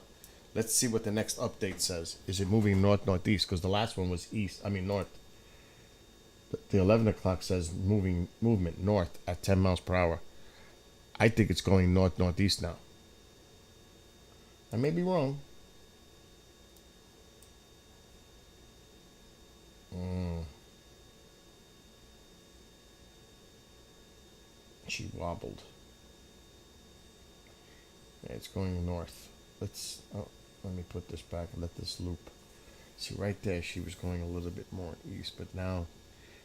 Let's see what the next update says. Is it moving north-northeast? Because the last one was east. I mean north. The 11 o'clock says movement north at 10 miles per hour. I think it's going north-northeast now. I may be wrong. She wobbled. Yeah, it's going north. Let me put this back and let this loop. See, right there, she was going a little bit more east, but now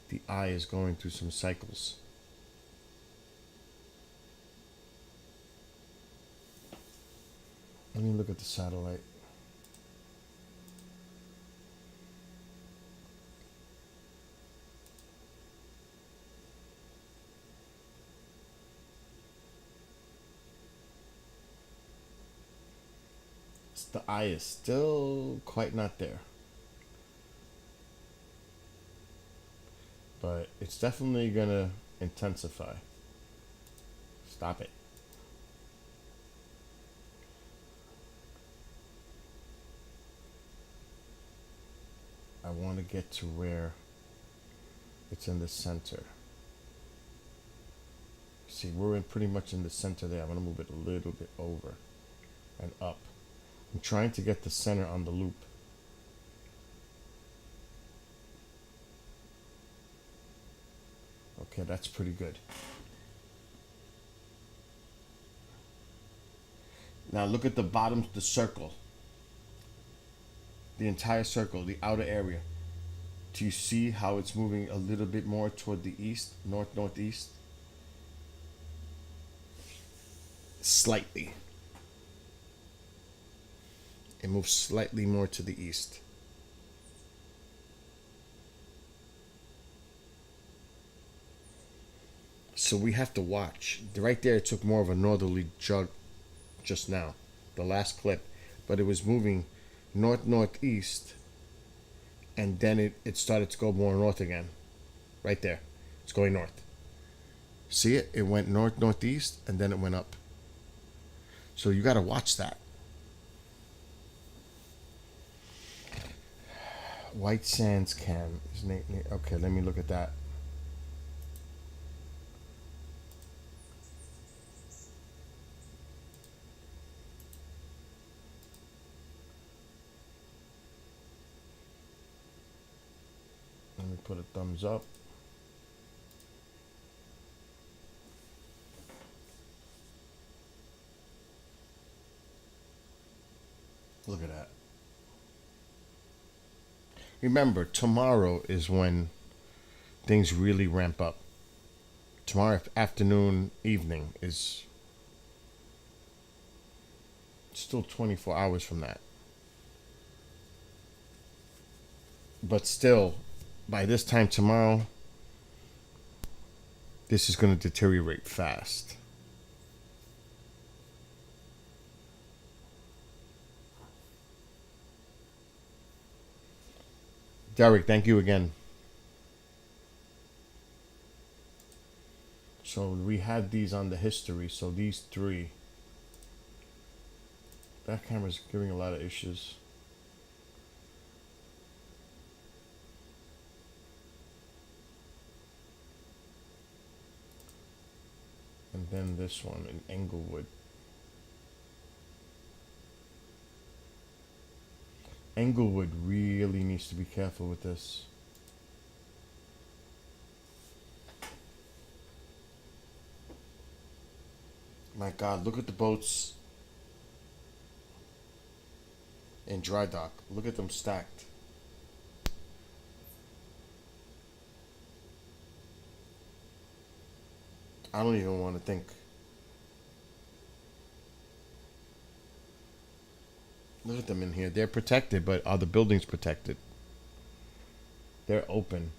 the eye is going through some cycles. Let me look at the satellite. The eye is still quite not there. But it's definitely gonna intensify. Stop it. I want to get to where it's in the center. See, we're pretty much in the center there. I'm gonna move it a little bit over and up. I'm trying to get the center on the loop. Okay, that's pretty good. Now look at the bottom, the circle. The entire circle, the outer area. Do you see how it's moving a little bit more toward the east, north-northeast? Slightly. It moves slightly more to the east. So we have to watch. Right there, it took more of a northerly jog just now, the last clip. But it was moving north-northeast, and then it started to go more north again. Right there. It's going north. See it? It went north-northeast, and then it went up. So you got to watch that. White Sands Cam. Okay, let me look at that. Let me put a thumbs up. Look at that. Remember, tomorrow is when things really ramp up. Tomorrow afternoon, evening is still 24 hours from that. But still, by this time tomorrow, this is going to deteriorate fast. Derek, thank you again. So we had these on the history, so these three. That camera's giving a lot of issues. And then this one in Englewood. Englewood really needs to be careful with this. My God, look at the boats in dry dock. Look at them stacked. I don't even want to think. Look at them in here. They're protected, but are the buildings protected? They're open.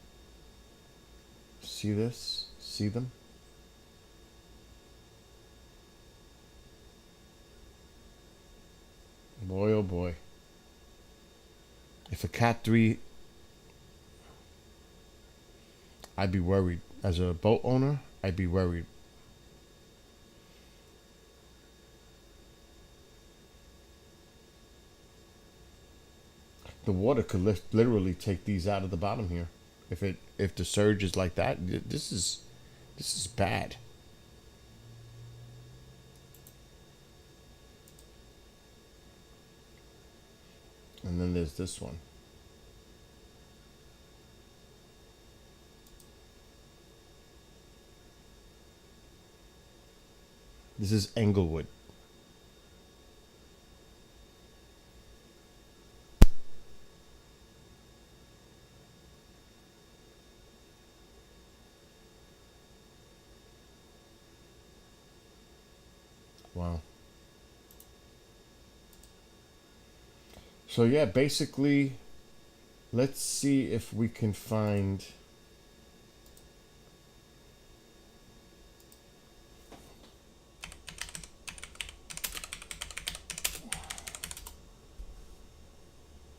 See this? See them? Boy, oh boy. If a Cat 3, I'd be worried. As a boat owner, I'd be worried. The water could literally take these out of the bottom here. If the surge is like that, this is bad. And then there's this one. This is Englewood. Wow. So yeah, basically, let's see if we can find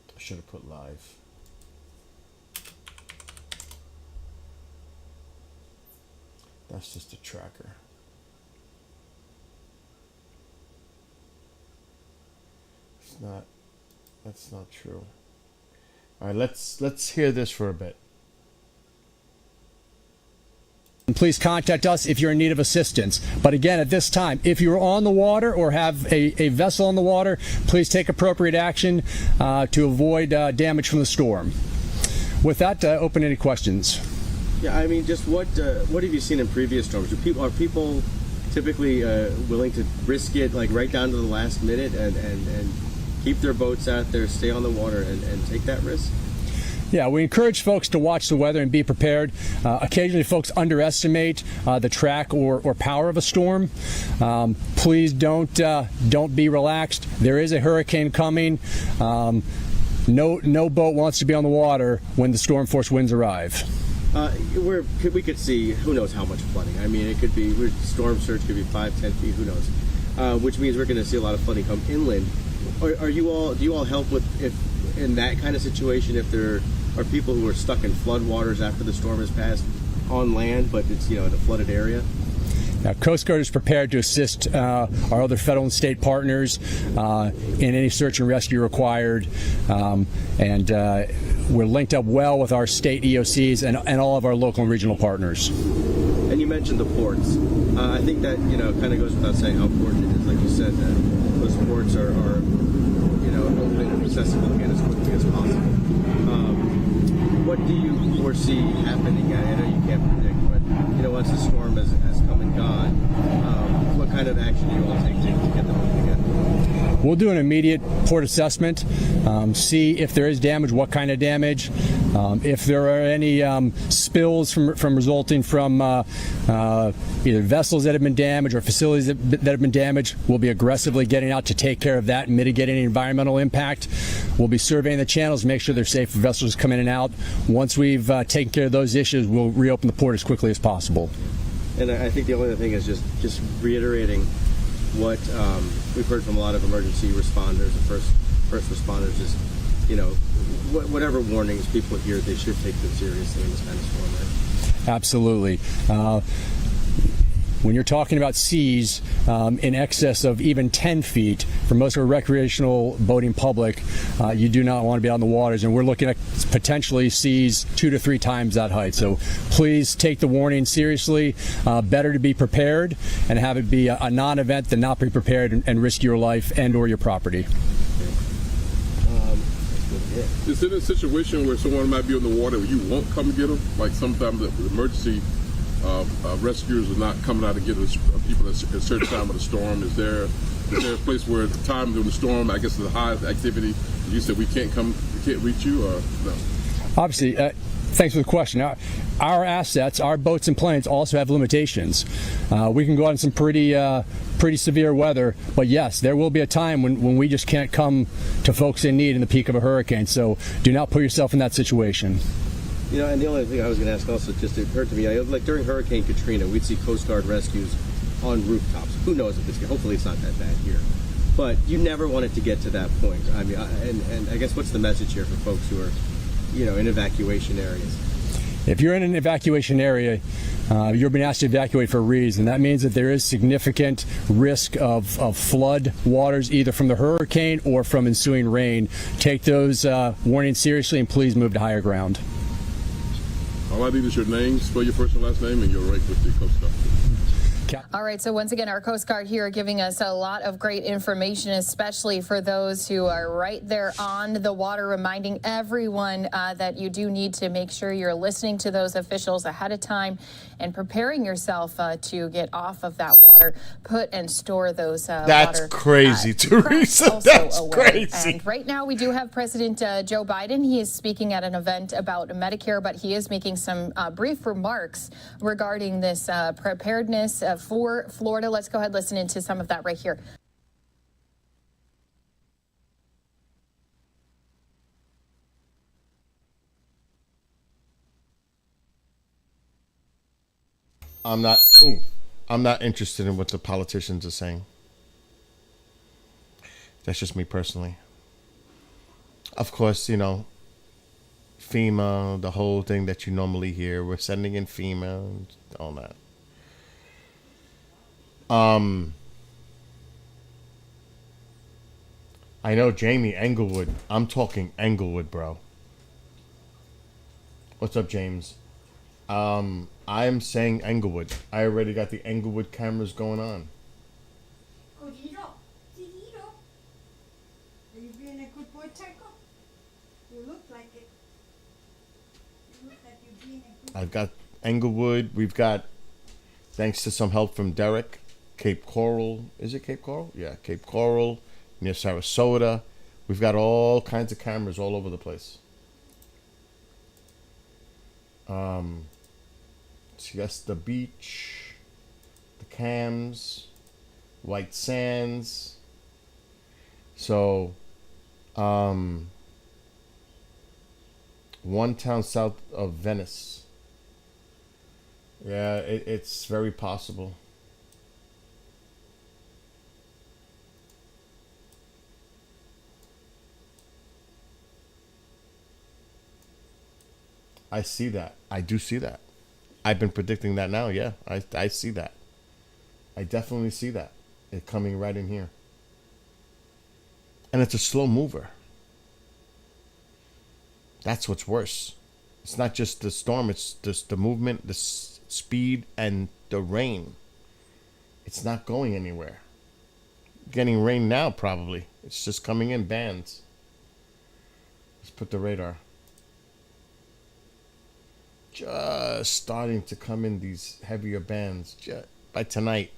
I should have put live. That's just a tracker. It's not. That's not true. All right, let's hear this for a bit. Please contact us if you're in need of assistance. But again, at this time, if you're on the water or have a vessel on the water, please take appropriate action to avoid damage from the storm. With that, open any questions. Yeah, I mean, just what have you seen in previous storms? Are people typically willing to risk it like right down to the last minute and keep their boats out there, stay on the water, and take that risk? Yeah, we encourage folks to watch the weather and be prepared. Occasionally, folks underestimate the track or power of a storm. Please don't be relaxed. There is a hurricane coming. No boat wants to be on the water when the storm force winds arrive. We could see who knows how much flooding. I mean, it could be storm surge could be 5-10 feet. Who knows? Which means we're going to see a lot of flooding come inland. Do you all help with if in that kind of situation if there are people who are stuck in floodwaters after the storm has passed on land, but it's in a flooded area? Now, Coast Guard is prepared to assist our other federal and state partners in any search and rescue required, and we're linked up well with our state EOCs and all of our local and regional partners. And you mentioned the ports. I think that kind of goes without saying how important it is, like you said, that those ports are open and accessible again as quickly as possible. What do you foresee happening? I know you can't predict, but once the storm has come and gone, what kind of action do you all take to get them open again? We'll do an immediate port assessment, see if there is damage, what kind of damage, if there are any spills from resulting from either vessels that have been damaged or facilities that have been damaged. We'll be aggressively getting out to take care of that and mitigate any environmental impact. We'll be surveying the channels, make sure they're safe for vessels to come in and out. Once we've taken care of those issues, we'll reopen the port as quickly as possible. And I think the only other thing is just reiterating what we've heard from a lot of emergency responders and first responders is, whatever warnings people hear, they should take them seriously in this kind of storm. Right? Absolutely. When you're talking about seas in excess of even 10 feet, for most of our recreational boating public, you do not want to be on the waters, and we're looking at potentially seas 2 to 3 times that height. So please take the warning seriously. Better to be prepared and have it be a non-event than not be prepared and risk your life and or your property. Is it a situation where someone might be on the water where you won't come get them? Like sometimes the emergency rescuers are not coming out to get people at a certain time of the storm. Is there a place where at the time during the storm, I guess the high activity, you said we can't reach you, or no? Obviously, thanks for the question. Our assets, our boats and planes also have limitations. We can go out on some pretty pretty severe weather. But yes, there will be a time when we just can't come to folks in need in the peak of a hurricane. So do not put yourself in that situation. You know, and the only thing I was going to ask also, just occurred to me, like during Hurricane Katrina, we'd see Coast Guard rescues on rooftops. Who knows if hopefully it's not that bad here. But you never want it to get to that point. I mean, and I guess what's the message here for folks who are, in evacuation areas? If you're in an evacuation area, you're being asked to evacuate for a reason. That means that there is significant risk of flood waters, either from the hurricane or from ensuing rain. Take those warnings seriously and please move to higher ground. All I need is your name, spell your first and last name, and your rank with the Coast Guard. All right, so once again, our Coast Guard here giving us a lot of great information, especially for those who are right there on the water, reminding everyone that you do need to make sure you're listening to those officials ahead of time and preparing yourself to get off of that water, put and store those That's water, crazy, Teresa. That's away. crazy. And right now we do have President Joe Biden. He is speaking at an event about Medicare, but he is making some brief remarks regarding this preparedness for Florida. Let's go ahead and listen into some of that right here. I'm not interested in what the politicians are saying. That's just me personally. Of course, FEMA, the whole thing that you normally hear. We're sending in FEMA and all that. I know Jamie Englewood. I'm talking Englewood, bro. What's up, James? I'm saying Englewood. I already got the Englewood cameras going on. Codito, Tidito. Are you being a good boy, Teco? You look like it. You look like you're being a good I've got Englewood. We've got, thanks to some help from Derek, Cape Coral. Is it Cape Coral? Yeah, Cape Coral, near Sarasota. We've got all kinds of cameras all over the place. Siesta Beach, the Cams, White Sands. So, one town south of Venice. Yeah, it's very possible. I see that. I do see that. I've been predicting that now. Yeah, I see that. I definitely see that. It coming right in here. And it's a slow mover. That's what's worse. It's not just the storm. It's just the movement, the speed, and the rain. It's not going anywhere. Getting rain now, probably. It's just coming in bands. Let's put the radar. Just starting to come in these heavier bands just by tonight.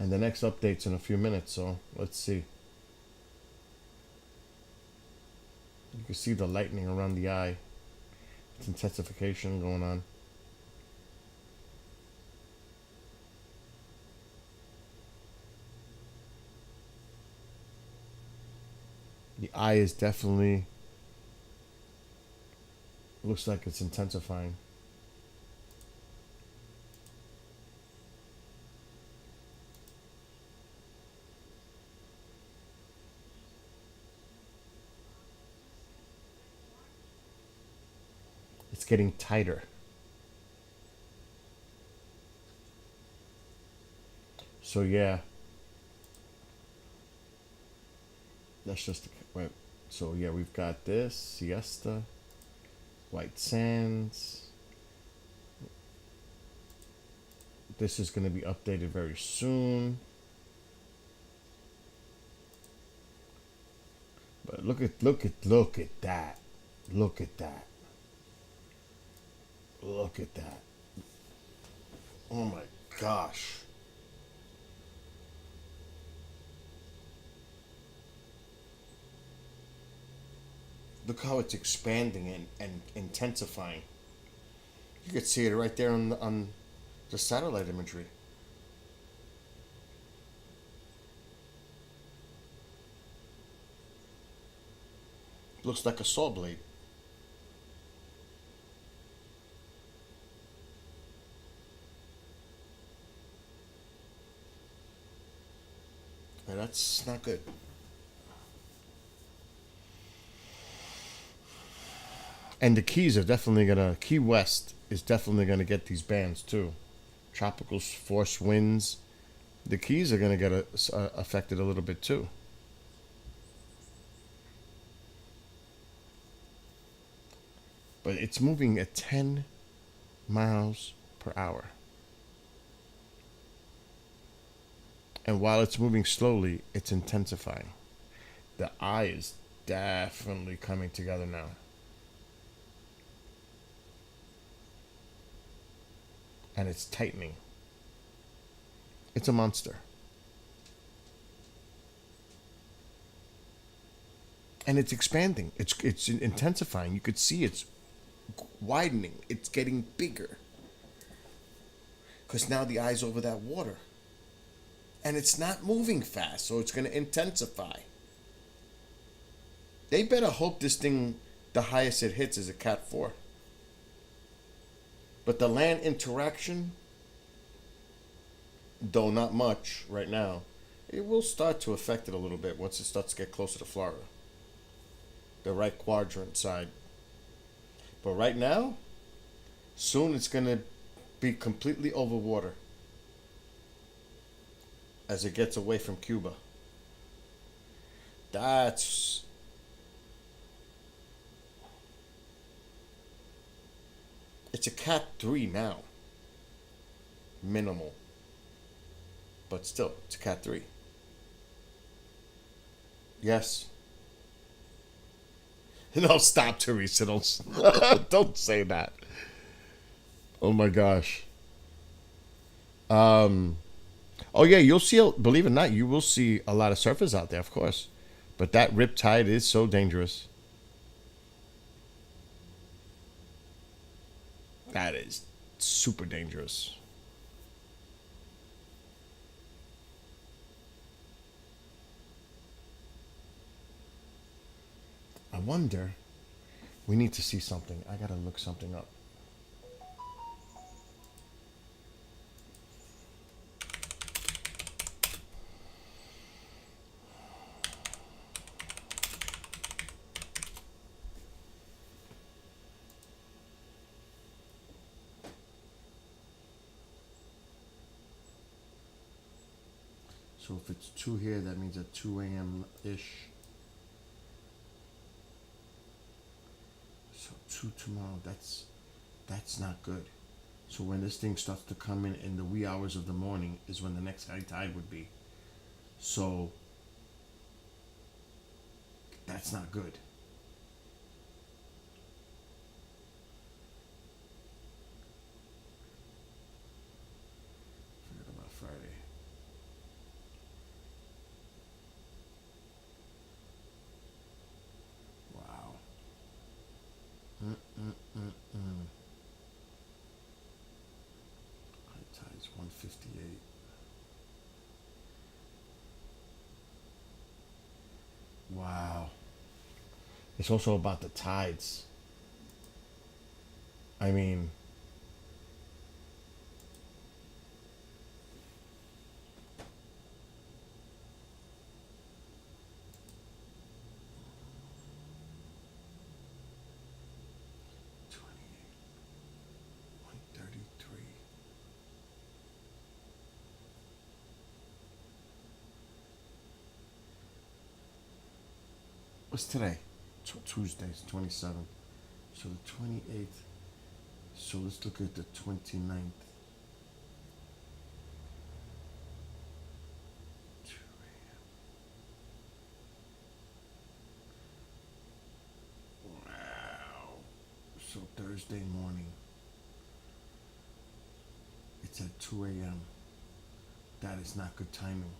And the next update's in a few minutes, so let's see. You can see the lightning around the eye. It's intensification going on. The eye is definitely, looks like it's intensifying. It's getting tighter. So yeah. That's just right. So yeah, we've got this Siesta, White Sands. This is going to be updated very soon. But look at that. Look at that. Look at that. Oh my gosh. Look how it's expanding and intensifying. You could see it right there on the satellite imagery. Looks like a saw blade. Yeah, that's not good. And the Keys are definitely gonna. Key West is definitely gonna get these bands too. Tropical force winds. The Keys are gonna get affected a little bit too. But it's moving at 10 miles per hour. And while it's moving slowly, it's intensifying. The eye is definitely coming together now. And it's tightening. It's a monster. And it's expanding. It's intensifying. You could see it's widening. It's getting bigger. Because now the eye's over that water. And it's not moving fast, so it's going to intensify. They better hope this thing, the highest it hits is a Cat 4. But the land interaction, though not much right now, it will start to affect it a little bit once it starts to get closer to Florida. The right quadrant side. But right now, soon it's going to be completely over water as it gets away from Cuba. It's a Cat 3 now. Minimal. But still, it's a Cat 3. Yes. No, stop, Teresa. Don't say that. Oh my gosh. Oh yeah, you'll see. Believe it or not, you will see a lot of surfers out there, of course. But that riptide is so dangerous. That is super dangerous. I wonder. We need to see something. I gotta look something up. So if it's 2 here, that means at 2 a.m.-ish. So 2 tomorrow, that's not good. So when this thing starts to come in the wee hours of the morning is when the next high tide would be. So that's not good. Forget about Friday. Wow. High tide's 158. Wow. It's also about the tides. I mean, what's today? Tuesday, it's 27th. So the 28th. So let's look at the 29th. 2 a.m. Wow. So Thursday morning. It's at 2 a.m. That is not good timing.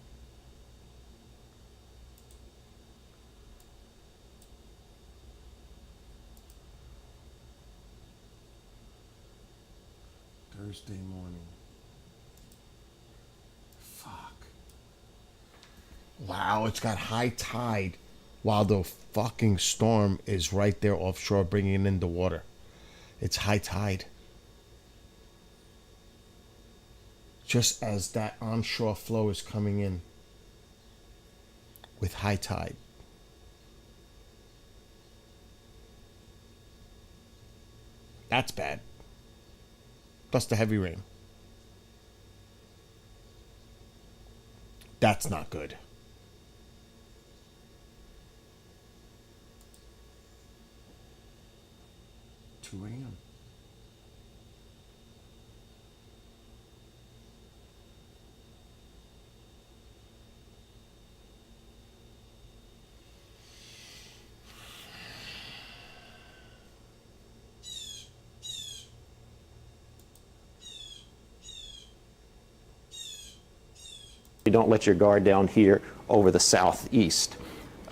Thursday morning. Fuck. Wow, it's got high tide while the fucking storm is right there offshore bringing in the water. It's high tide. Just as that onshore flow is coming in with high tide. That's bad. Plus the heavy rain. That's not good. $2 a.m. You don't let your guard down here over the southeast.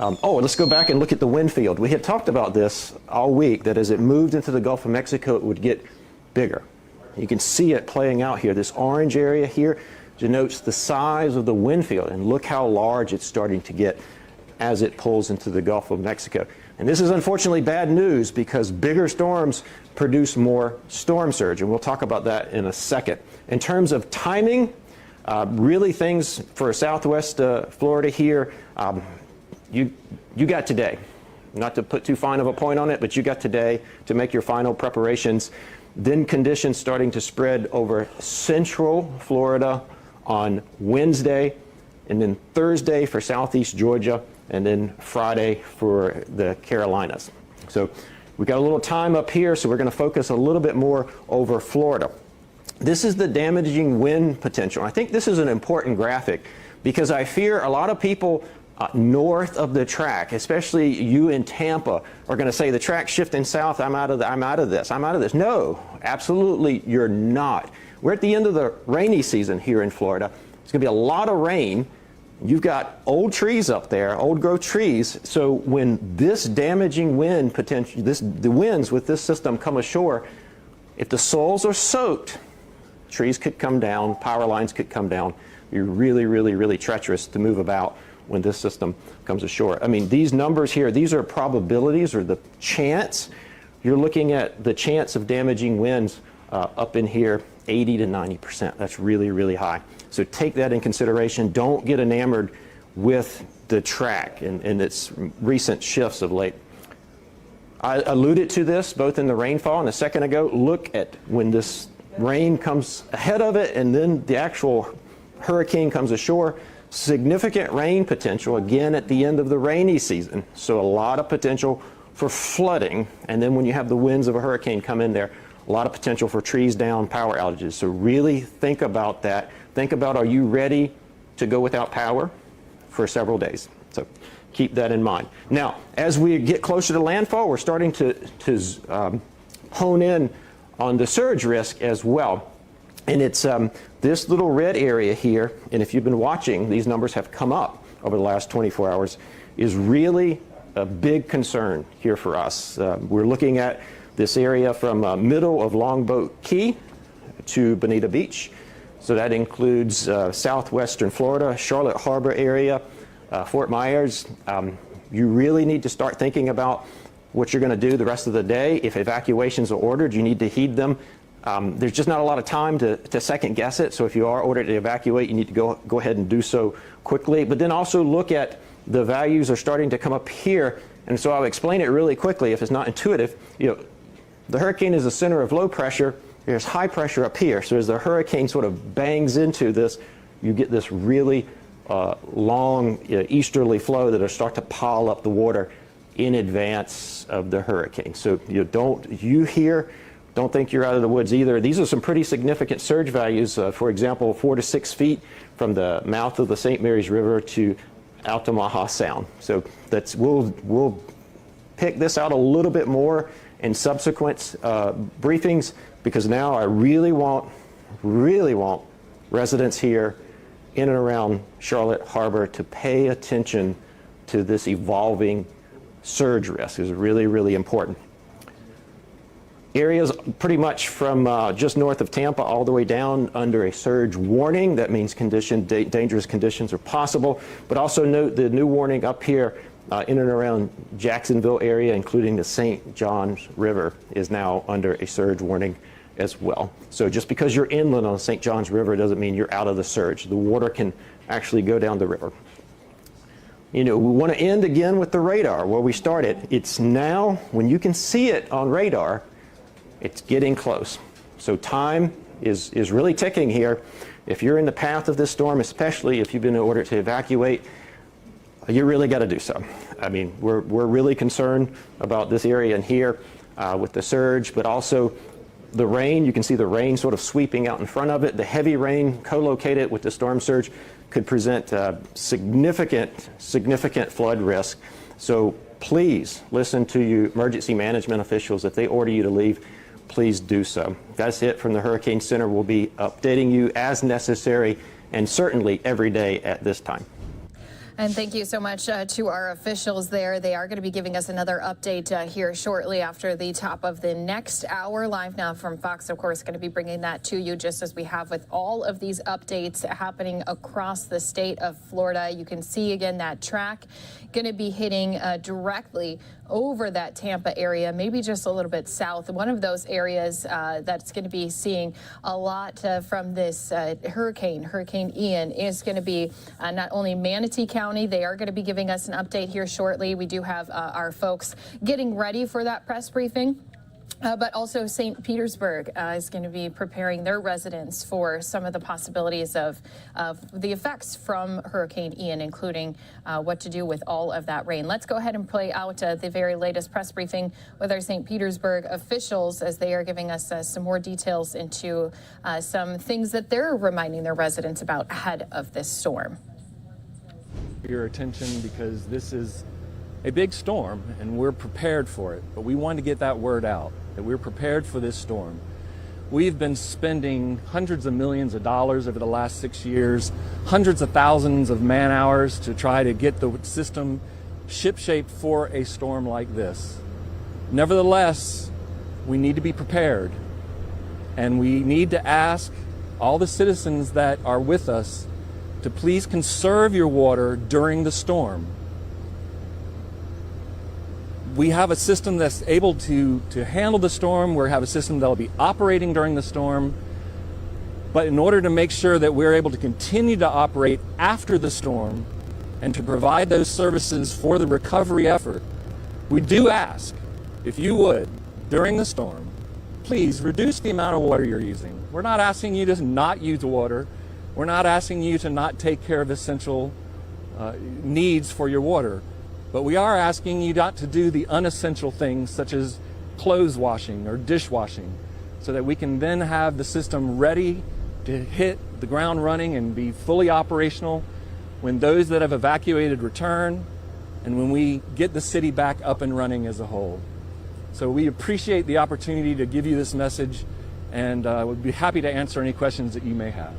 Let's go back and look at the wind field. We had talked about this all week, that as it moved into the Gulf of Mexico, it would get bigger. You can see it playing out here. This orange area here denotes the size of the wind field, and look how large it's starting to get as it pulls into the Gulf of Mexico. And this is unfortunately bad news, because bigger storms produce more storm surge, and we'll talk about that in a second. In terms of timing, really things for Southwest Florida here, you got today. Not to put too fine of a point on it, but you got today to make your final preparations. Then conditions starting to spread over central Florida on Wednesday, and then Thursday for southeast Georgia, and then Friday for the Carolinas. So we got a little time up here, so we're going to focus a little bit more over Florida. This is the damaging wind potential. I think this is an important graphic, because I fear a lot of people north of the track, especially you in Tampa, are going to say the track's shifting south. I'm out of this. No, absolutely you're not. We're at the end of the rainy season here in Florida. It's going to be a lot of rain. You've got old trees up there, old growth trees. So when this damaging wind potential, the winds with this system come ashore, if the soils are soaked, trees could come down, power lines could come down. You're really, really, really treacherous to move about when this system comes ashore. I mean, these numbers here, these are probabilities, or the chance. You're looking at the chance of damaging winds up in here, 80 to 90%. That's really, really high. So take that in consideration. Don't get enamored with the track and its recent shifts of late. I alluded to this both in the rainfall and a second ago. Look at when this rain comes ahead of it and then the actual hurricane comes ashore. Significant rain potential again at the end of the rainy season. So a lot of potential for flooding. And then when you have the winds of a hurricane come in there, a lot of potential for trees down, power outages. So really think about that. Think about, are you ready to go without power for several days? So keep that in mind. Now, as we get closer to landfall, we're starting to hone in on the surge risk as well. And it's this little red area here, and if you've been watching, these numbers have come up over the last 24 hours, is really a big concern here for us. We're looking at this area from middle of Longboat Key to Bonita Beach. So that includes southwestern Florida, Charlotte Harbor area, Fort Myers. You really need to start thinking about what you're going to do the rest of the day. If evacuations are ordered, you need to heed them. There's just not a lot of time to second guess it. So if you are ordered to evacuate, you need to go ahead and do so quickly. But then also look at the values are starting to come up here. And so I'll explain it really quickly if it's not intuitive. The hurricane is the center of low pressure. There's high pressure up here. So as the hurricane sort of bangs into this, you get this really long easterly flow that'll start to pile up the water in advance of the hurricane. So don't think you're out of the woods either. These are some pretty significant surge values. For example, 4 to 6 feet from the mouth of the St. Mary's River to Altamaha Sound. So we'll pick this out a little bit more in subsequent briefings, because now I really want residents here in and around Charlotte Harbor to pay attention to this evolving surge risk. Is really, really important. Areas pretty much from just north of Tampa all the way down under a surge warning. That means dangerous conditions are possible. But also note the new warning up here in and around Jacksonville area, including the St. Johns River, is now under a surge warning as well. So just because you're inland on the St. Johns River doesn't mean you're out of the surge. The water can actually go down the river. You know, we want to end again with the radar where we started. It's now, when you can see it on radar, it's getting close. So time is really ticking here. If you're in the path of this storm, especially if you've been ordered to evacuate, you really got to do so. I mean, we're really concerned about this area in here with the surge, but also the rain. You can see the rain sort of sweeping out in front of it. The heavy rain co-located with the storm surge could present significant flood risk. So please listen to your emergency management officials. If they order you to leave, please do so. That's it from the Hurricane Center. We'll be updating you as necessary and certainly every day at this time. And thank you so much to our officials there. They are going to be giving us another update here shortly after the top of the next hour. Live now from Fox, of course, going to be bringing that to you just as we have with all of these updates happening across the state of Florida. You can see again that track going to be hitting directly over that Tampa area, maybe just a little bit south. One of those areas that's going to be seeing a lot from this Hurricane Ian, is going to be not only Manatee County. They are going to be giving us an update here shortly. We do have our folks getting ready for that press briefing. But also St. Petersburg is going to be preparing their residents for some of the possibilities of the effects from Hurricane Ian, including what to do with all of that rain. Let's go ahead and play out the very latest press briefing with our St. Petersburg officials as they are giving us some more details into some things that they're reminding their residents about ahead of this storm. Your attention, because this is a big storm and we're prepared for it, but we want to get that word out that we're prepared for this storm. We've been spending hundreds of millions of dollars over the last 6 years, hundreds of thousands of man hours to try to get the system ship-shape for a storm like this. Nevertheless, we need to be prepared, and we need to ask all the citizens that are with us to please conserve your water during the storm. We have a system that's able to handle the storm. We have a system that will be operating during the storm. But in order to make sure that we're able to continue to operate after the storm and to provide those services for the recovery effort, we do ask, if you would, during the storm, please reduce the amount of water you're using. We're not asking you to not use water. We're not asking you to not take care of essential needs for your water. But we are asking you not to do the unessential things such as clothes washing or dishwashing, so that we can then have the system ready to hit the ground running and be fully operational when those that have evacuated return and when we get the city back up and running as a whole. So we appreciate the opportunity to give you this message, and would be happy to answer any questions that you may have.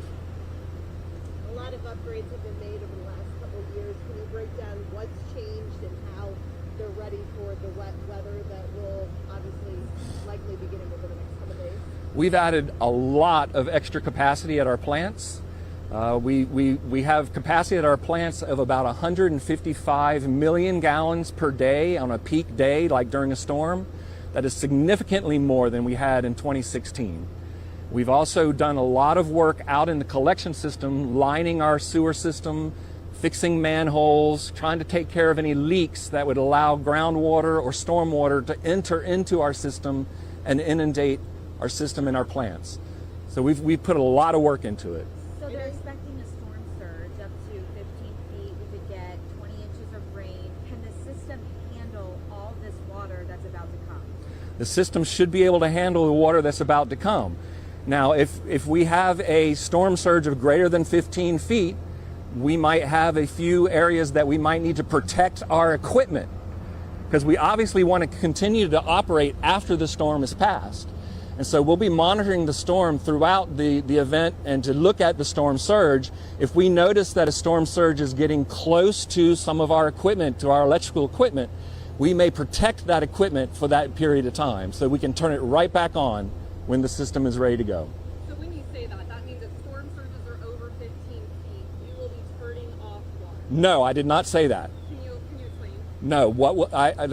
A lot of upgrades have been made over the last couple of years. Can you break down what's changed and how they're ready for the wet weather that will obviously likely be getting over the next couple of days? We've added a lot of extra capacity at our plants. We have capacity at our plants of about 155 million gallons per day on a peak day, like during a storm. That is significantly more than we had in 2016. We've also done a lot of work out in the collection system, lining our sewer system, fixing manholes, trying to take care of any leaks that would allow groundwater or stormwater to enter into our system and inundate our system and our plants. So we've put a lot of work into it. So they're expecting a storm surge up to 15 feet. We could get 20 inches of rain. Can the system handle all this water that's about to come? The system should be able to handle the water that's about to come. Now, if we have a storm surge of greater than 15 feet, we might have a few areas that we might need to protect our equipment, because we obviously want to continue to operate after the storm is passed. And so we'll be monitoring the storm throughout the event and to look at the storm surge. If we notice that a storm surge is getting close to some of our equipment, to our electrical equipment, we may protect that equipment for that period of time so we can turn it right back on when the system is ready to go. So when you say that, that means if storm surges are over 15 feet, you will be turning off water. No, I did not say that. Can you explain? No,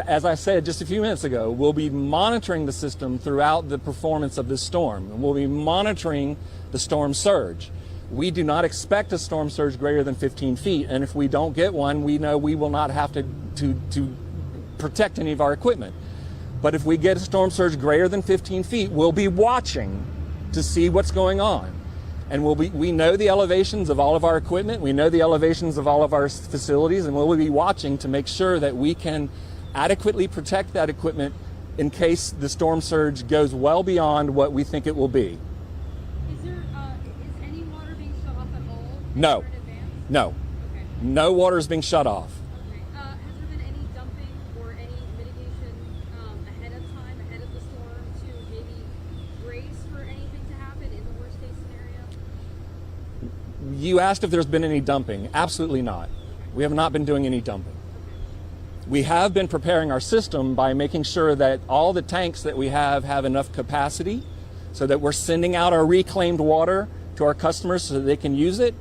as I said just a few minutes ago, we'll be monitoring the system throughout the performance of this storm, and we'll be monitoring the storm surge. We do not expect a storm surge greater than 15 feet, and if we don't get one, we know we will not have to protect any of our equipment. But if we get a storm surge greater than 15 feet, we'll be watching to see what's going on. And we know the elevations of all of our equipment, we know the elevations of all of our facilities, and we'll be watching to make sure that we can adequately protect that equipment in case the storm surge goes well beyond what we think it will be. Is any water being shut off at all? No. In advance? No. Okay. No water is being shut off. Okay. Has there been any dumping or any mitigation ahead of time, ahead of the storm, to maybe brace for anything to happen in the worst case scenario? You asked if there's been any dumping. Absolutely not. We have not been doing any dumping. We have been preparing our system by making sure that all the tanks that we have enough capacity so that we're sending out our reclaimed water to our customers so that they can use it.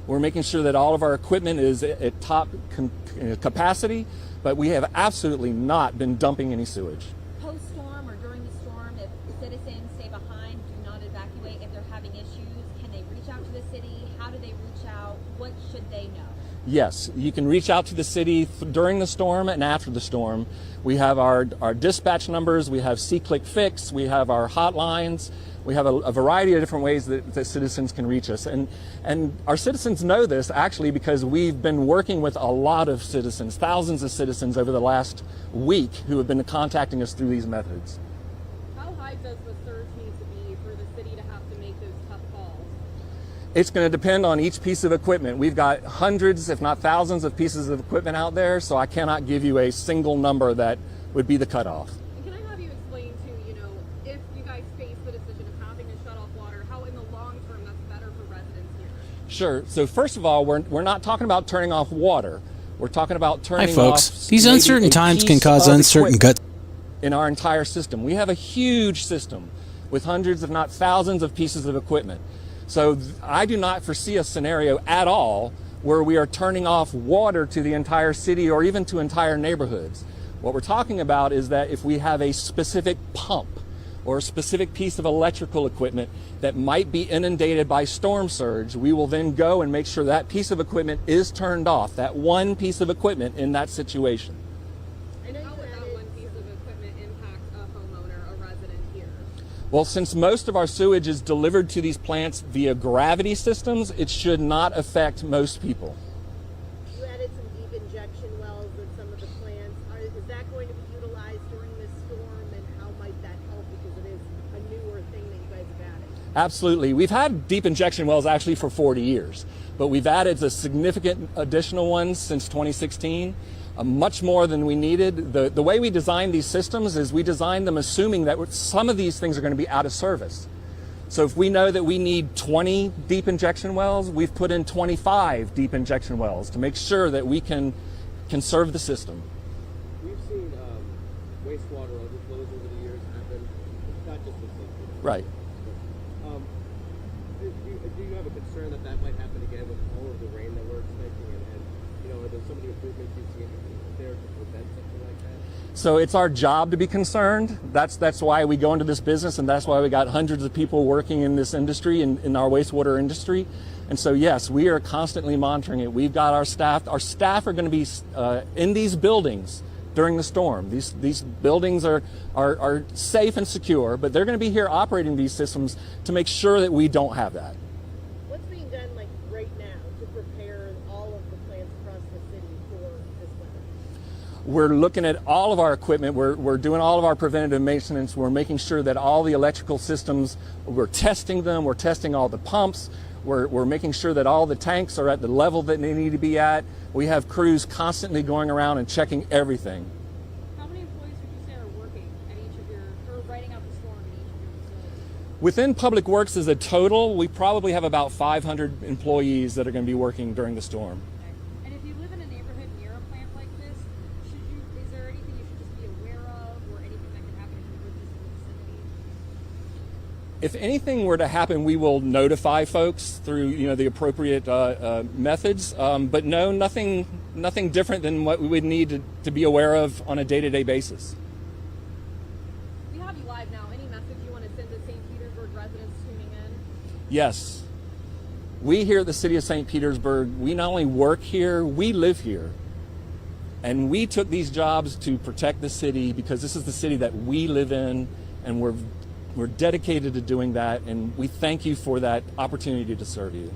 We're making sure that all of our equipment is at top capacity, but we have absolutely not been dumping any sewage. Post-storm or during the storm, if citizens stay behind, do not evacuate, if they're having issues, can they reach out to the city? How do they reach out? What should they know? Yes, you can reach out to the city during the storm and after the storm. We have our dispatch numbers, we have C-Click Fix, we have our hotlines, we have a variety of different ways that citizens can reach us. And our citizens know this actually because we've been working with a lot of citizens, thousands of citizens over the last week who have been contacting us through these methods. How high does the surge need to be for the city to have to make those tough calls? It's going to depend on each piece of equipment. We've got hundreds, if not thousands, of pieces of equipment out there, so I cannot give you a single number that would be the cutoff. And can I have you explain to, if you guys face the decision of having to shut off water, how in the long term that's better for residents here? Sure. So first of all, we're not talking about turning off water. We're talking about turning Hi, folks. off These maybe uncertain a times can piece cause of uncertain equipment gut. in our entire system. We have a huge system with hundreds, if not thousands, of pieces of equipment. So I do not foresee a scenario at all where we are turning off water to the entire city or even to entire neighborhoods. What we're talking about is that if we have a specific pump or a specific piece of electrical equipment that might be inundated by storm surge, we will then go and make sure that piece of equipment is turned off, that one piece of equipment in that situation. How would that one piece of equipment impact a homeowner, a resident here? Well, since most of our sewage is delivered to these plants via gravity systems, it should not affect most people. You added some deep injection wells at some of the plants. Is that going to be utilized during this storm, and how might that help, because it is a newer thing that you guys have added? Absolutely. We've had deep injection wells actually for 40 years, but we've added a significant additional ones since 2016. Much more than we needed. The way we designed these systems is we designed them assuming that some of these things are going to be out of service. So if we know that we need 20 deep injection wells, we've put in 25 deep injection wells to make sure that we can conserve the system. We've seen wastewater overflows over the years happen, not just this system. Right. Do you have a concern that that might happen again with all of the rain that we're expecting, and are there so many improvements you've seen there to prevent something like that? So it's our job to be concerned. That's why we go into this business, and that's why we got hundreds of people working in this industry, in our wastewater industry. And so yes, we are constantly monitoring it. We've got our staff. Our staff are going to be in these buildings during the storm. These buildings are safe and secure, but they're going to be here operating these systems to make sure that we don't have that. What's being done right now to prepare all of the plants across the city for this weather? We're looking at all of our equipment. We're doing all of our preventative maintenance. We're making sure that all the electrical systems, we're testing them. We're testing all the pumps. We're making sure that all the tanks are at the level that they need to be at. We have crews constantly going around and checking everything. How many employees would you say are working at each of or riding out the storm in each of your facilities? Within Public Works as a total, we probably have about 500 employees that are going to be working during the storm. And if you live in a neighborhood near a plant like this, is there anything you should If anything were to happen, we will notify folks through the appropriate methods. But no, nothing different than what we would need to be aware of on a day-to-day basis. We have you live now. Any message you want to send to St. Petersburg residents tuning in? Yes. We here at the City of St. Petersburg, we not only work here, we live here. And we took these jobs to protect the city because this is the city that we live in, and we're dedicated to doing that, and we thank you for that opportunity to serve you.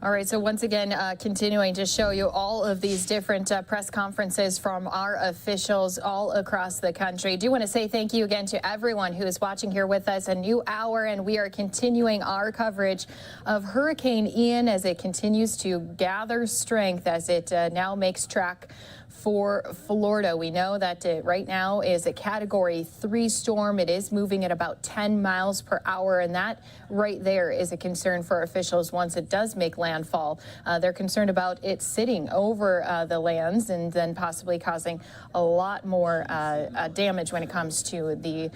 All right, so once again, continuing to show you all of these different press conferences from our officials all across the country. Do want to say thank you again to everyone who is watching here with us. A new hour, and we are continuing our coverage of Hurricane Ian as it continues to gather strength as it now makes track for Florida. We know that it right now is a Category 3 storm. It is moving at about 10 miles per hour, and that right there is a concern for officials once it does make landfall. They're concerned about it sitting over the lands and then possibly causing a lot more damage when it comes to the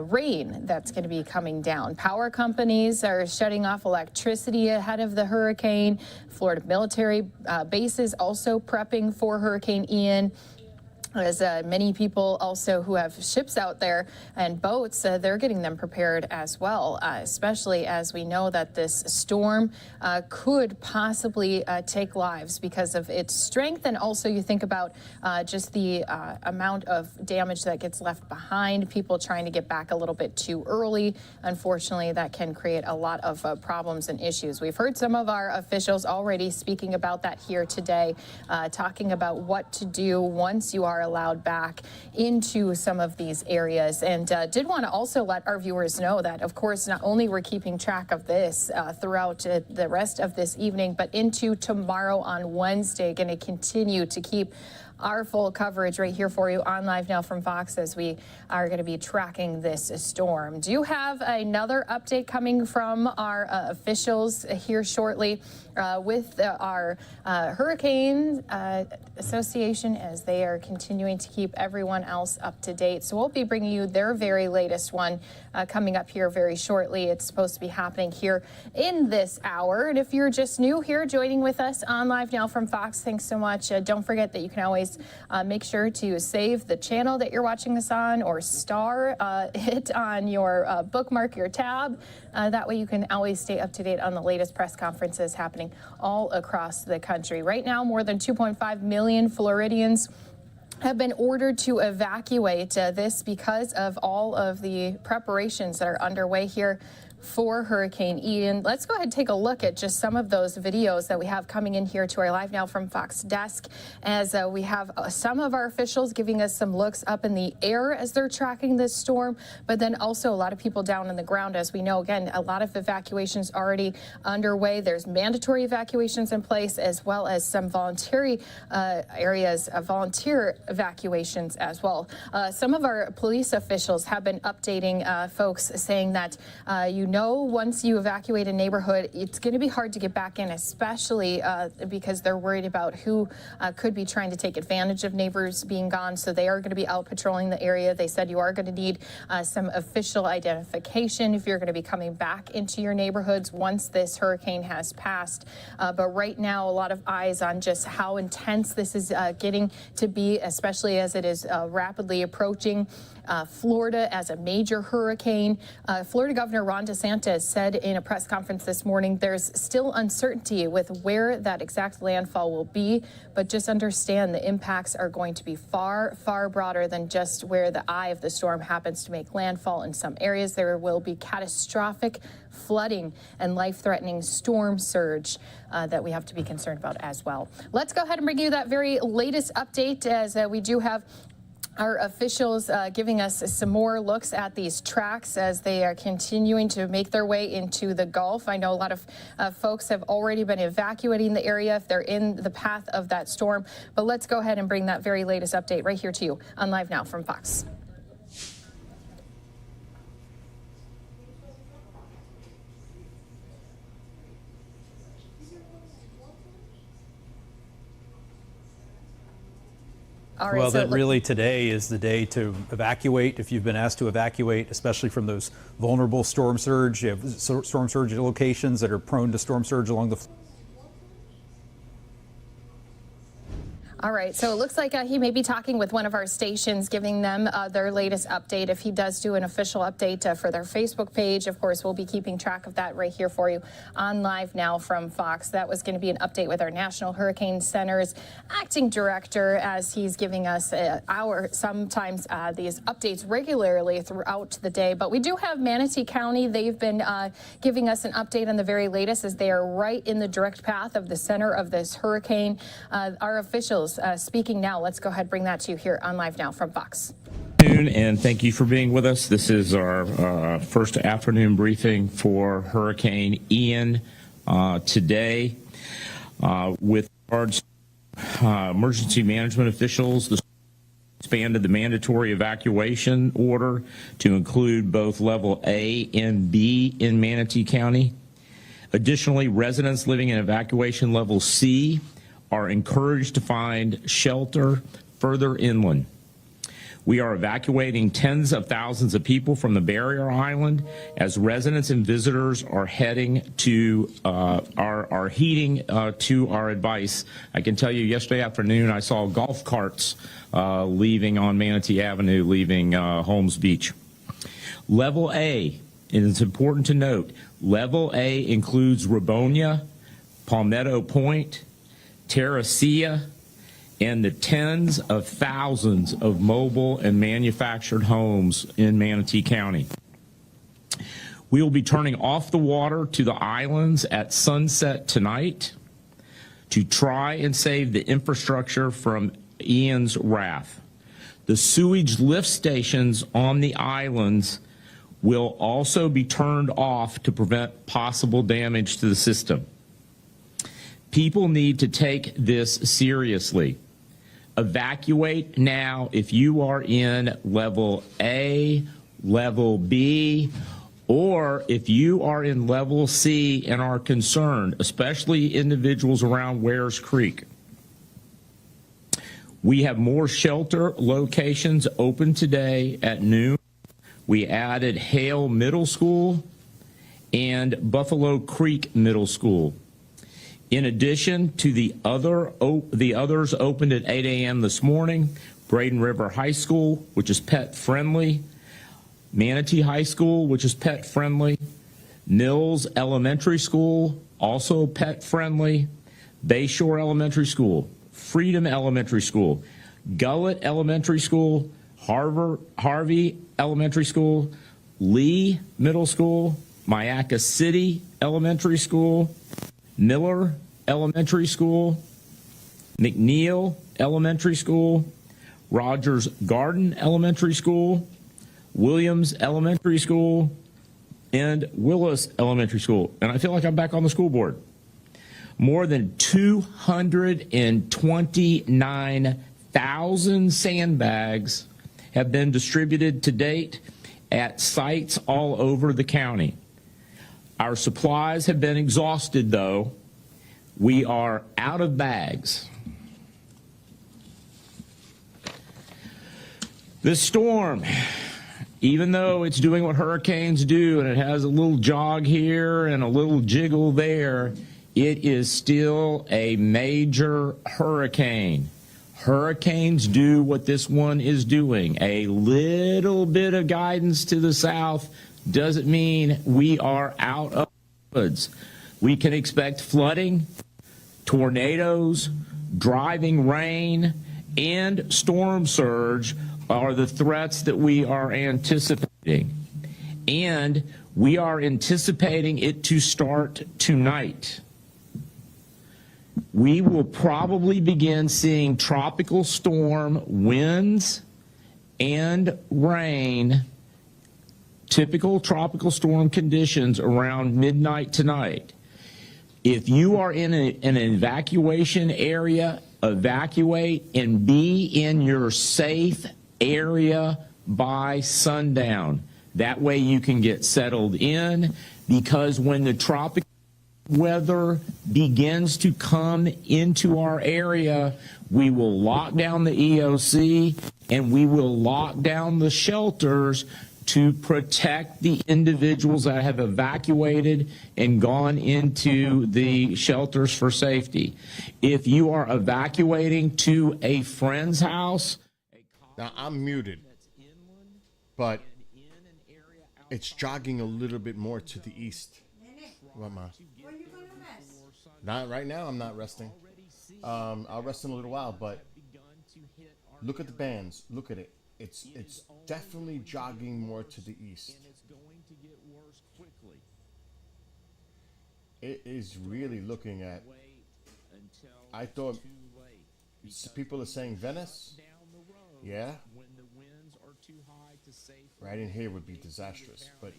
rain that's going to be coming down. Power companies are shutting off electricity ahead of the hurricane. Florida military bases also prepping for Hurricane Ian. As many people also who have ships out there and boats, they're getting them prepared as well, especially as we know that this storm could possibly take lives because of its strength. And also you think about just the amount of damage that gets left behind, people trying to get back a little bit too early. Unfortunately, that can create a lot of problems and issues. We've heard some of our officials already speaking about that here today, talking about what to do once you are allowed back into some of these areas. And did want to also let our viewers know that, of course, not only we're keeping track of this throughout the rest of this evening, but into tomorrow on Wednesday, going to continue to keep our full coverage right here for you on Live Now from Fox as we are going to be tracking this storm. Do you have another update coming from our officials here shortly with our Hurricane Association as they are continuing to keep everyone else up to date. So we'll be bringing you their very latest one coming up here very shortly. It's supposed to be happening here in this hour. And if you're just new here joining with us on Live Now from Fox, thanks so much. Don't forget that you can always make sure to save the channel that you're watching this on or star it on your bookmark, your tab. That way you can always stay up to date on the latest press conferences happening all across the country. Right now, more than 2.5 million Floridians have been ordered to evacuate this because of all of the preparations that are underway here for Hurricane Ian. Let's go ahead and take a look at just some of those videos that we have coming in here to our Live Now from Fox desk as we have some of our officials giving us some looks up in the air as they're tracking this storm, but then also a lot of people down on the ground. As we know, again, a lot of evacuations already underway. There's mandatory evacuations in place as well as some voluntary areas of volunteer evacuations as well. Some of our police officials have been updating folks saying that once you evacuate a neighborhood, it's going to be hard to get back in, especially because they're worried about who could be trying to take advantage of neighbors being gone. So they are going to be out patrolling the area. They said you are going to need some official identification if you're going to be coming back into your neighborhoods once this hurricane has passed. But right now, a lot of eyes on just how intense this is getting to be, especially as it is rapidly approaching Florida as a major hurricane. Florida Governor Ron DeSantis said in a press conference this morning, there's still uncertainty with where that exact landfall will be, but just understand the impacts are going to be far, far broader than just where the eye of the storm happens to make landfall. In some areas, there will be catastrophic flooding and life-threatening storm surge that we have to be concerned about as well. Let's go ahead and bring you that very latest update as we do have our officials giving us some more looks at these tracks as they are continuing to make their way into the Gulf. I know a lot of folks have already been evacuating the area if they're in the path of that storm. But let's go ahead and bring that very latest update right here to you on Live Now from Fox. All right, Well, so that really today is the day to evacuate. If you've been asked to evacuate, especially from those vulnerable storm surge, you have storm surge locations that are prone to storm surge along the. All right, so it looks like he may be talking with one of our stations, giving them their latest update. If he does do an official update for their Facebook page, of course, we'll be keeping track of that right here for you on Live Now from Fox. That was going to be an update with our National Hurricane Center's acting director, as he's giving us sometimes these updates regularly throughout the day. But we do have Manatee County. They've been giving us an update on the very latest, as they are right in the direct path of the center of this hurricane. Our officials speaking now. Let's go ahead and bring that to you here on Live Now from Fox. And thank you for being with us. This is our first afternoon briefing for Hurricane Ian today. With regards to emergency management officials, the expanded the mandatory evacuation order to include both level A and B in Manatee County. Additionally, residents living in evacuation level C are encouraged to find shelter further inland. We are evacuating tens of thousands of people from the barrier island as residents and visitors are heading to are heeding to our advice. I can tell you, yesterday afternoon I saw golf carts leaving on Manatee Avenue, leaving Holmes Beach. Level A, and it's important to note, Level A includes Rabonia, Palmetto Point, Terracea, and the tens of thousands of mobile and manufactured homes in Manatee County. We will be turning off the water to the islands at sunset tonight to try and save the infrastructure from Ian's wrath. The sewage lift stations on the islands will also be turned off to prevent possible damage to the system. People need to take this seriously. Evacuate now if you are in level A, level B, or if you are in level C and are concerned, especially individuals around Wares Creek. We have more shelter locations open today at noon. We added Hale Middle School and Buffalo Creek Middle School. In addition to the others opened at 8 a.m. this morning, Braden River High School, which is pet friendly, Manatee High School, which is pet friendly, Mills Elementary School, also pet friendly, Bayshore Elementary School, Freedom Elementary School, Gullett Elementary School, Harvey Elementary School, Lee Middle School, Myakka City Elementary School, Miller Elementary School, McNeil Elementary School, Rogers Garden Elementary School, Williams Elementary School, and Willis Elementary School. And I feel like I'm back on the school board. More than 229,000 sandbags have been distributed to date at sites all over the county. Our supplies have been exhausted, though. We are out of bags. This storm, even though it's doing what hurricanes do and it has a little jog here and a little jiggle there, it is still a major hurricane. Hurricanes do what this one is doing. A little bit of guidance to the south doesn't mean we are out of the woods. We can expect flooding, tornadoes, driving rain, and storm surge are the threats that we are anticipating. And we are anticipating it to start tonight. We will probably begin seeing tropical storm winds and rain, typical tropical storm conditions around midnight tonight. If you are in an evacuation area, evacuate and be in your safe area by sundown. That way you can get settled in, because when the tropical weather begins to come into our area, we will lock down the EOC and we will lock down the shelters to protect the individuals that have evacuated and gone into the shelters for safety. If you are evacuating to a friend's house, now I'm muted, but it's jogging a little bit more to the east. What, Ma? When you gonna rest? Not right now. I'm not resting. I'll rest in a little while, but look at the bands. Look at it. It's definitely jogging more to the east. It is really looking at. I thought people are saying Venice. Yeah. Right in here would be disastrous, but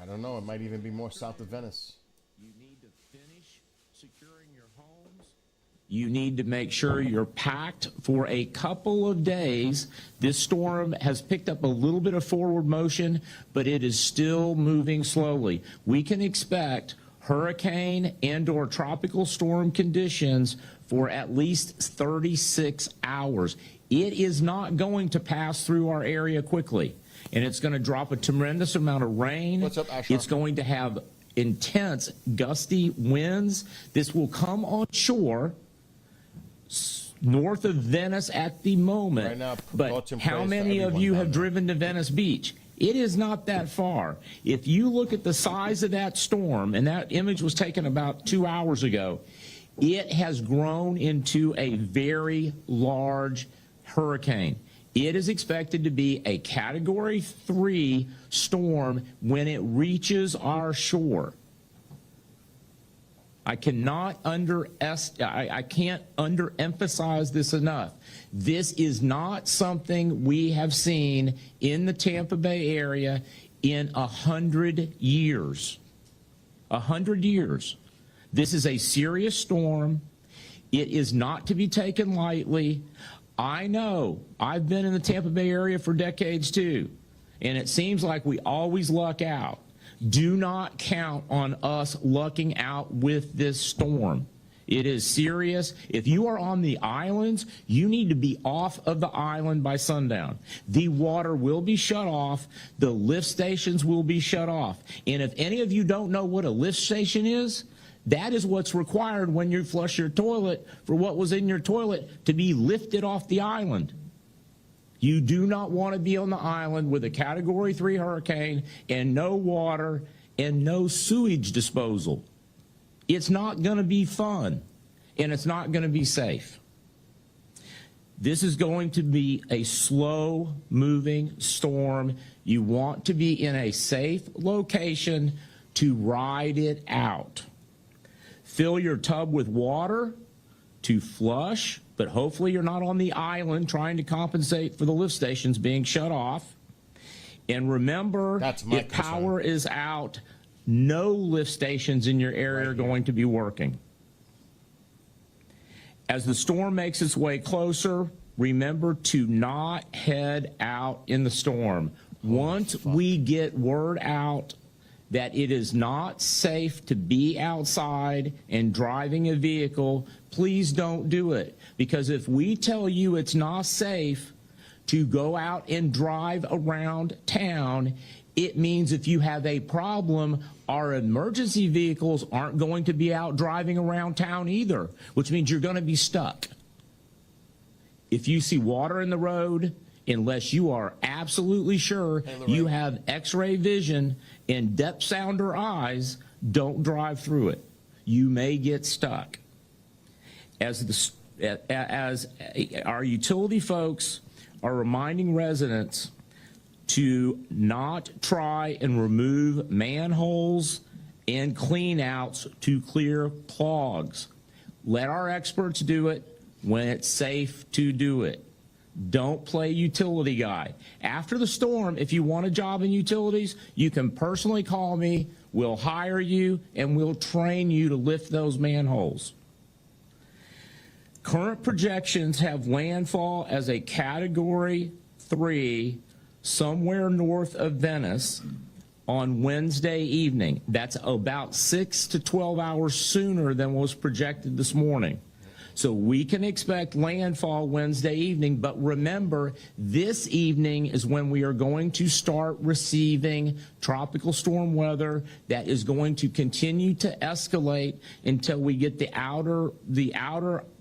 I don't know. It might even be more south of Venice. you need to finish securing your homes. You need to make sure you're packed for a couple of days. This storm has picked up a little bit of forward motion, but it is still moving slowly. We can expect hurricane and/or tropical storm conditions for at least 36 hours. It is not going to pass through our area quickly, and it's going to drop a tremendous amount of rain. What's up, Asher? It's going to have intense gusty winds. This will come on shore north of Venice at the moment. Right now, but thoughts and how prayers to many of everyone you down have there. driven to Venice Beach? It is not that far. If you look at the size of that storm, and that image was taken about 2 hours ago, it has grown into a very large hurricane. It is expected to be a Category 3 storm when it reaches our shore. I can't underemphasize this enough. This is not something we have seen in the Tampa Bay area in 100 years. 100 years. This is a serious storm. It is not to be taken lightly. I know. I've been in the Tampa Bay area for decades too, and it seems like we always luck out. Do not count on us lucking out with this storm. It is serious. If you are on the islands, you need to be off of the island by sundown. The water will be shut off. The lift stations will be shut off. And if any of you don't know what a lift station is, that is what's required when you flush your toilet for what was in your toilet to be lifted off the island. You do not want to be on the island with a Category 3 hurricane and no water and no sewage disposal. It's not going to be fun, and it's not going to be safe. This is going to be a slow-moving storm. You want to be in a safe location to ride it out. Fill your tub with water to flush, but hopefully you're not on the island trying to compensate for the lift stations being shut off. And remember, if power is out, no lift stations in your area are going to be working. As the storm makes its way closer, remember to not head out in the storm. Once we get word out that it is not safe to be outside and driving a vehicle, please don't do it. Because if we tell you it's not safe to go out and drive around town, it means if you have a problem, our emergency vehicles aren't going to be out driving around town either, which means you're going to be stuck. If you see water in the road, unless you are absolutely sure you have X-ray vision and depth sounder eyes, don't drive through it. You may get stuck. As our utility folks are reminding residents to not try and remove manholes and cleanouts to clear clogs. Let our experts do it when it's safe to do it. Don't play utility guy. After the storm, if you want a job in utilities, you can personally call me. We'll hire you, and we'll train you to lift those manholes. Current projections have landfall as a Category 3 somewhere north of Venice on Wednesday evening. That's about 6 to 12 hours sooner than was projected this morning. So we can expect landfall Wednesday evening, but remember, this evening is when we are going to start receiving tropical storm weather that is going to continue to escalate until we get the outer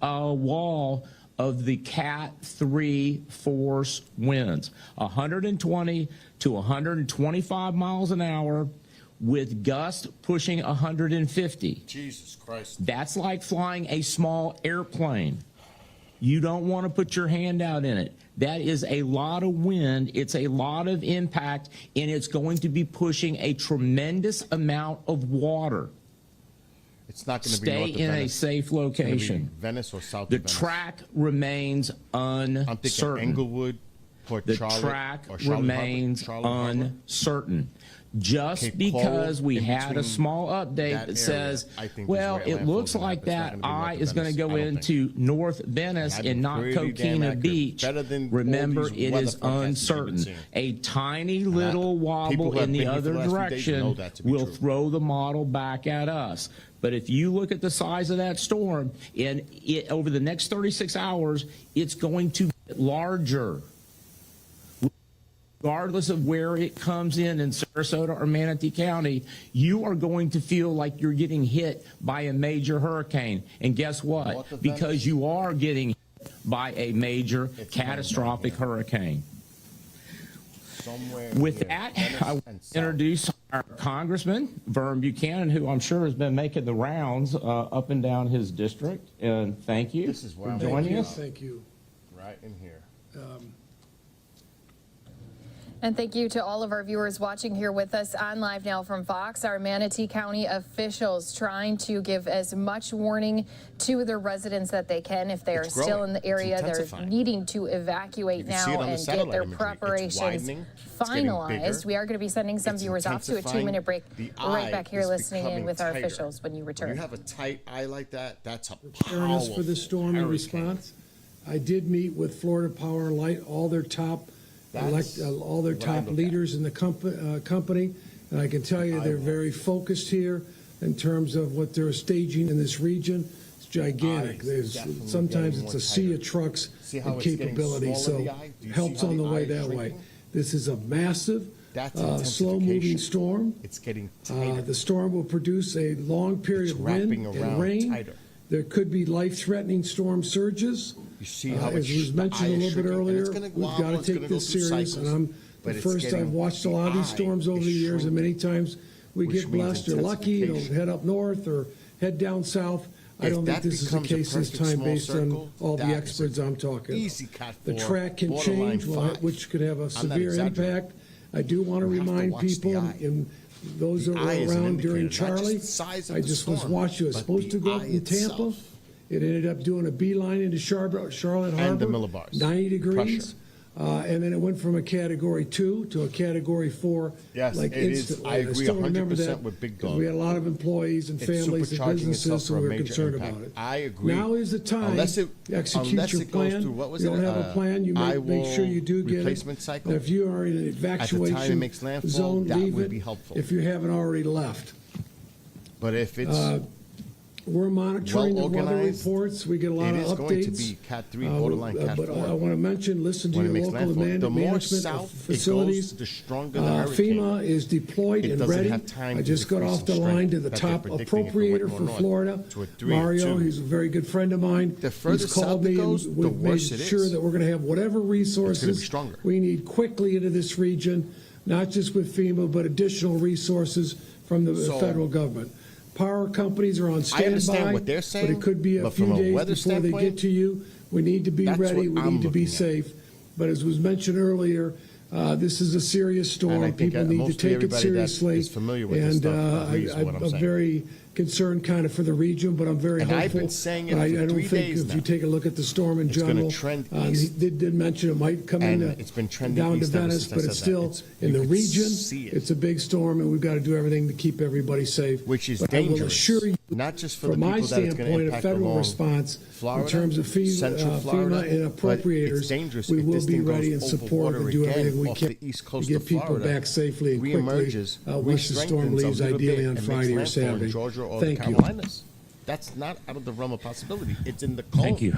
wall of the Cat 3 force winds, 120 to 125 miles an hour, with gusts pushing 150. Jesus Christ. That's like flying a small airplane. You don't want to put your hand out in it. That is a lot of wind. It's a lot of impact, and it's going to be pushing a tremendous amount of water. It's not going to be Stay north of in Venice. a safe location. It's gonna be Venice or south The of Venice. track remains uncertain. I'm thinking Englewood, Port The Charlotte, track or Charlotte remains Harbor, Charlotte Harbor. uncertain. Just Cape because Coral, we in had a between small update that that area, says, I think is well, where it landfall's looks gonna like happen. It's not that gonna be north eye of is going to Venice. go I don't into North Venice I've and been not pretty damn Coquina accurate. Beach. Better than all Remember, these it weather is forecasts you've been uncertain. seeing. A tiny little people wobble who have in the been here for other the last few days know direction that to be will true. throw the model back at us. But if you look at the size of that storm, and over the next 36 hours, it's going to get larger. Regardless of where it comes in Sarasota or Manatee County, you are going to feel like you're getting hit by a major hurricane. And guess what? Because you are getting hit by a major catastrophic hurricane. Somewhere With near that, Venice I will and south. introduce our Congressman, Vern Buchanan, who I'm sure has been making the rounds up and down his district. And thank you This is where for I'm joining at. us. Thank you. Right in here. And thank you to all of our viewers watching here with us on Live Now from Fox. Our Manatee County officials trying to give as much warning to their residents that they can. If they are It's still growing. in the It's area, they're intensifying. neting to evacuate You can see it now on the and get satellite their imagery. It's preparations widening. It's getting finalized. bigger. We are going to be sending some It's viewers off to a intensifying. 2-minute break. The Right eye back here is listening in becoming with our tighter. officials when you return. When you have a tight eye like that, that's a Preparedness for the storm and hurricane. response. I did meet with Florida Power and Light, all their top That's all their what I top look leaders in the company, and I can tell you they're very focused here in terms of what they're staging in this region. It's gigantic. Eye is There's definitely sometimes getting it's more a sea tighter. of trucks See how and it's getting capability, smaller, so the eye? Do you helps see how on the the way eye is that way. shrinking? This is a massive, That's slow-moving intensification. storm. It's getting tighter. The storm will produce a long period It's of wind wrapping and around rain. tighter. There could be life-threatening storm surges. You see how As was mentioned a little bit earlier, we've got to take this serious, and I'm the first. I've watched a lot of these storms over the years, and many times we which get means blessed or lucky, it'll intensification. head up north or head down south. I If don't think that this is the becomes a case this perfect time small based on circle, all the that is experts I'm talking. Easy Cat The 4, track can borderline change, 5. which could have a I'm not severe exaggerating. impact. I do want to You have to remind watch the people eye. and those that The were eye is an around during indicator, not just Charlie. the size of I the just was storm, watching. It was but supposed the to go up eye in Tampa. itself. It ended up doing a beeline into Charlotte Harbor. And the millibars. 90 degrees. Pressure. And then it went from a Category 2 to a Category 4. Yes, like it is. instantly. I agree still remember 100% that with Big because Dog. we had a lot of employees and It's families and supercharging businesses, itself so for a we were major concerned impact. about it. I agree. Now is the time Unless it- to execute unless your it goes plan. through, what was you don't it, have a plan, you make sure you do get replacement it. cycle? And if you are in an At the time it evacuation makes landfall, zone, that leave would it be helpful. if you haven't already left. But if it's We're monitoring the weather well-organized, reports. We get a lot it of is going to updates. be Cat 3, borderline Cat But 4. I want to mention, listen to When it your makes local landfall. The more management south of it facilities. goes, the stronger the hurricane. FEMA is deployed It and doesn't ready. have time I to just got increase off the in line strength to the that they're top predicting if it went appropriator more for north Florida, to a 3 or Mario. 2. He's a very good friend of mine. The further He's called south it me goes, and the we've made worse it sure is. that we're going to have whatever resources stronger. we need quickly into this region, not just with FEMA, but additional resources from the So- federal government. Power companies are on standby. I understand what they're saying, but it could be a but few from a days weather before they standpoint, get to you. We need to be that's ready. what We I'm need to be looking at. safe. But as was mentioned earlier, this is a serious And I storm. think People need to mostly take it everybody that seriously. is familiar with this and stuff agrees with what I'm I'm saying. very concern kind of for the region, but I'm very And hopeful. I've been saying it But for I don't 3 think days if now. you take a look at the storm in It's gonna general, trend he east. did mention it might come And in it's been trending down to east ever Venice, since I but said it's that. still It's- in you the could region. see it. It's a big storm, and we've got to do everything to keep everybody safe. Which is But I will dangerous. assure you, Not just for the from my people that it's going to standpoint, a impact federal along response Florida, in terms of Central Florida, FEMA and but appropriators, it's dangerous we if will this be thing goes ready and over support water and do again everything we off can the east to coast get of people Florida, back safely and quickly reemerges, once the storm re-strengthens a leaves, little bit, ideally on and makes Friday or landfall in Saturday. Georgia or Thank the you. Carolinas. That's not out of the realm of possibility. It's in the cone. Thank you.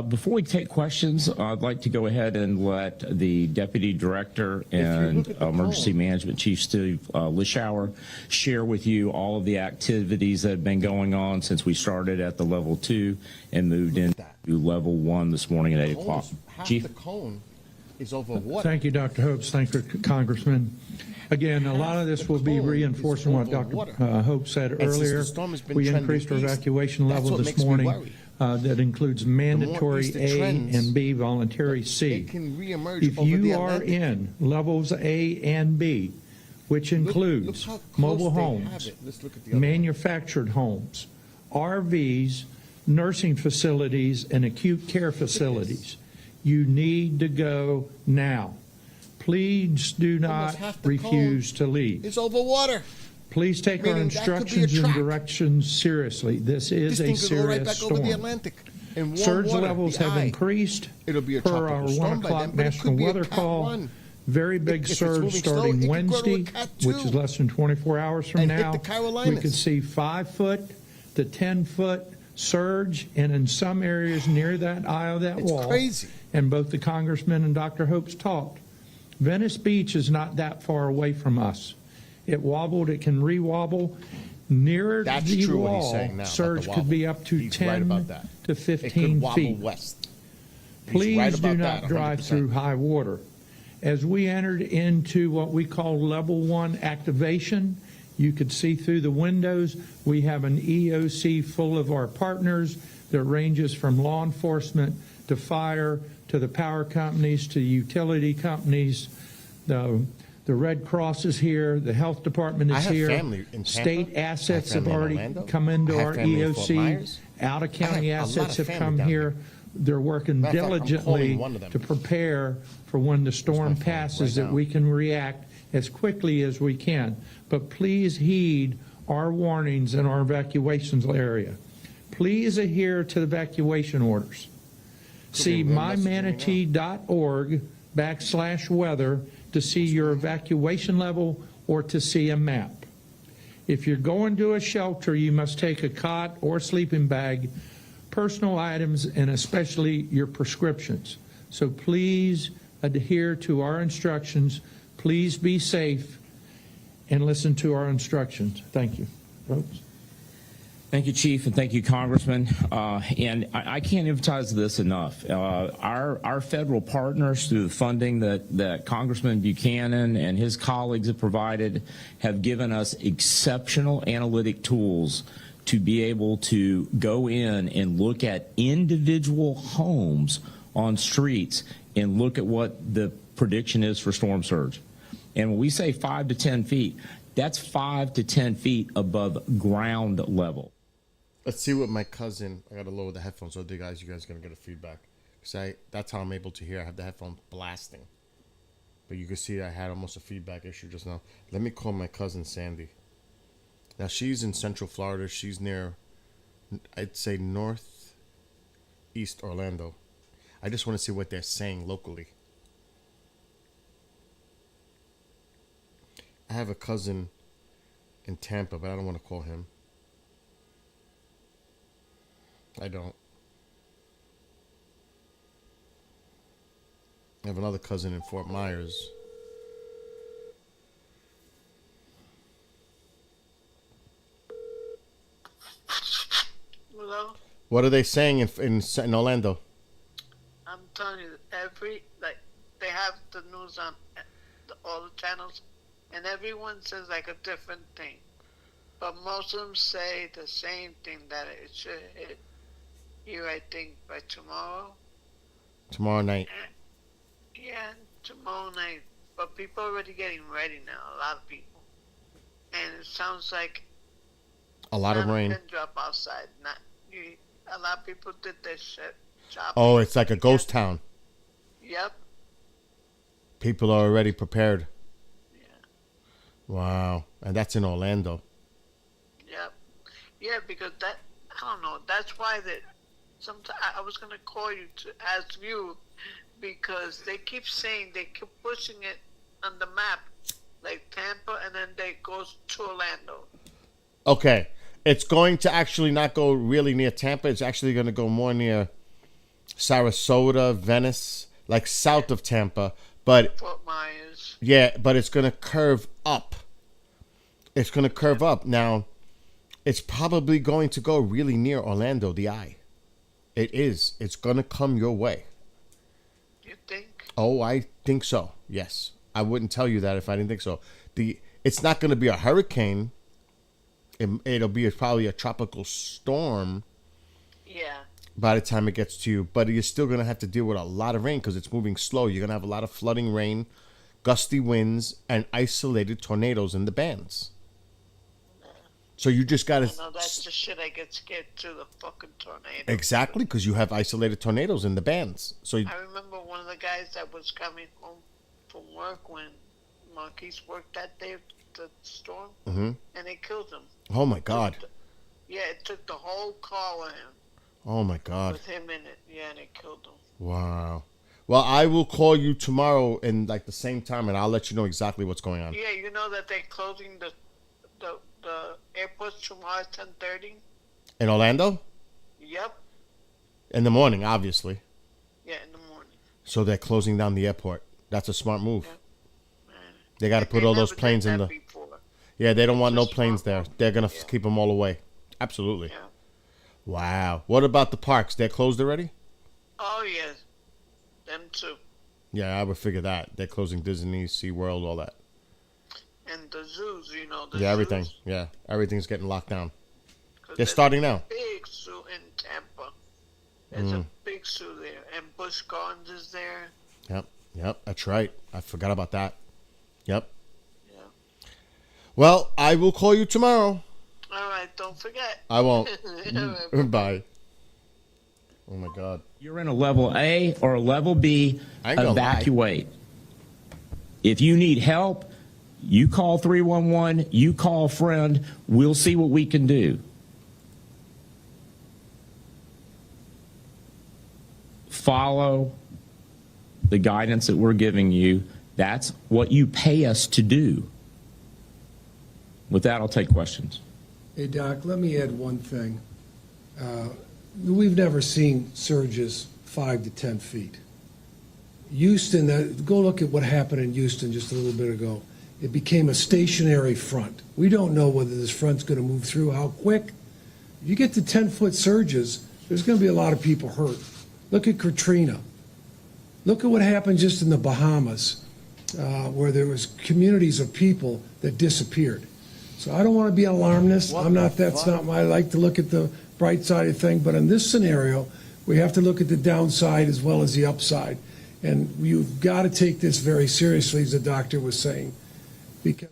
Before we take questions, I'd like to go ahead and let the Deputy Director and Emergency Management Chief Steve Lischauer share with you all of the activities that have been going on since we started at the level 2 and moved into level 1 this morning at 8 o'clock. Half Chief? the cone is over water. Thank you, Dr. Hopes. Thank you, Congressman. Again, a lot of this will be reinforcing what Dr. Hope said And since the earlier. storm has been We trending increased our east, evacuation that's level what this makes me morning. worry. That includes mandatory east it A trends, and B, voluntary C. It can reemerge If over the you are Atlantic. in levels A and B, which includes how close mobile they have homes, it. Let's look at the other one. manufactured homes, RVs, nursing facilities, and acute care facilities, you need to go now. Please do not Almost half the refuse to leave. It's over water. Please take our Meaning that could be a instructions and trap. directions seriously. This is This a thing could go right serious back over the storm. Atlantic. In warm Surge water, levels the have eye. increased It'll be a per tropical our storm 1 by o'clock then, but it national could be a weather Cat call. 1. Very big If it's surge moving slow, starting it could grow to a Wednesday, Cat which 2 is less than 24 hours from and hit now. the Carolinas. We could see 5-foot to 10-foot surge, and in some areas near that eye of that It's wall. crazy. And both the Congressman and Dr. Hopes talked. Venice Beach is not that far away from us. It wobbled, it can re-wobble. Nearer That's the true what he's wall, saying now about the surge wobble. could be up to He's 10 right about that. to It 15 could wobble feet. west. He's Please right do about not that, drive 100%. through high water. As we entered into what we call level 1 activation, you could see through the windows, we have an EOC full of our partners that ranges from law enforcement to fire to the power companies to utility companies. The Red Cross is here, the health department I is have here. family in Tampa. State assets I have have family in already Orlando. come into I have our family in Fort EOC. Myers. Out of I county have a lot assets of have family come down here. They're working Matter of fact, I'm calling diligently one of them. to prepare for when the storm passes, right that now. we can react as quickly as we can. But please heed our warnings in our evacuations area. Please adhere to the evacuation orders. See mymanatee.org/weather to see your evacuation level or to see a map. If you're going to a shelter, you must take a cot or sleeping bag, personal items, and especially your prescriptions. So please adhere to our instructions. Please be safe and listen to our instructions. Thank you. Folks. Thank you, Chief, and thank you, Congressman. And I can't emphasize this enough. Our federal partners, through the funding that Congressman Buchanan and his colleagues have provided, have given us exceptional analytic tools to be able to go in and look at individual homes on streets and look at what the prediction is for storm surge. And when we say 5 to 10 feet, that's 5 to 10 feet above ground level. Let's see what my cousin. I gotta lower the headphones so you guys gonna get a feedback. Cause that's how I'm able to hear. I have the headphones blasting, but you can see I had almost a feedback issue just now. Let me call my cousin Sandy. Now she's in Central Florida. She's near, I'd say northeast Orlando. I just want to see what they're saying locally. I have a cousin in Tampa, but I don't want to call him. I don't. I have another cousin in Fort Myers. Hello? What are they saying in Orlando? I'm telling you, they have the news on all the channels, and everyone says like a different thing. But most of them say the same thing, that it should hit here, I think, by tomorrow. Tomorrow night. Yeah, tomorrow night. But people are already getting ready now, a lot of people. And it sounds like A lot of Not a rain. pin drop outside. Not you. A lot of people did their shit. Shopping. Oh, it's like a ghost town. Yep. People are already prepared. Wow. And that's in Orlando. Yep. Yeah, because that, I don't know. That's why that. Sometimes I was gonna call you to ask you, because they keep saying, they keep pushing it on the map, like Tampa, and then they goes to Orlando. Okay. It's going to actually not go really near Tampa. It's actually going to go more near Sarasota, Venice, like south of Tampa. But Fort Myers. yeah, but it's going to curve up. It's going to curve up. Now, it's probably going to go really near Orlando, the eye. It is. It's going to come your way. You think? Oh, I think so. Yes. I wouldn't tell you that if I didn't think so. It's not going to be a hurricane. It'll be probably a tropical storm. Yeah. By the time it gets to you, but you're still going to have to deal with a lot of rain because it's moving slow. You're going to have a lot of flooding rain, gusty winds, and isolated tornadoes in the bands. So you just got I to... know that's the shit I get scared to, the fucking tornado. Exactly, because you have isolated tornadoes in the bands. So I remember one of the guys that was coming home from work when Marquise worked that day, the storm, Mhm. and they killed him. Oh my God. Yeah, it took the whole car with him. Oh my God. With him in it. Yeah, and it killed him. Wow. Well, I will call you tomorrow in like the same time, and I'll let you know exactly what's going on. Yeah, you know that they're closing the airports tomorrow at 10:30? In Orlando? Yep. In the morning, obviously. Yeah, in the morning. So they're closing down the airport. That's a smart move. They got to put all those planes in the... Yeah, they don't want no planes there. They're going to keep them all away. Absolutely. Wow. What about the parks? They're closed already? Oh, yes. Them too. Yeah, I would figure that. They're closing Disney, SeaWorld, all that. And the zoos, you know. Yeah, everything. Zoos. Yeah, everything's getting locked down. 'Cause They're there's starting a now. Big zoo in Tampa. There's a big zoo there. And Busch Gardens is there. Yep, that's right. I forgot about that. Yep. Well, I will call you tomorrow. All right, don't forget. I won't. Bye. Oh my God. You're in a level A or a level B, I ain't gonna evacuate. If you need help, you call 311, you call a friend, we'll see what we can do. Follow the guidance that we're giving you. That's what you pay us to do. With that, I'll take questions. Hey, Doc, let me add one thing. We've never seen surges 5 to 10 feet. Houston, go look at what happened in Houston just a little bit ago. It became a stationary front. We don't know whether this front's going to move through, how quick. If you get to 10-foot surges, there's going to be a lot of people hurt. Look at Katrina. Look at what happened just in the Bahamas, where there was communities of people that disappeared. So I don't want to be alarmist. I'm not. That's not my. I like to look at the bright side of things. But in this scenario, we have to look at the downside as well as the upside, and you've got to take this very seriously, as the doctor was saying, because.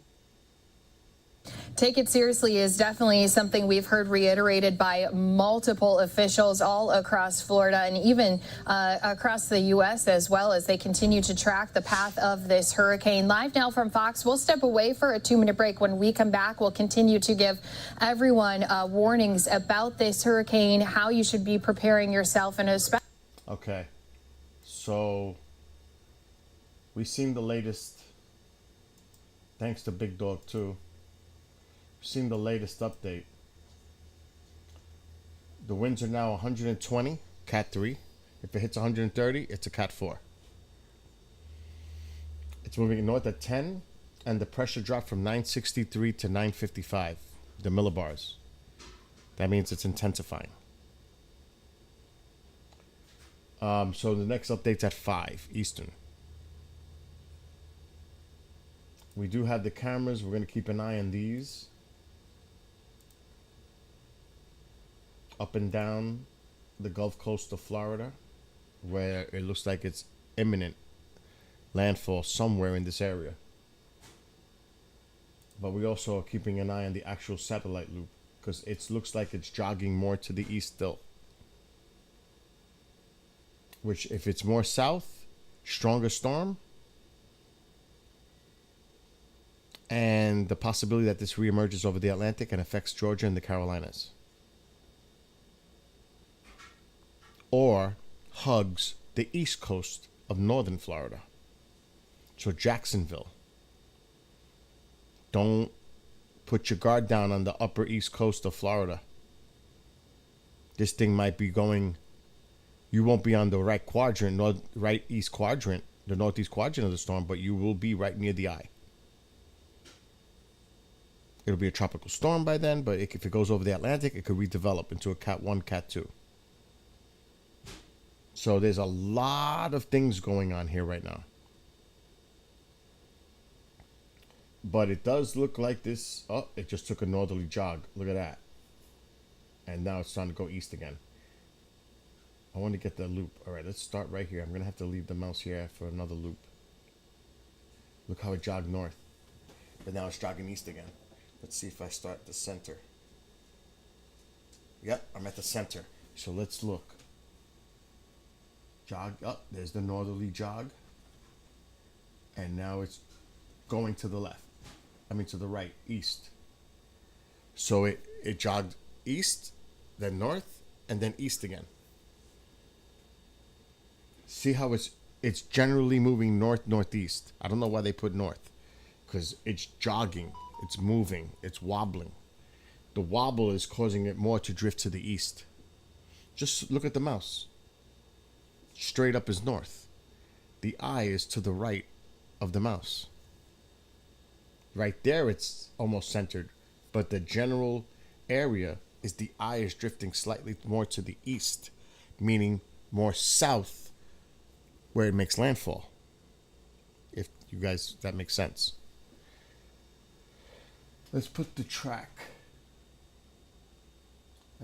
Take it seriously is definitely something we've heard reiterated by multiple officials all across Florida and even across the U.S. as well, as they continue to track the path of this hurricane. Live now from Fox, we'll step away for a 2-minute break. When we come back, we'll continue to give everyone warnings about this hurricane, how you should be preparing yourself, and especially. Okay. So we've seen the latest, thanks to Big Dog too. We've seen the latest update. The winds are now 120, Cat 3. If it hits 130, it's a Cat 4. It's moving north at 10, and the pressure dropped from 963 to 955, the millibars. That means it's intensifying. So the next update's at 5 Eastern. We do have the cameras. We're going to keep an eye on these. Up and down the Gulf Coast of Florida, where it looks like it's imminent landfall somewhere in this area. But we also are keeping an eye on the actual satellite loop. because it looks like it's jogging more to the east still. Which, if it's more south, stronger storm, and the possibility that this reemerges over the Atlantic and affects Georgia and the Carolinas. Or hugs the east coast of northern Florida. So Jacksonville. Don't put your guard down on the upper east coast of Florida. This thing might be going, you won't be on the right quadrant, right east quadrant, the northeast quadrant of the storm, but you will be right near the eye. It'll be a tropical storm by then, but if it goes over the Atlantic, it could redevelop into a Cat 1, Cat 2. So there's a lot of things going on here right now. But it does look like this. Oh, it just took a northerly jog. Look at that. And now it's starting to go east again. I want to get the loop. All right, let's start right here. I'm going to have to leave the mouse here for another loop. Look how it jogged north. But now it's jogging east again. Let's see if I start at the center. Yep, I'm at the center. So let's look. Jog up. There's the northerly jog. And now it's going to the left. I mean to the right, east. So it jogged east, then north, and then east again. See how it's generally moving north-northeast. I don't know why they put north. Because it's jogging. It's moving. It's wobbling. The wobble is causing it more to drift to the east. Just look at the mouse. Straight up is north. The eye is to the right of the mouse. Right there, it's almost centered. But the general area is the eye is drifting slightly more to the east, meaning more south where it makes landfall. If you guys, that makes sense. Let's put the track.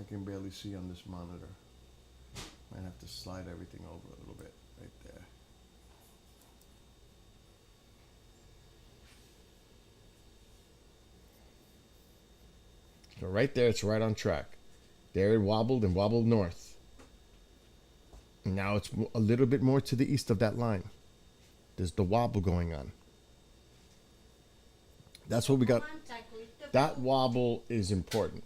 I can barely see on this monitor. Might have to slide everything over a little bit right there. So right there, it's right on track. There it wobbled and wobbled north. And now it's a little bit more to the east of that line. There's the wobble going on. That's what we got. That wobble is important.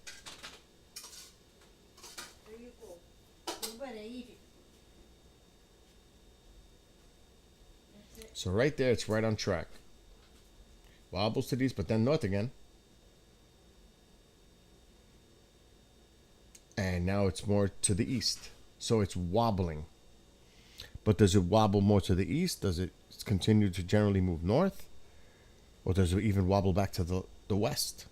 There you go. You better eat it. That's it. So right there, it's right on track. Wobbles to the east, but then north again. And now it's more to the east. So it's wobbling. But does it wobble more to the east? Does it continue to generally move north? Or does it even wobble back to the west?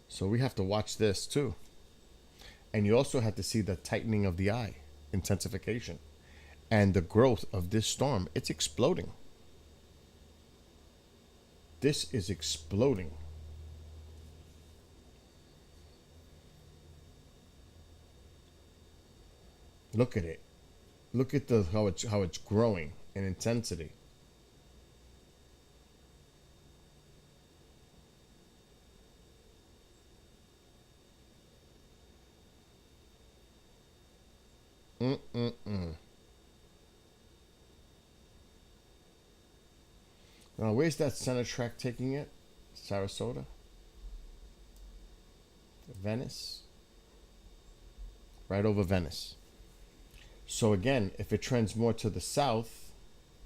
So we have to watch this too. And you also have to see the tightening of the eye, intensification, and the growth of this storm. It's exploding. This is exploding. Look at it. Look at how it's growing in intensity. Now, where's that center track taking it? Sarasota? Venice? Right over Venice. So again, if it trends more to the south,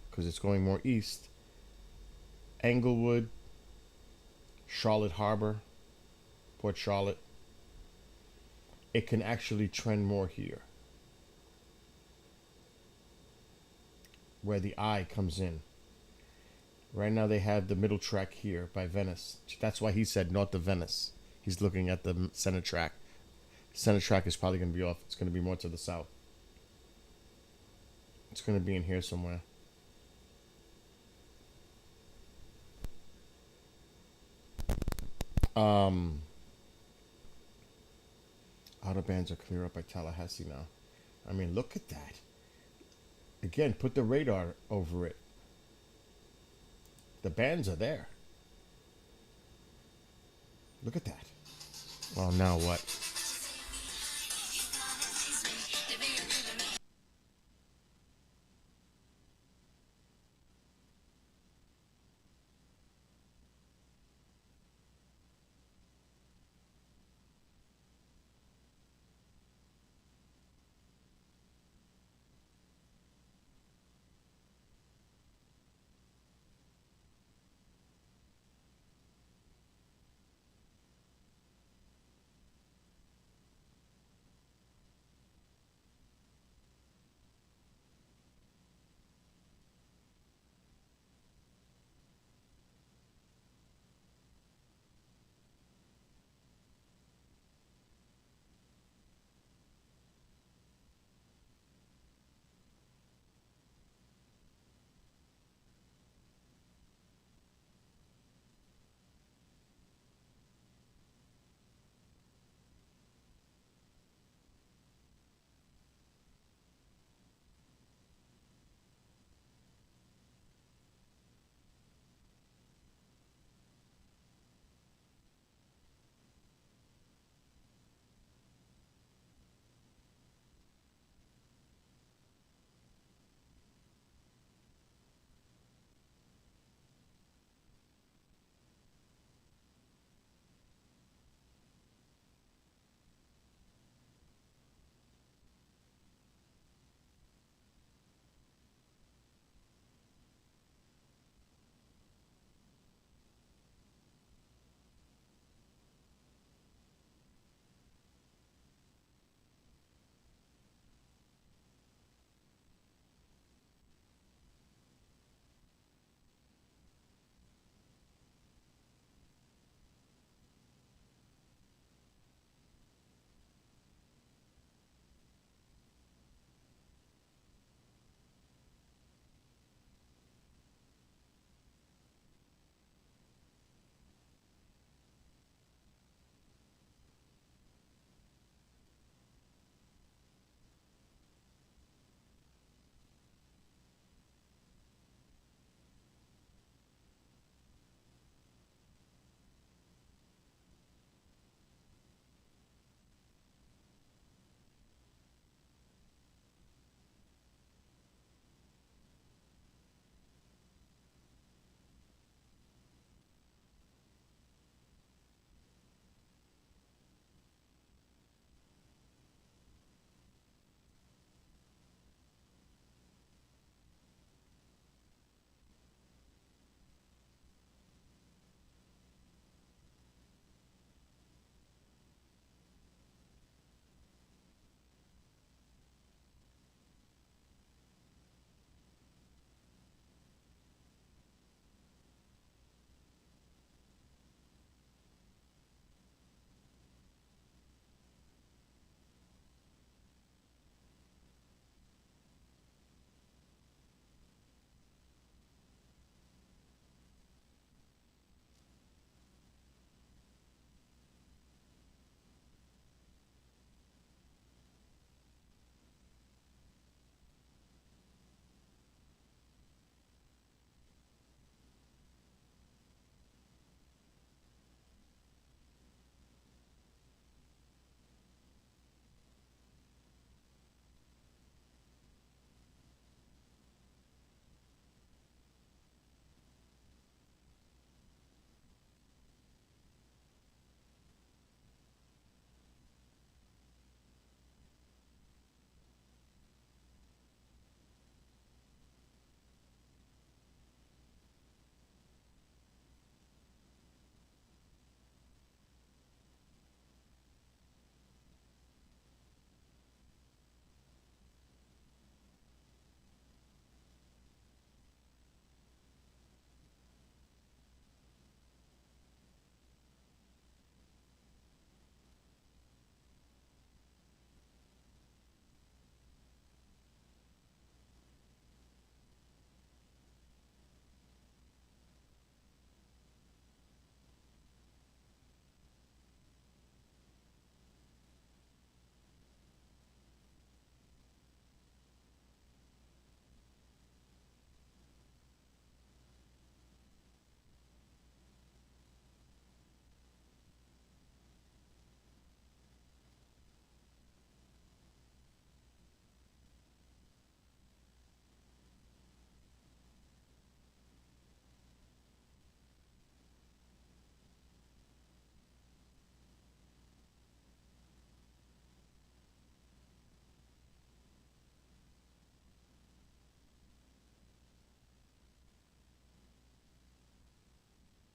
because it's going more east, Englewood, Charlotte Harbor, Port Charlotte, it can actually trend more here, where the eye comes in. Right now they have the middle track here by Venice. That's why he said north of Venice. He's looking at the center track. Center track is probably going to be off. It's going to be more to the south. It's going to be in here somewhere. Outer bands are clear up by Tallahassee now. I mean, look at that. Again, put the radar over it. The bands are there. Look at that. Oh, now what?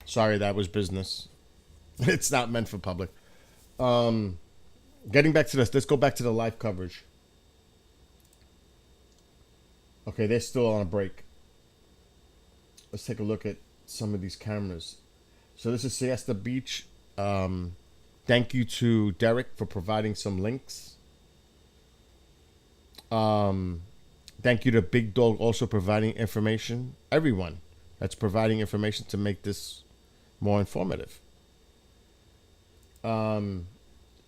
Sorry, that was business. It's not meant for public. Getting back to this, let's go back to the live coverage. Okay, they're still on a break. Let's take a look at some of these cameras. So this is Siesta Beach. Thank you to Derek for providing some links. Thank you to Big Dog also providing information. Everyone that's providing information to make this more informative. But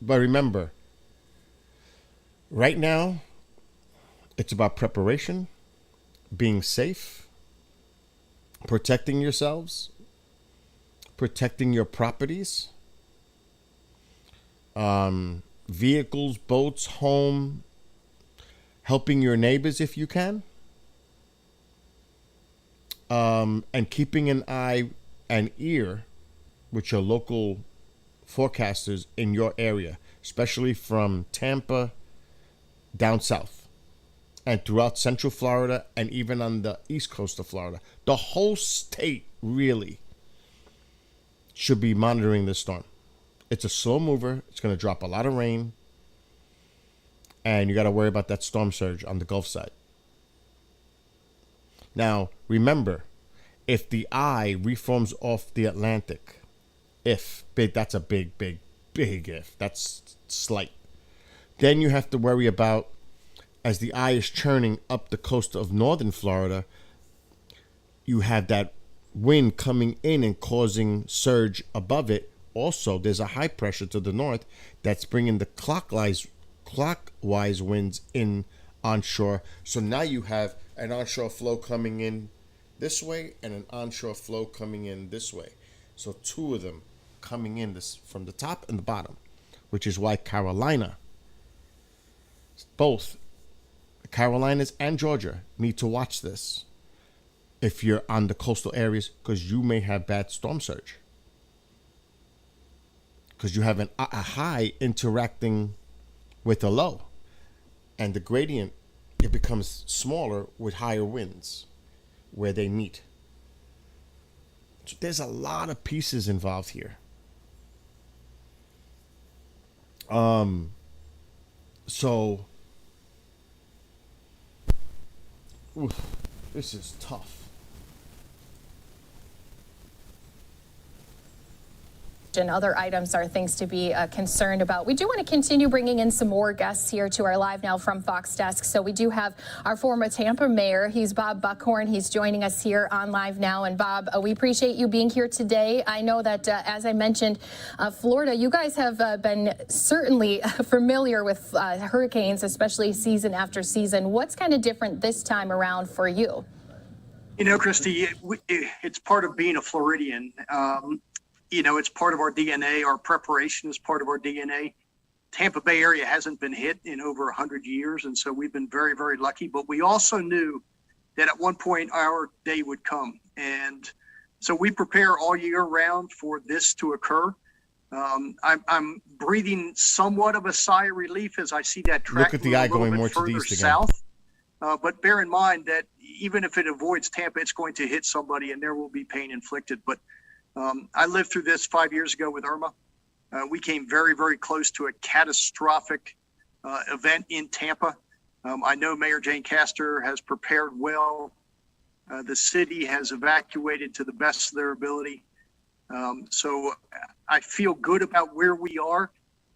remember, right now, it's about preparation, being safe, protecting yourselves, protecting your properties, vehicles, boats, home, helping your neighbors if you can, and keeping an eye and ear with your local forecasters in your area, especially from Tampa down south and throughout Central Florida and even on the east coast of Florida. The whole state really should be monitoring this storm. It's a slow mover. It's going to drop a lot of rain. And you got to worry about that storm surge on the Gulf side. Now, remember, if the eye reforms off the Atlantic, that's a big if. That's slight. Then you have to worry about, as the eye is churning up the coast of northern Florida, you have that wind coming in and causing surge above it. Also, there's a high pressure to the north that's bringing the clockwise winds in onshore. So now you have an onshore flow coming in this way and an onshore flow coming in this way. So two of them coming in this from the top and the bottom, which is why Carolina, both Carolinas and Georgia, need to watch this if you're on the coastal areas, because you may have bad storm surge. Because you have a high interacting with a low. And the gradient, it becomes smaller with higher winds where they meet. So there's a lot of pieces involved here. This is tough. And other items are things to be concerned about. We do want to continue bringing in some more guests here to our Live Now from Fox desk. So we do have our former Tampa mayor. He's Bob Buckhorn. He's joining us here on Live Now. And Bob, we appreciate you being here today. I know that, as I mentioned, Florida, you guys have been certainly familiar with hurricanes, especially season after season. What's kind of different this time around for you? You know, Christy, it's part of being a Floridian. It's part of our DNA. Our preparation is part of our DNA. Tampa Bay area hasn't been hit in over 100 years, and so we've been very, very lucky. But we also knew that at one point our day would come. And so we prepare all year round for this to occur. I'm breathing somewhat of a sigh of relief as I see that track. Look at the eye going more to the east again. South. But bear in mind that even if it avoids Tampa, it's going to hit somebody and there will be pain inflicted. But I lived through this 5 years ago with Irma. We came very, very close to a catastrophic event in Tampa. I know Mayor Jane Castor has prepared well. The city has evacuated to the best of their ability. So I feel good about where we are,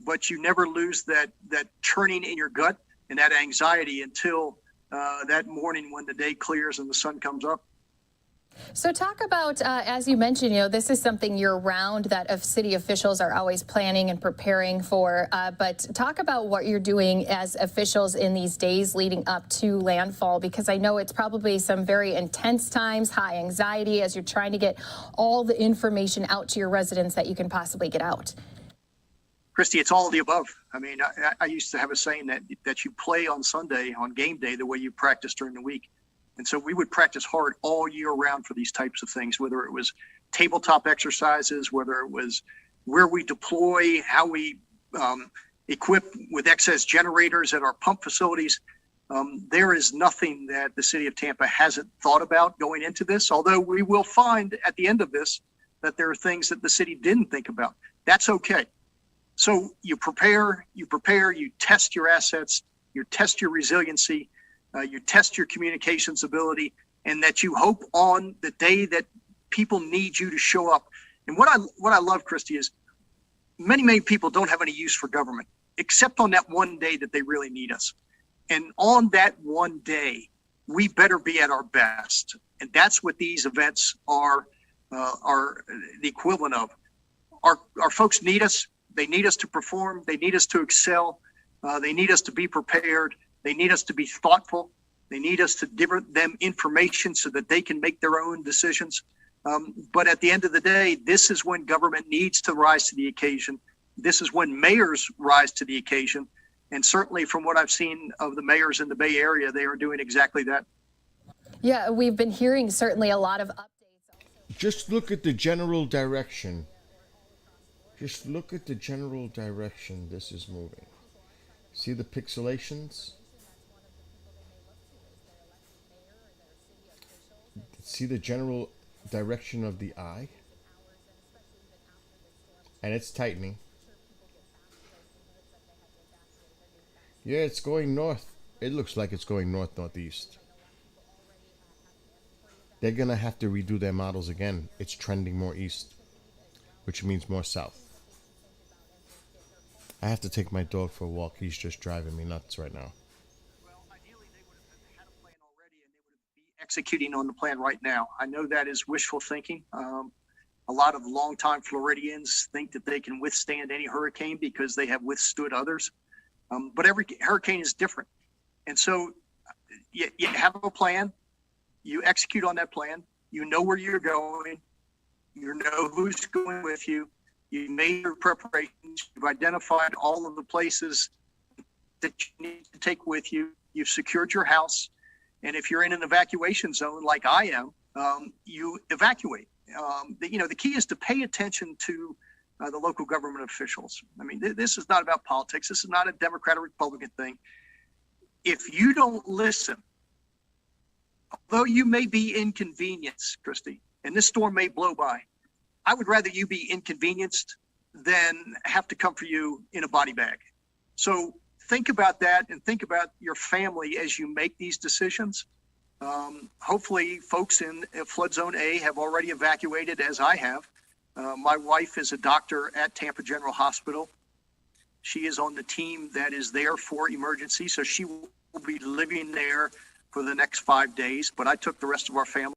but you never lose that churning in your gut and that anxiety until that morning when the day clears and the sun comes up. So talk about, as you mentioned, this is something year round that city officials are always planning and preparing for. But talk about what you're doing as officials in these days leading up to landfall, because I know it's probably some very intense times, high anxiety as you're trying to get all the information out to your residents that you can possibly get out. Christy, it's all of the above. I mean, I used to have a saying that you play on Sunday, on game day, the way you practice during the week. And so we would practice hard all year round for these types of things, whether it was tabletop exercises, whether it was where we deploy, how we equip with excess generators at our pump facilities. There is nothing that the city of Tampa hasn't thought about going into this, although we will find at the end of this that there are things that the city didn't think about. That's okay. So you prepare, you test your assets, you test your resiliency, you test your communications ability, and that you hope on the day that people need you to show up. And what I love, Christy, is many people don't have any use for government, except on that one day that they really need us. And on that one day, we better be at our best. And that's what these events are the equivalent of. Our folks need us. They need us to perform. They need us to excel. They need us to be prepared. They need us to be thoughtful. They need us to give them information so that they can make their own decisions. But at the end of the day, this is when government needs to rise to the occasion. This is when mayors rise to the occasion. And certainly from what I've seen of the mayors in the Bay Area, they are doing exactly that. Yeah, we've been hearing certainly a lot of updates. Just look at the general direction. Just look at the general direction this is moving. See the pixelations? See the general direction of the eye? And it's tightening. Yeah, it's going north. It looks like it's going north-northeast. They're going to have to redo their models again. It's trending more east, which means more south. I have to take my dog for a walk. He's just driving me nuts right now. Well, ideally, they would have had a plan already, and they would be executing on the plan right now. I know that is wishful thinking. A lot of longtime Floridians think that they can withstand any hurricane because they have withstood others. But every hurricane is different. And so you have a plan, you execute on that plan, you know where you're going, you know who's going with you, you made your preparations, you've identified all of the places that you need to take with you, you've secured your house, and if you're in an evacuation zone like I am, you evacuate. The key is to pay attention to the local government officials. I mean, this is not about politics. This is not a Democrat or Republican thing. If you don't listen, although you may be inconvenienced, Christy, and this storm may blow by, I would rather you be inconvenienced than have to come for you in a body bag. So think about that and think about your family as you make these decisions. Hopefully folks in flood zone A have already evacuated, as I have. My wife is a doctor at Tampa General Hospital. She is on the team that is there for emergency, so she will be living there for the next 5 days, but I took the rest of our family.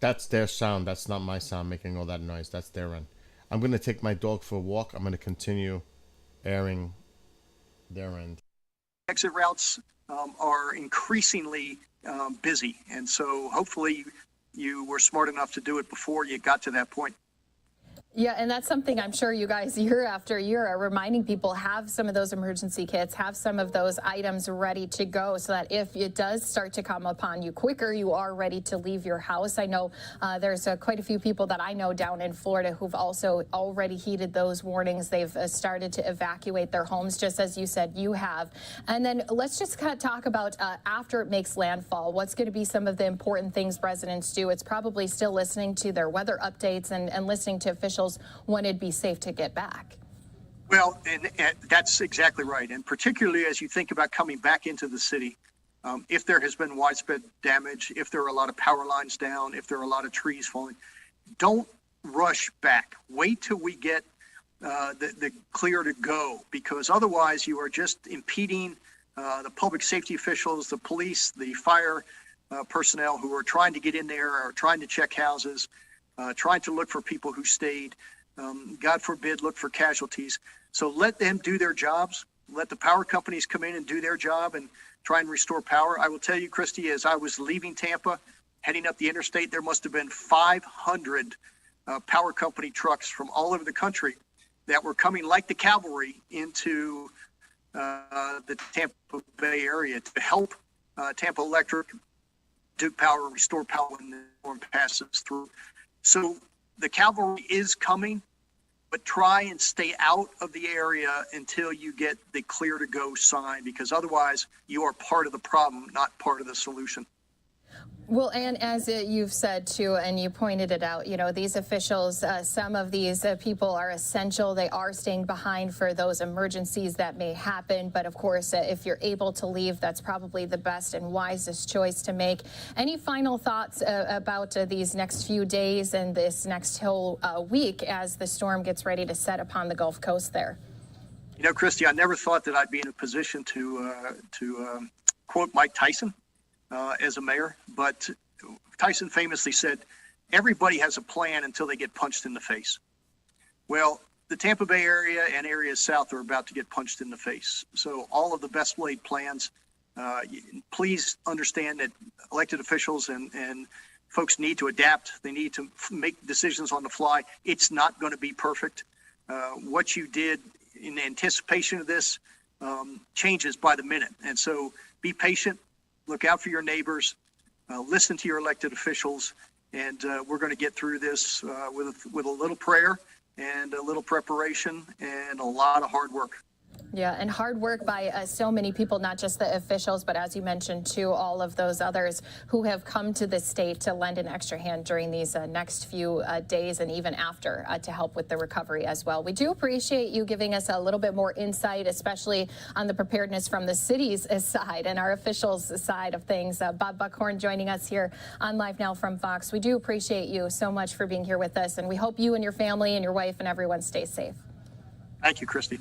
That's their sound. That's not my sound making all that noise. That's their end. I'm going to take my dog for a walk. I'm going to continue airing their end. Exit routes are increasingly busy, and so hopefully you were smart enough to do it before you got to that point. Yeah, and that's something I'm sure you guys year after year are reminding people, have some of those emergency kits, have some of those items ready to go so that if it does start to come upon you quicker, you are ready to leave your house. I know there's quite a few people that I know down in Florida who've also already heeded those warnings. They've started to evacuate their homes, just as you said you have. And then let's just kind of talk about after it makes landfall, what's going to be some of the important things residents do. It's probably still listening to their weather updates and listening to officials when it'd be safe to get back. Well, and that's exactly right. And particularly as you think about coming back into the city, if there has been widespread damage, if there are a lot of power lines down, if there are a lot of trees falling, don't rush back. Wait till we get the clear to go, because otherwise you are just impeding the public safety officials, the police, the fire personnel who are trying to get in there or trying to check houses, trying to look for people who stayed, God forbid, look for casualties. So let them do their jobs. Let the power companies come in and do their job and try and restore power. I will tell you, Christy, as I was leaving Tampa, heading up the interstate, there must have been 500 power company trucks from all over the country that were coming like the cavalry into the Tampa Bay area to help Tampa Electric, Duke Power, restore power when the storm passes through. So the cavalry is coming, but try and stay out of the area until you get the clear to go sign, because otherwise you are part of the problem, not part of the solution. Well, and as you've said too, and you pointed it out, you know, these officials, some of these people are essential. They are staying behind for those emergencies that may happen. But of course, if you're able to leave, that's probably the best and wisest choice to make. Any final thoughts about these next few days and this next whole week as the storm gets ready to set upon the Gulf Coast there? You know, Christy, I never thought that I'd be in a position to quote Mike Tyson as a mayor, but Tyson famously said, everybody has a plan until they get punched in the face. Well, the Tampa Bay area and areas south are about to get punched in the face. So all of the best laid plans, please understand that elected officials and folks need to adapt. They need to make decisions on the fly. It's not going to be perfect. What you did in anticipation of this changes by the minute. And so be patient. Look out for your neighbors, listen to your elected officials, and we're going to get through this with a little prayer and a little preparation and a lot of hard work. Yeah, and hard work by so many people, not just the officials, but as you mentioned, too, all of those others who have come to the state to lend an extra hand during these next few days and even after to help with the recovery as well. We do appreciate you giving us a little bit more insight, especially on the preparedness from the city's side and our officials' side of things. Bob Buckhorn joining us here on Live Now from Fox. We do appreciate you so much for being here with us, and we hope you and your family and your wife and everyone stay safe. Thank you, Christy.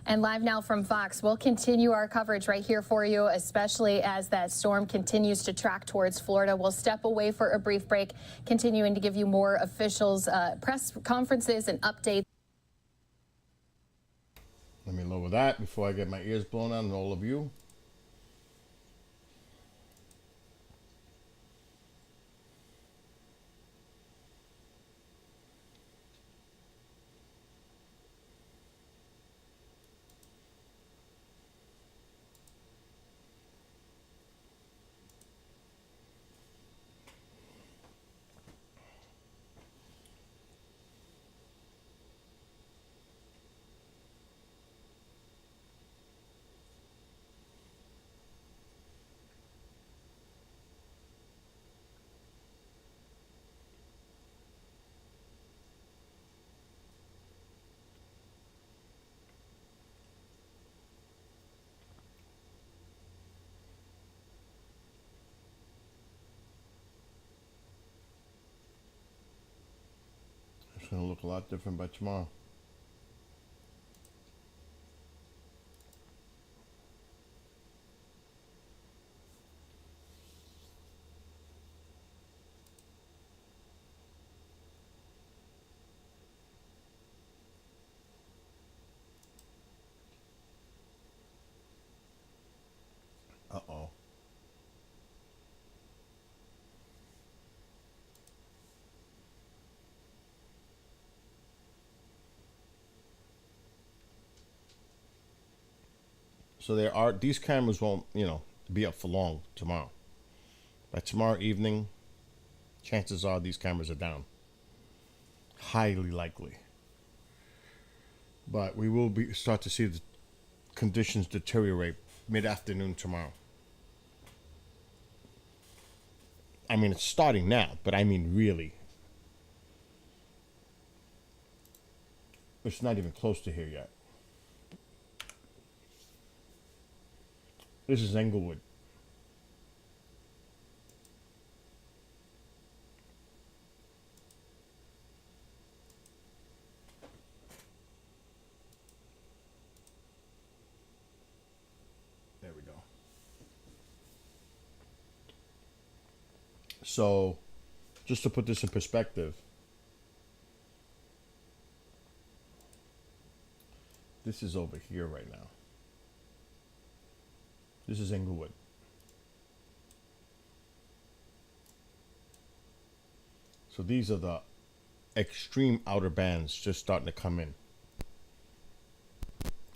And Live Now from Fox, we'll continue our coverage right here for you, especially as that storm continues to track towards Florida. We'll step away for a brief break, continuing to give you more officials, press conferences and updates. Let me lower that before I get my ears blown out on all of you. It's going to look a lot different by tomorrow. Uh-oh. So these cameras won't, be up for long tomorrow. By tomorrow evening, chances are these cameras are down. Highly likely. But we will start to see the conditions deteriorate mid-afternoon tomorrow. I mean, it's starting now, but I mean really. It's not even close to here yet. This is Englewood. There we go. So, just to put this in perspective, this is over here right now. This is Englewood. So these are the extreme outer bands just starting to come in.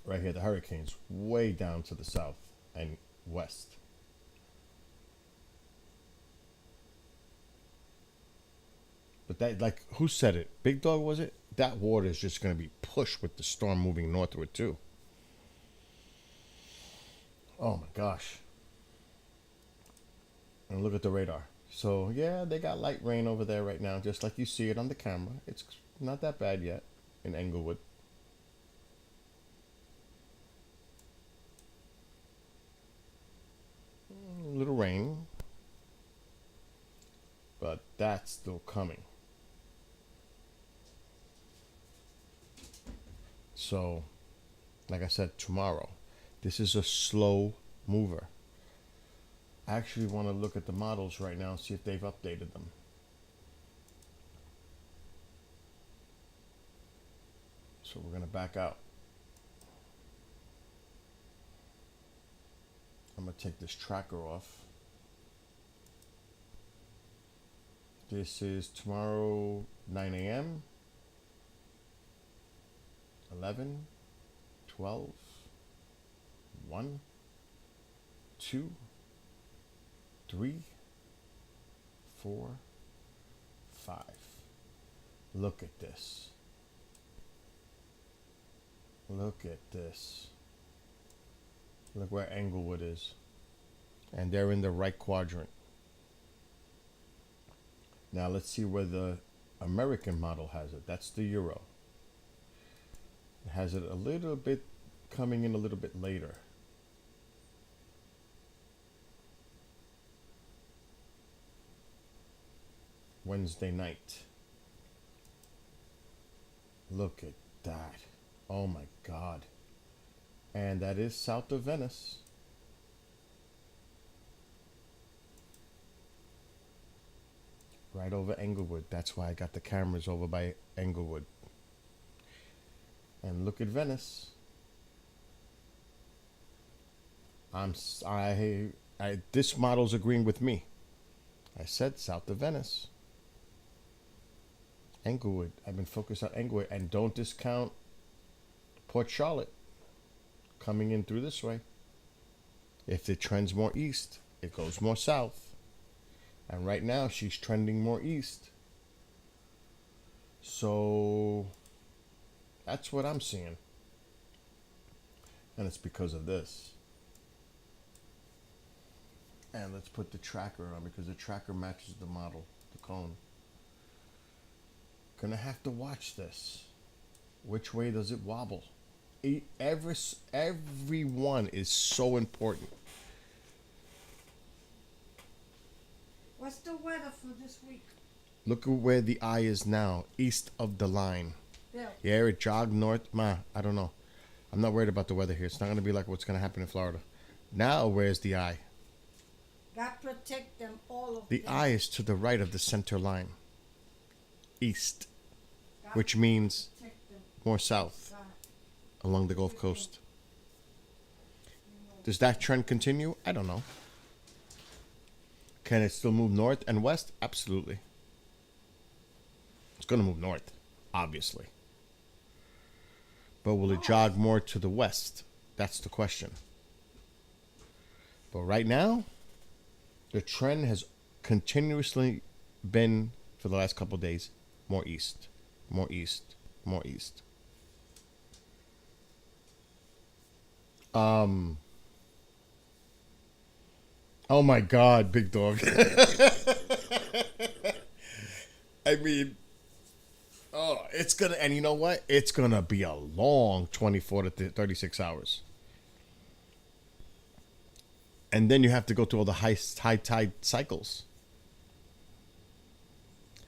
Right here, the hurricanes way down to the south and west. But that, like, who said it? Big Dog, was it? That water is just going to be pushed with the storm moving northward too. Oh my gosh. And look at the radar. So yeah, they got light rain over there right now, just like you see it on the camera. It's not that bad yet in Englewood. A little rain, but that's still coming. So, like I said, tomorrow, this is a slow mover. I actually want to look at the models right now and see if they've updated them. So we're going to back out. I'm going to take this tracker off. This is tomorrow, 9 a.m., 11, 12, 1, 2, 3, 4, 5. Look at this. Look at this. Look where Englewood is. And they're in the right quadrant. Now let's see where the American model has it. That's the Euro. It has it a little bit coming in a little bit later. Wednesday night. Look at that. Oh my God. And that is south of Venice. Right over Englewood. That's why I got the cameras over by Englewood. And look at Venice. This model's agreeing with me. I said south of Venice. Englewood. I've been focused on Englewood. And don't discount Port Charlotte coming in through this way. If it trends more east, it goes more south. And right now she's trending more east. So that's what I'm seeing. And it's because of this. And let's put the tracker on because the tracker matches the model, the cone. Gonna have to watch this. Which way does it wobble? Every one is so important. What's the weather for this week? Look at where the eye is now, east of the line. Yeah, it jogged north. I don't know. I'm not worried about the weather here. It's not going to be like what's going to happen in Florida. Now, where's the eye? God protect them, all of The them. eye is to the right of the center line. East. Which means more south along the Gulf Coast. Does that trend continue? I don't know. Can it still move north and west? Absolutely. It's going to move north, obviously. But will it jog more to the west? That's the question. But right now, the trend has continuously been, for the last couple of days, more east, more east, more east. Oh my God, big dog. I mean, it's gonna, and you know what? It's gonna be a long 24 to 36 hours. And then you have to go through all the high tide cycles.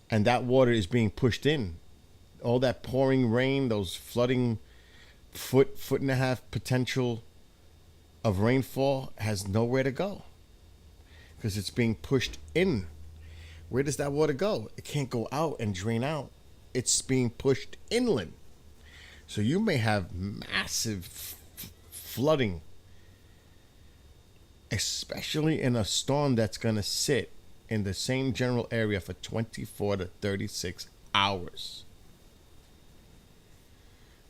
And that water is being pushed in. All that pouring rain, those flooding foot and a half potential of rainfall has nowhere to go. Because it's being pushed in. Where does that water go? It can't go out and drain out. It's being pushed inland. So you may have massive flooding, especially in a storm that's going to sit in the same general area for 24 to 36 hours.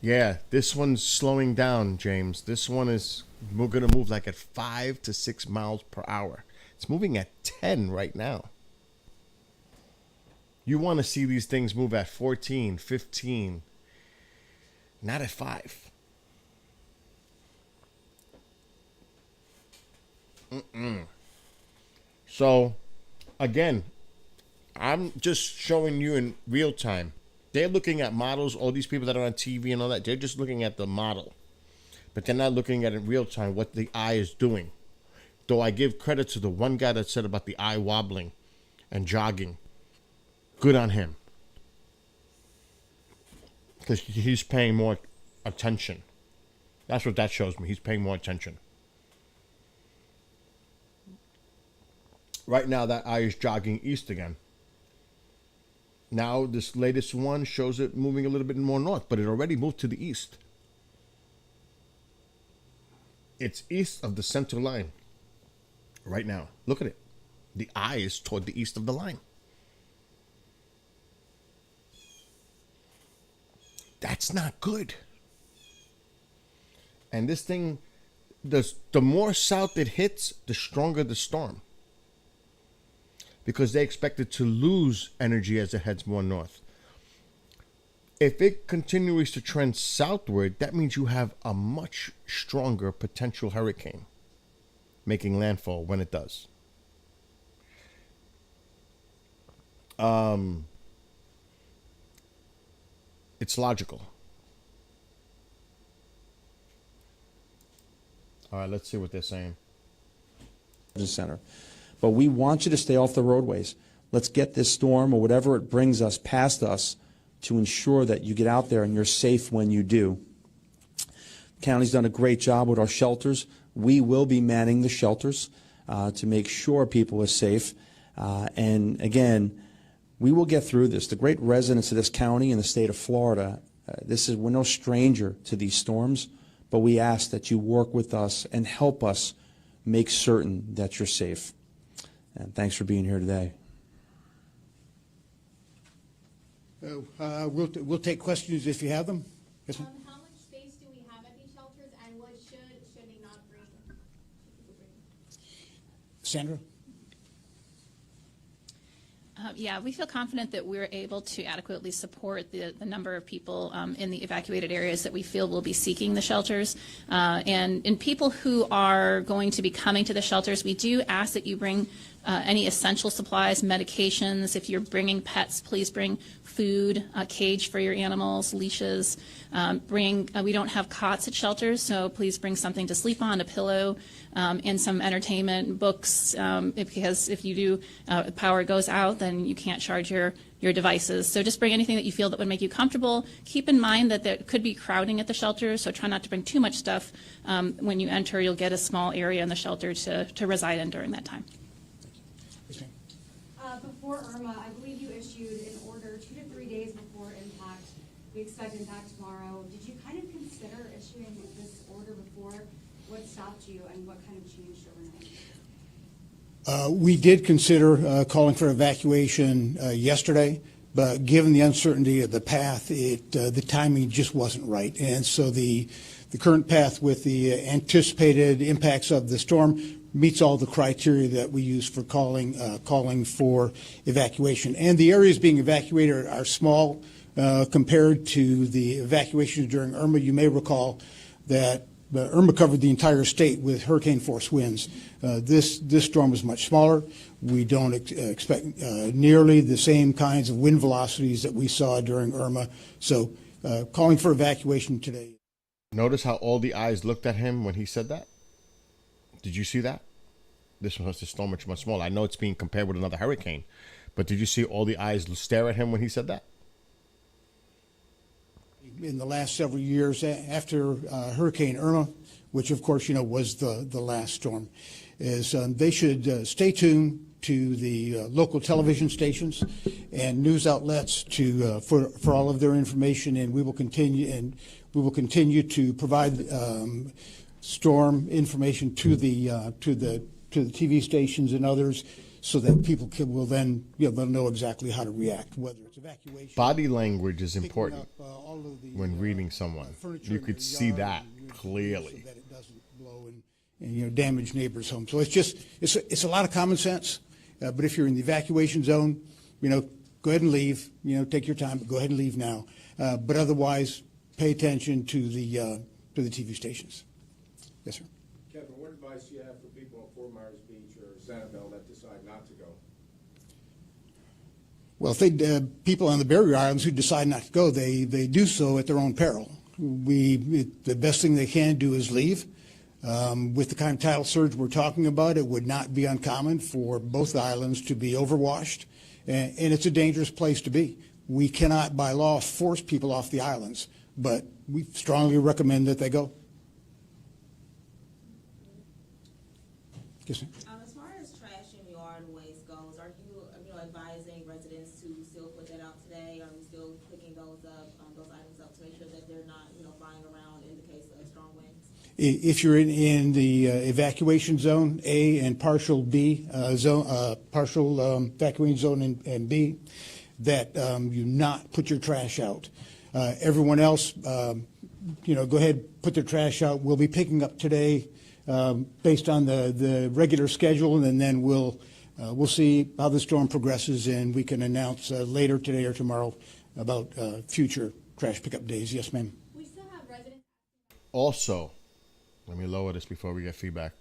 Yeah, this one's slowing down, James. This one is, we're going to move like at 5 to 6 miles per hour. It's moving at 10 right now. You want to see these things move at 14, 15, not at 5. So, Again, I'm just showing you in real time. They're looking at models, all these people that are on TV and all that, they're just looking at the model. But they're not looking at in real time what the eye is doing. Though I give credit to the one guy that said about the eye wobbling and jogging. Good on him. Because he's paying more attention. That's what that shows me. He's paying more attention. Right now, that eye is jogging east again. Now, this latest one shows it moving a little bit more north, but it already moved to the east. It's east of the center line right now. Look at it. The eye is toward the east of the line. That's not good. And this thing, the more south it hits, the stronger the storm. Because they expect it to lose energy as it heads more north. If it continues to trend southward, that means you have a much stronger potential hurricane making landfall when it does. It's logical. All right, let's see what they're saying. Center. But we want you to stay off the roadways. Let's get this storm or whatever it brings us past us to ensure that you get out there and you're safe when you do. The county's done a great job with our shelters. We will be manning the shelters to make sure people are safe. And again, we will get through this. The great residents of this county and the state of Florida, we're no stranger to these storms, but we ask that you work with us and help us make certain that you're safe. And thanks for being here today. We'll take questions if you have them. Yes, ma'am. How much space do we have at these shelters, and what should they not bring? Sandra? Yeah, we feel confident that we're able to adequately support the number of people in the evacuated areas that we feel will be seeking the shelters. And in people who are going to be coming to the shelters, we do ask that you bring any essential supplies, medications. If you're bringing pets, please bring food, a cage for your animals, leashes. We don't have cots at shelters, so please bring something to sleep on, a pillow, and some entertainment, books, because if you do, power goes out, then you can't charge your devices. So just bring anything that you feel that would make you comfortable. Keep in mind that there could be crowding at the shelters, so try not to bring too much stuff. When you enter, you'll get a small area in the shelter to reside in during that time. Before Irma, I believe you issued an order 2 to 3 days before impact. We expect impact tomorrow. Did you kind of consider issuing this order before? What stopped you, and what kind of changed overnight? We did consider calling for evacuation yesterday, but given the uncertainty of the path, the timing just wasn't right. And so the current path with the anticipated impacts of the storm meets all the criteria that we use for calling for evacuation. And the areas being evacuated are small compared to the evacuations during Irma. You may recall that Irma covered the entire state with hurricane force winds. This storm is much smaller. We don't expect nearly the same kinds of wind velocities that we saw during Irma. So calling for evacuation today. Notice how all the eyes looked at him when he said that? Did you see that? This was the storm much smaller. I know it's being compared with another hurricane, but did you see all the eyes stare at him when he said that? In the last several years after Hurricane Irma, which of course was the last storm, is they should stay tuned to the local television stations and news outlets for all of their information, and we will continue to provide storm information to the TV stations and others, so that people will then they'll know exactly how to react, whether it's evacuation. Body language is important when reading someone. You could see that clearly. So that it doesn't blow and damage neighbors' homes. So it's a lot of common sense. But if you're in the evacuation zone, go ahead and leave. Take your time, but go ahead and leave now. But otherwise, pay attention to the TV stations. Yes, sir. Kevin, what advice do you have for people at Fort Myers Beach or Sanibel that decide not to go? Well, if people on the barrier islands who decide not to go, they do so at their own peril. The best thing they can do is leave. With the kind of tidal surge we're talking about, it would not be uncommon for both islands to be overwashed, and it's a dangerous place to be. We cannot, by law, force people off the islands, but we strongly recommend that they go. Yes, sir. As far as trash in yard waste goes, are you advising residents to still put that out today? Are we still picking those items up to make sure that they're not flying around in the case of strong winds? If you're in the evacuation zone A and partial B zone, partial evacuation zone and B, that you not put your trash out. Everyone else, go ahead, put their trash out. We'll be picking up today based on the regular schedule, and then we'll see how the storm progresses, and we can announce later today or tomorrow about future trash pickup days. Yes, ma'am. We still have residents. Also, let me lower this before we get feedback.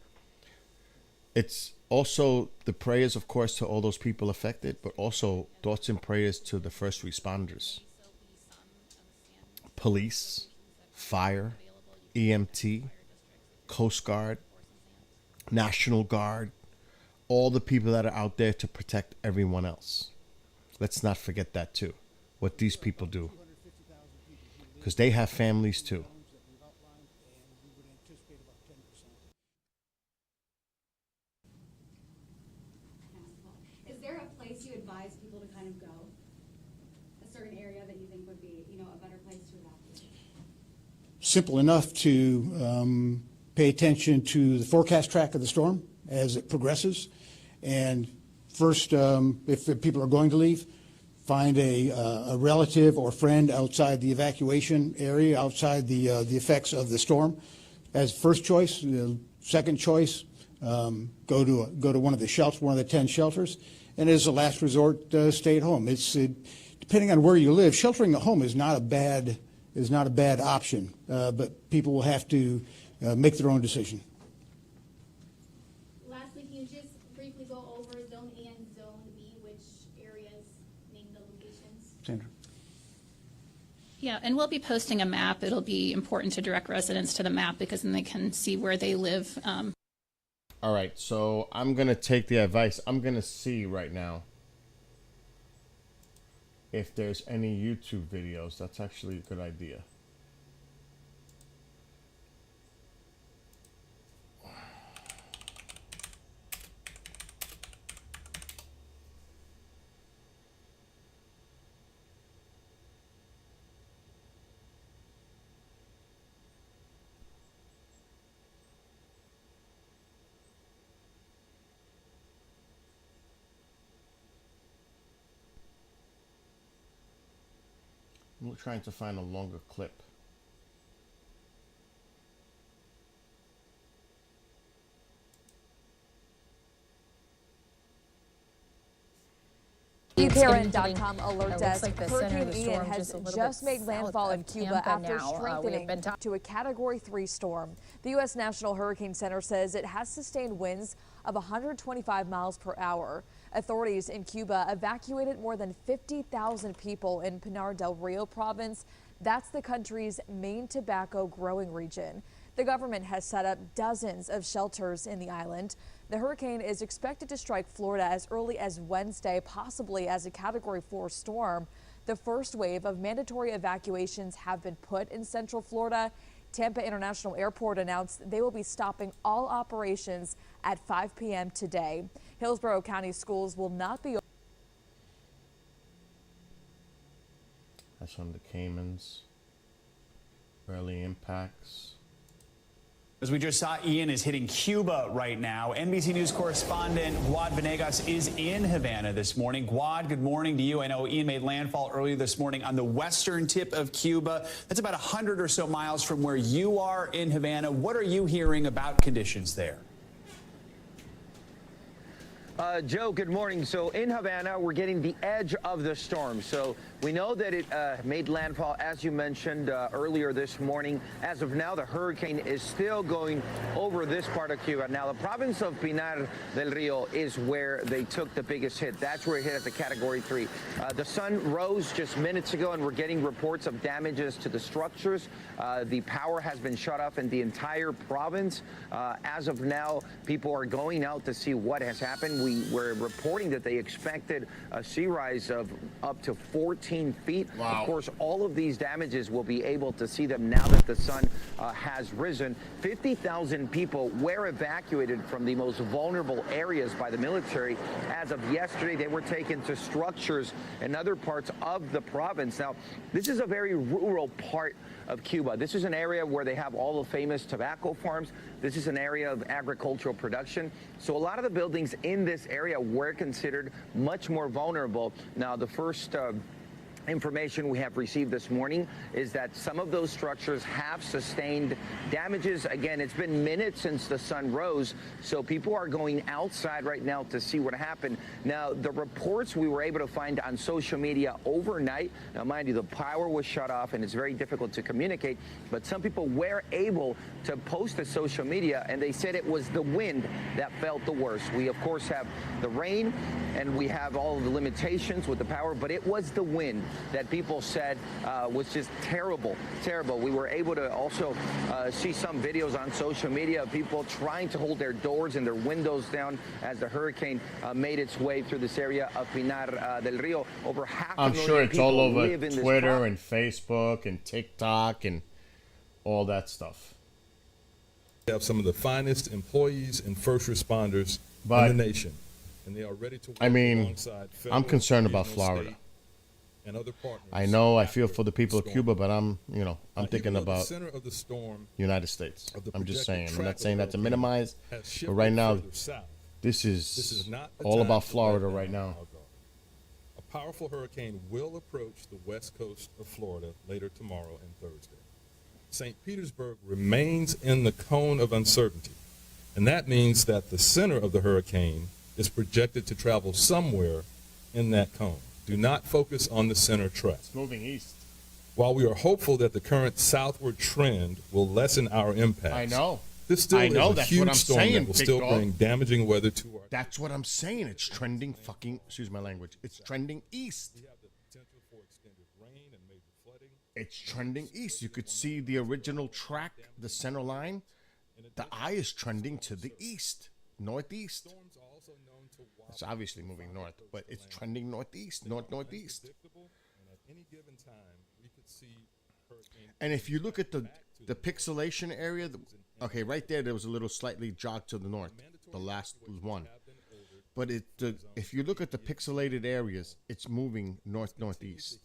It's also the prayers, of course, to all those people affected, but also thoughts and prayers to the first responders, police, fire, EMT, Coast Guard, National Guard, all the people that are out there to protect everyone else. Let's not forget that too, what these people do, because they have families too. Is there a place you advise people to kind of go? A certain area that you think would be, a better place to evacuate? Simple enough to pay attention to the forecast track of the storm as it progresses. And first, if the people are going to leave, find a relative or friend outside the evacuation area, outside the effects of the storm as first choice. Second choice, go to one of the shelters, one of the 10 shelters. And as a last resort, stay at home. It's depending on where you live, sheltering at home is not a bad option, but people will have to make their own decision. Lastly, can you just briefly go over Zone A and Zone B, which areas, name the locations? Sandra. Yeah, and we'll be posting a map. It'll be important to direct residents to the map because then they can see where they live. All right, so I'm going to take the advice. I'm going to see right now if there's any YouTube videos. That's actually a good idea. I'm trying to find a longer clip. UPRN.com alert desk. Hurricane Ian has just made landfall in Cuba after strengthening to a Category 3 storm. The U.S. National Hurricane Center says it has sustained winds of 125 miles per hour. Authorities in Cuba evacuated more than 50,000 people in Pinar del Rio province. That's the country's main tobacco growing region. The government has set up dozens of shelters in the island. The hurricane is expected to strike Florida as early as Wednesday, possibly as a Category 4 storm. The first wave of mandatory evacuations have been put in Central Florida. Tampa International Airport announced they will be stopping all operations at 5 p.m. today. Hillsborough County schools will not be open. That's from the Caymans. Early impacts. As we just saw, Ian is hitting Cuba right now. NBC News correspondent Guad Venegas is in Havana this morning. Guad, good morning to you. I know Ian made landfall earlier this morning on the western tip of Cuba. That's about 100 or so miles from where you are in Havana. What are you hearing about conditions there? Joe, good morning. So in Havana, we're getting the edge of the storm. So We know that it made landfall, as you mentioned earlier this morning. As of now, the hurricane is still going over this part of Cuba. Now, the province of Pinar del Rio is where they took the biggest hit. That's where it hit at the Category 3. The sun rose just minutes ago, and we're getting reports of damages to the structures. The power has been shut off in the entire province. As of now, people are going out to see what has happened. We were reporting that they expected a sea rise of up to 14 feet. Wow. Of course, all of these damages will be able to see them now that the sun has risen. 50,000 people were evacuated from the most vulnerable areas by the military. As of yesterday, they were taken to structures in other parts of the province. Now, this is a very rural part of Cuba. This is an area where they have all the famous tobacco farms. This is an area of agricultural production. So a lot of the buildings in this area were considered much more vulnerable. Now, the first information we have received this morning is that some of those structures have sustained damages. Again, it's been minutes since the sun rose, so people are going outside right now to see what happened. Now, the reports we were able to find on social media overnight, now mind you, the power was shut off and it's very difficult to communicate, but some people were able to post to social media, and they said it was the wind that felt the worst. We, of course, have the rain and we have all of the limitations with the power, but it was the wind that people said was just terrible. We were able to also see some videos on social media of people trying to hold their doors and their windows down as the hurricane made its way through this area of Pinar del Rio. Over half a million sure it's people all over live in this Twitter and Facebook and TikTok and all that stuff. We have some of the finest employees and first responders But, in the nation, and they are ready to work I mean, alongside federal, I'm concerned about regional, Florida. state, and other partners. I know I feel for the people of storm. Cuba, but I'm thinking Even though about the center of the storm United States. of the I'm just saying. projected I'm not track saying of that to hurricane minimize, has but shifted right now, further south. this This is is not the all time about to Florida let right down now. our guard. A powerful hurricane will approach the west coast of Florida later tomorrow and Thursday. St. Petersburg remains in the cone of uncertainty, and that means that the center of the hurricane is projected to travel somewhere in that cone. Do not focus on the center track. It's moving east. While we are hopeful that the current southward trend will lessen our impact, I know. this still I know, is a that's huge what I'm storm saying, that will big still dog. bring damaging weather to our. That's what I'm saying. It's trending fucking, excuse my language, it's trending east. We have the potential for extended rain and major flooding. It's trending east. You could see the original track, the center line. The eye is trending to the east, northeast. Storms are also known to It's obviously moving north, but it's trending northeast, northeast. predictable, and at any given time, we could see hurricane. And if you look at the pixelation area, okay, right there was a little slightly jog to the north, the last one. But if you look at the pixelated areas, it's moving northeast.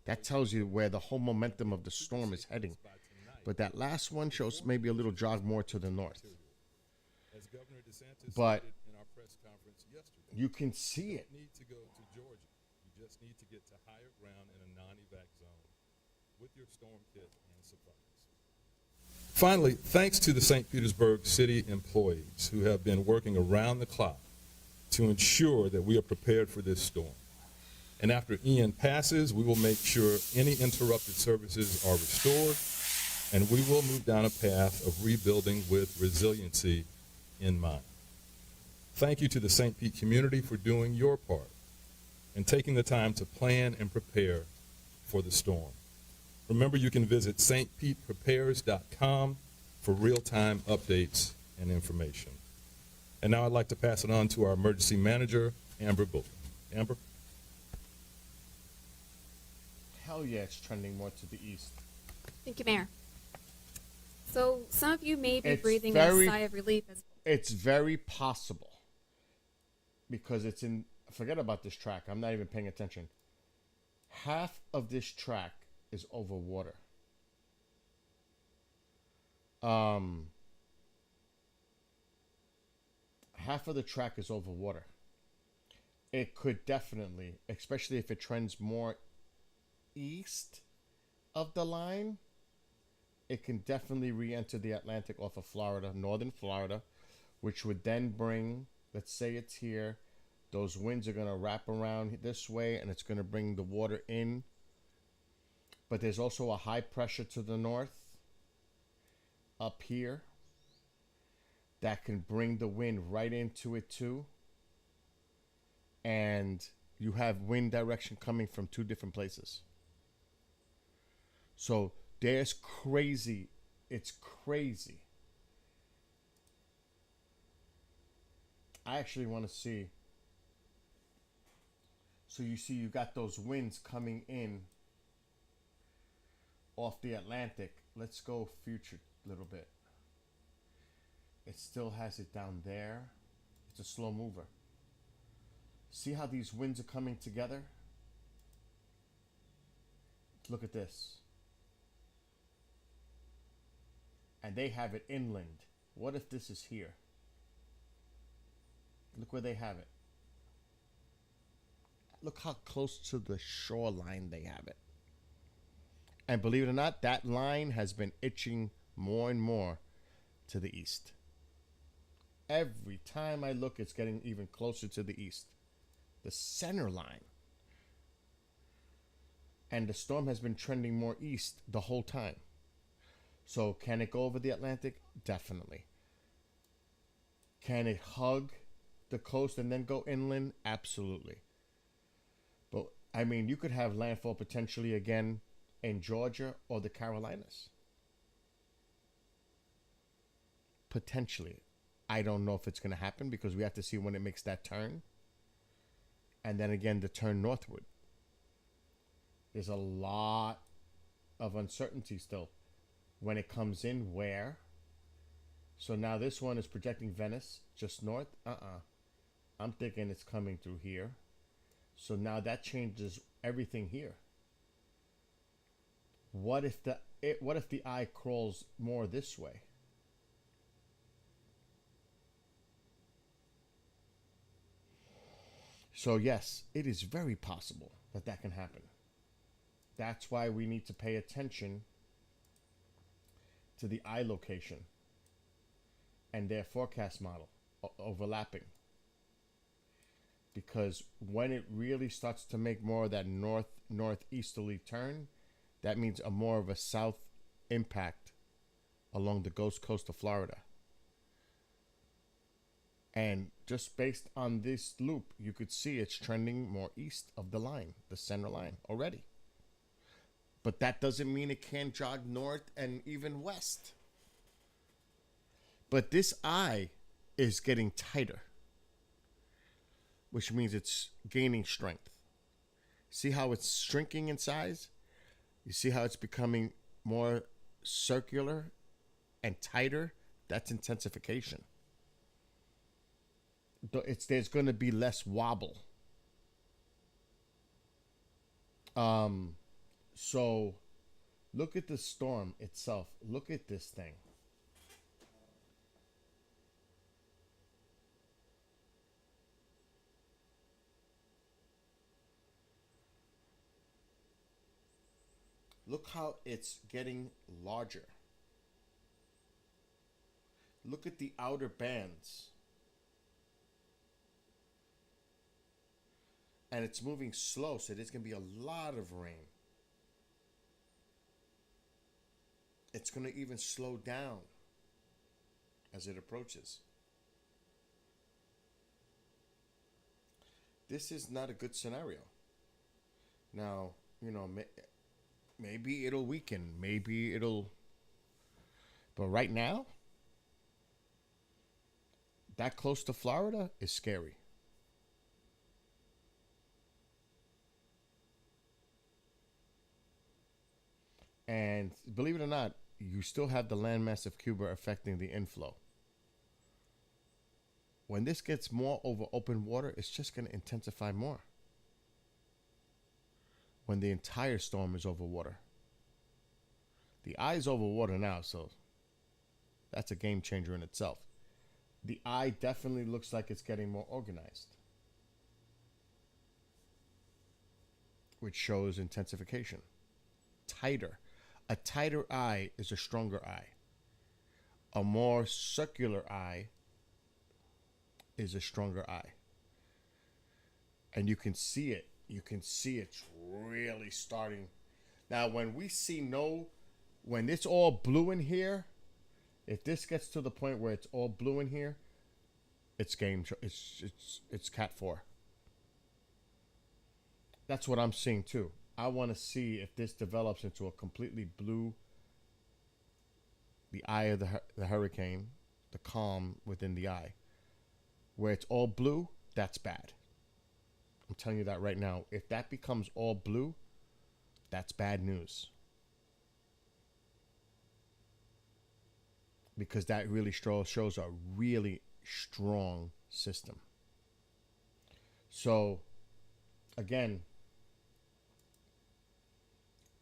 That tells you where the whole momentum of the storm is heading. But that last one shows maybe a little jog more to the north. As Governor DeSantis But stated in our press conference yesterday, you can see it. you don't need to go to Georgia. You just need to get to higher ground in a non-evac zone with your storm kit and supplies. Finally, thanks to the St. Petersburg City employees who have been working around the clock to ensure that we are prepared for this storm. And after Ian passes, we will make sure any interrupted services are restored, and we will move down a path of rebuilding with resiliency in mind. Thank you to the St. Pete community for doing your part and taking the time to plan and prepare for the storm. Remember, you can visit stpeteprepares.com for real-time updates and information. And now I'd like to pass it on to our emergency manager, Amber Bullock. Amber? Hell yeah, it's trending more to the east. Thank you, Mayor. So some of you may be It's breathing very- a sigh of relief as It's very possible because it's in. Forget about this track. I'm not even paying attention. Half of this track is over water. Half of the track is over water. It could definitely, especially if it trends more east of the line, it can definitely re-enter the Atlantic off of Florida, northern Florida, which would then bring, let's say it's here, those winds are going to wrap around this way, and it's going to bring the water in But there's also a high pressure to the north up here that can bring the wind right into it too. And you have wind direction coming from two different places. So there's crazy. It's crazy. I actually want to see. So you see, you got those winds coming in off the Atlantic. Let's go future a little bit. It still has it down there. It's a slow mover. See how these winds are coming together? Look at this. And they have it inland. What if this is here? Look where they have it. Look how close to the shoreline they have it. And believe it or not, that line has been itching more and more to the east. Every time I look, it's getting even closer to the east. The center line. And the storm has been trending more east the whole time. So can it go over the Atlantic? Definitely. Can it hug the coast and then go inland? Absolutely. But I mean, you could have landfall potentially again in Georgia or the Carolinas. Potentially. I don't know if it's going to happen because we have to see when it makes that turn. And then again, the turn northward. There's a lot of uncertainty still. When it comes in, where? So now this one is projecting Venice, just north. I'm thinking it's coming through here. So now that changes everything here. What if the eye crawls more this way? So yes, it is very possible that that can happen. That's why we need to pay attention to the eye location and their forecast model overlapping. Because when it really starts to make more of that northeasterly turn, that means a more of a south impact along the Gulf Coast of Florida. And just based on this loop, you could see it's trending more east of the line, the center line already. But that doesn't mean it can't jog north and even west. But this eye is getting tighter, which means it's gaining strength. See how it's shrinking in size? You see how it's becoming more circular and tighter? That's intensification. There's going to be less wobble. So look at the storm itself. Look at this thing. Look how it's getting larger. Look at the outer bands. And it's moving slow, so there's going to be a lot of rain. It's going to even slow down as it approaches. This is not a good scenario. Now, you know, maybe it'll weaken. Maybe it'll... But right now, that close to Florida is scary. And believe it or not, you still have the landmass of Cuba affecting the inflow. When this gets more over open water, it's just going to intensify more. When the entire storm is over water. The eye is over water now, so that's a game changer in itself. The eye definitely looks like it's getting more organized, which shows intensification. Tighter. A tighter eye is a stronger eye. A more circular eye is a stronger eye. And you can see it. You can see it's really starting. Now, when it's all blue in here, if this gets to the point where it's all blue in here, it's it's Cat 4. That's what I'm seeing too. I want to see if this develops into a completely blue, the eye of the hurricane, the calm within the eye. Where it's all blue, that's bad. I'm telling you that right now. If that becomes all blue, that's bad news. Because that really shows a really strong system. So, again,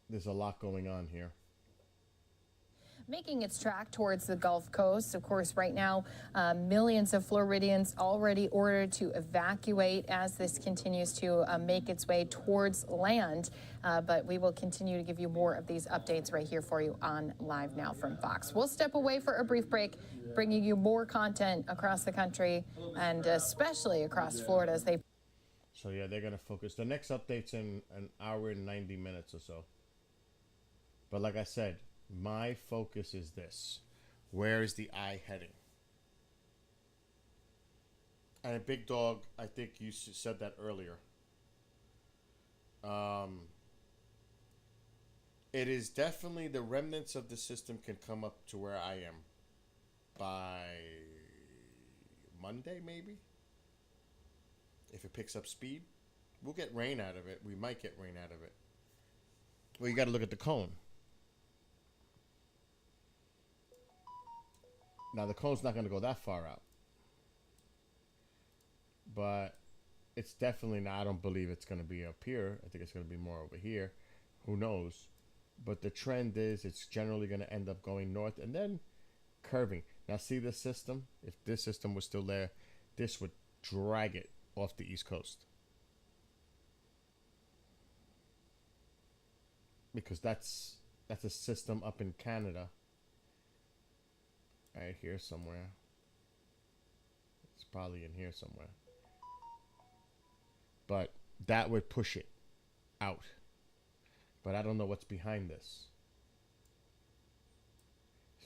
there's a lot going on here. Making its track towards the Gulf Coast. Of course, right now, millions of Floridians already ordered to evacuate as this continues to make its way towards land. But we will continue to give you more of these updates right here for you on Live Now from Fox. We'll step away for a brief break, bringing you more content across the country and especially across Florida as they. So, yeah, they're going to focus. The next update's in an hour and 90 minutes or so. But like I said, my focus is this. Where is the eye heading? And Big Dog, I think you said that earlier. It is definitely the remnants of the system can come up to where I am by Monday, maybe. If it picks up speed, we'll get rain out of it. We might get rain out of it. Well, you got to look at the cone. Now, the cone's not going to go that far out. But it's definitely not, I don't believe it's going to be up here. I think it's going to be more over here. Who knows? But the trend is it's generally going to end up going north and then curving. Now, see this system? If this system was still there, this would drag it off the East Coast. Because that's a system up in Canada. Right here somewhere. It's probably in here somewhere. But that would push it out. But I don't know what's behind this.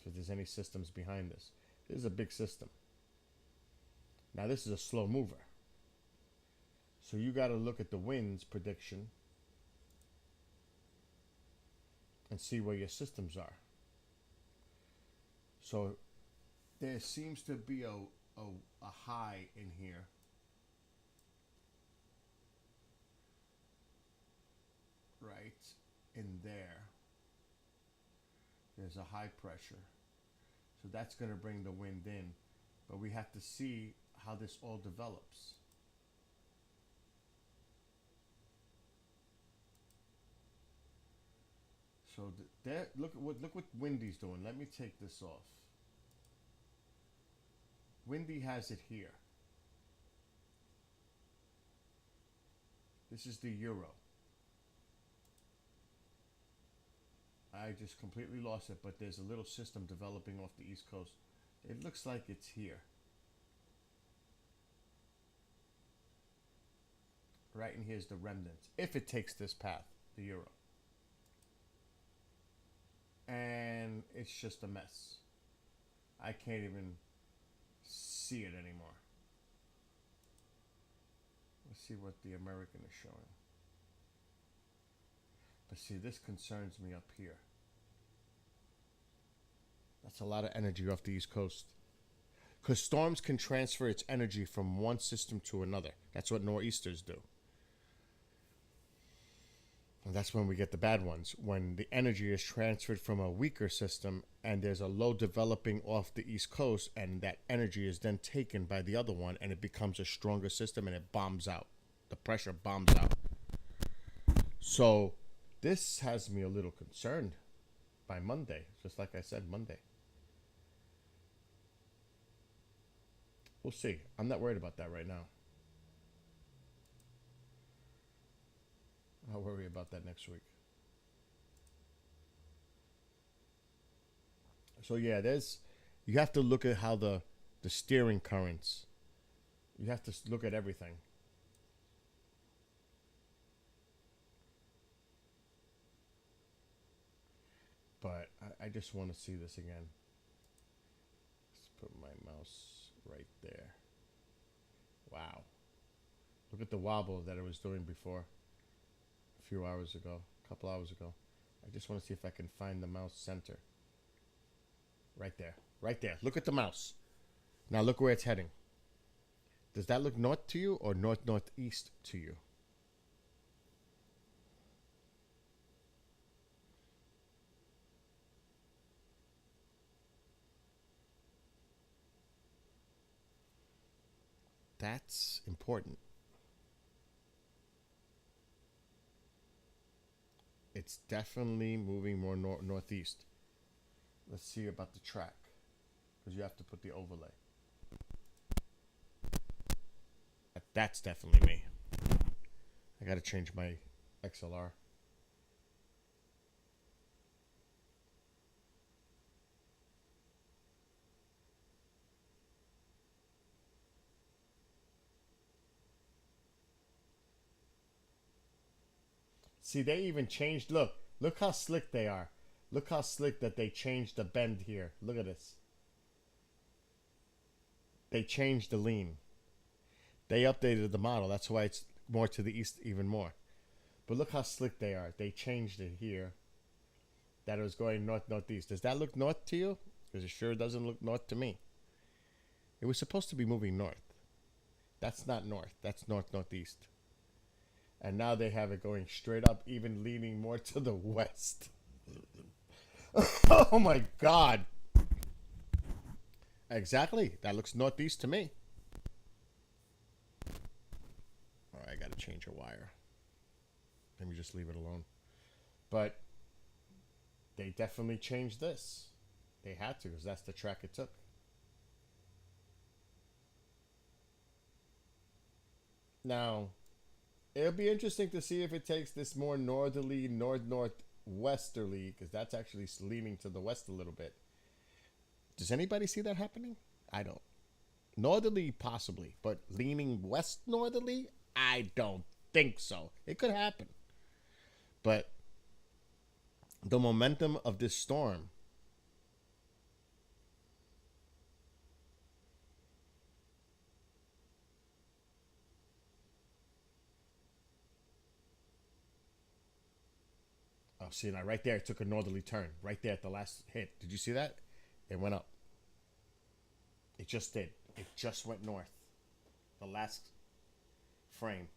If there's any systems behind this. This is a big system. Now this is a slow mover. So you got to look at the winds prediction and see where your systems are. So there seems to be a high in here. Right in there. There's a high pressure. So that's going to bring the wind in. But we have to see how this all develops. So there, look what Windy's doing. Let me take this off. Windy has it here. This is the euro. I just completely lost it, but there's a little system developing off the East Coast. It looks like it's here. Right, and here's the remnants. If it takes this path, the euro. And it's just a mess. I can't even see it anymore. Let's see what the American is showing. But see, this concerns me up here. That's a lot of energy off the East Coast. Because storms can transfer its energy from one system to another. That's what nor'easters do. And that's when we get the bad ones. When the energy is transferred from a weaker system and there's a low developing off the East Coast, and that energy is then taken by the other one and it becomes a stronger system and it bombs out. The pressure bombs out. So this has me a little concerned by Monday. Just like I said, Monday. We'll see. I'm not worried about that right now. I'll worry about that next week. So yeah, you have to look at how the steering currents. You have to look at everything. I just want to see this again. Let's put my mouse right there. Wow. Look at the wobble that it was doing before. A few hours ago. A couple hours ago. I just want to see if I can find the mouse center. Right there. Right there. Look at the mouse. Now look where it's heading. Does that look north to you or north-northeast to you? That's important. It's definitely moving more northeast. Let's see about the track, because you have to put the overlay. That's definitely me. I gotta change my XLR. See, they even changed. Look how slick they are. Look how slick that they changed the bend here. Look at this. They changed the lean. They updated the model. That's why it's more to the east even more. But look how slick they are. They changed it here. That it was going north-northeast. Does that look north to you? Because it sure doesn't look north to me. It was supposed to be moving north. That's not north. That's north-northeast. And now they have it going straight up, even leaning more to the west. Oh my God. Exactly. That looks northeast to me. All right, I got to change a wire. Let me just leave it alone. But they definitely changed this. They had to, because that's the track it took. Now, it'll be interesting to see if it takes this more northerly, northwesterly, because that's actually leaning to the west a little bit. Does anybody see that happening? I don't. Northerly, possibly, but leaning west northerly, I don't think so. It could happen. But the momentum of this storm see, now right there, it took a northerly turn. Right there at the last hit. Did you see that? It went up. It just did. It just went north. The last frame.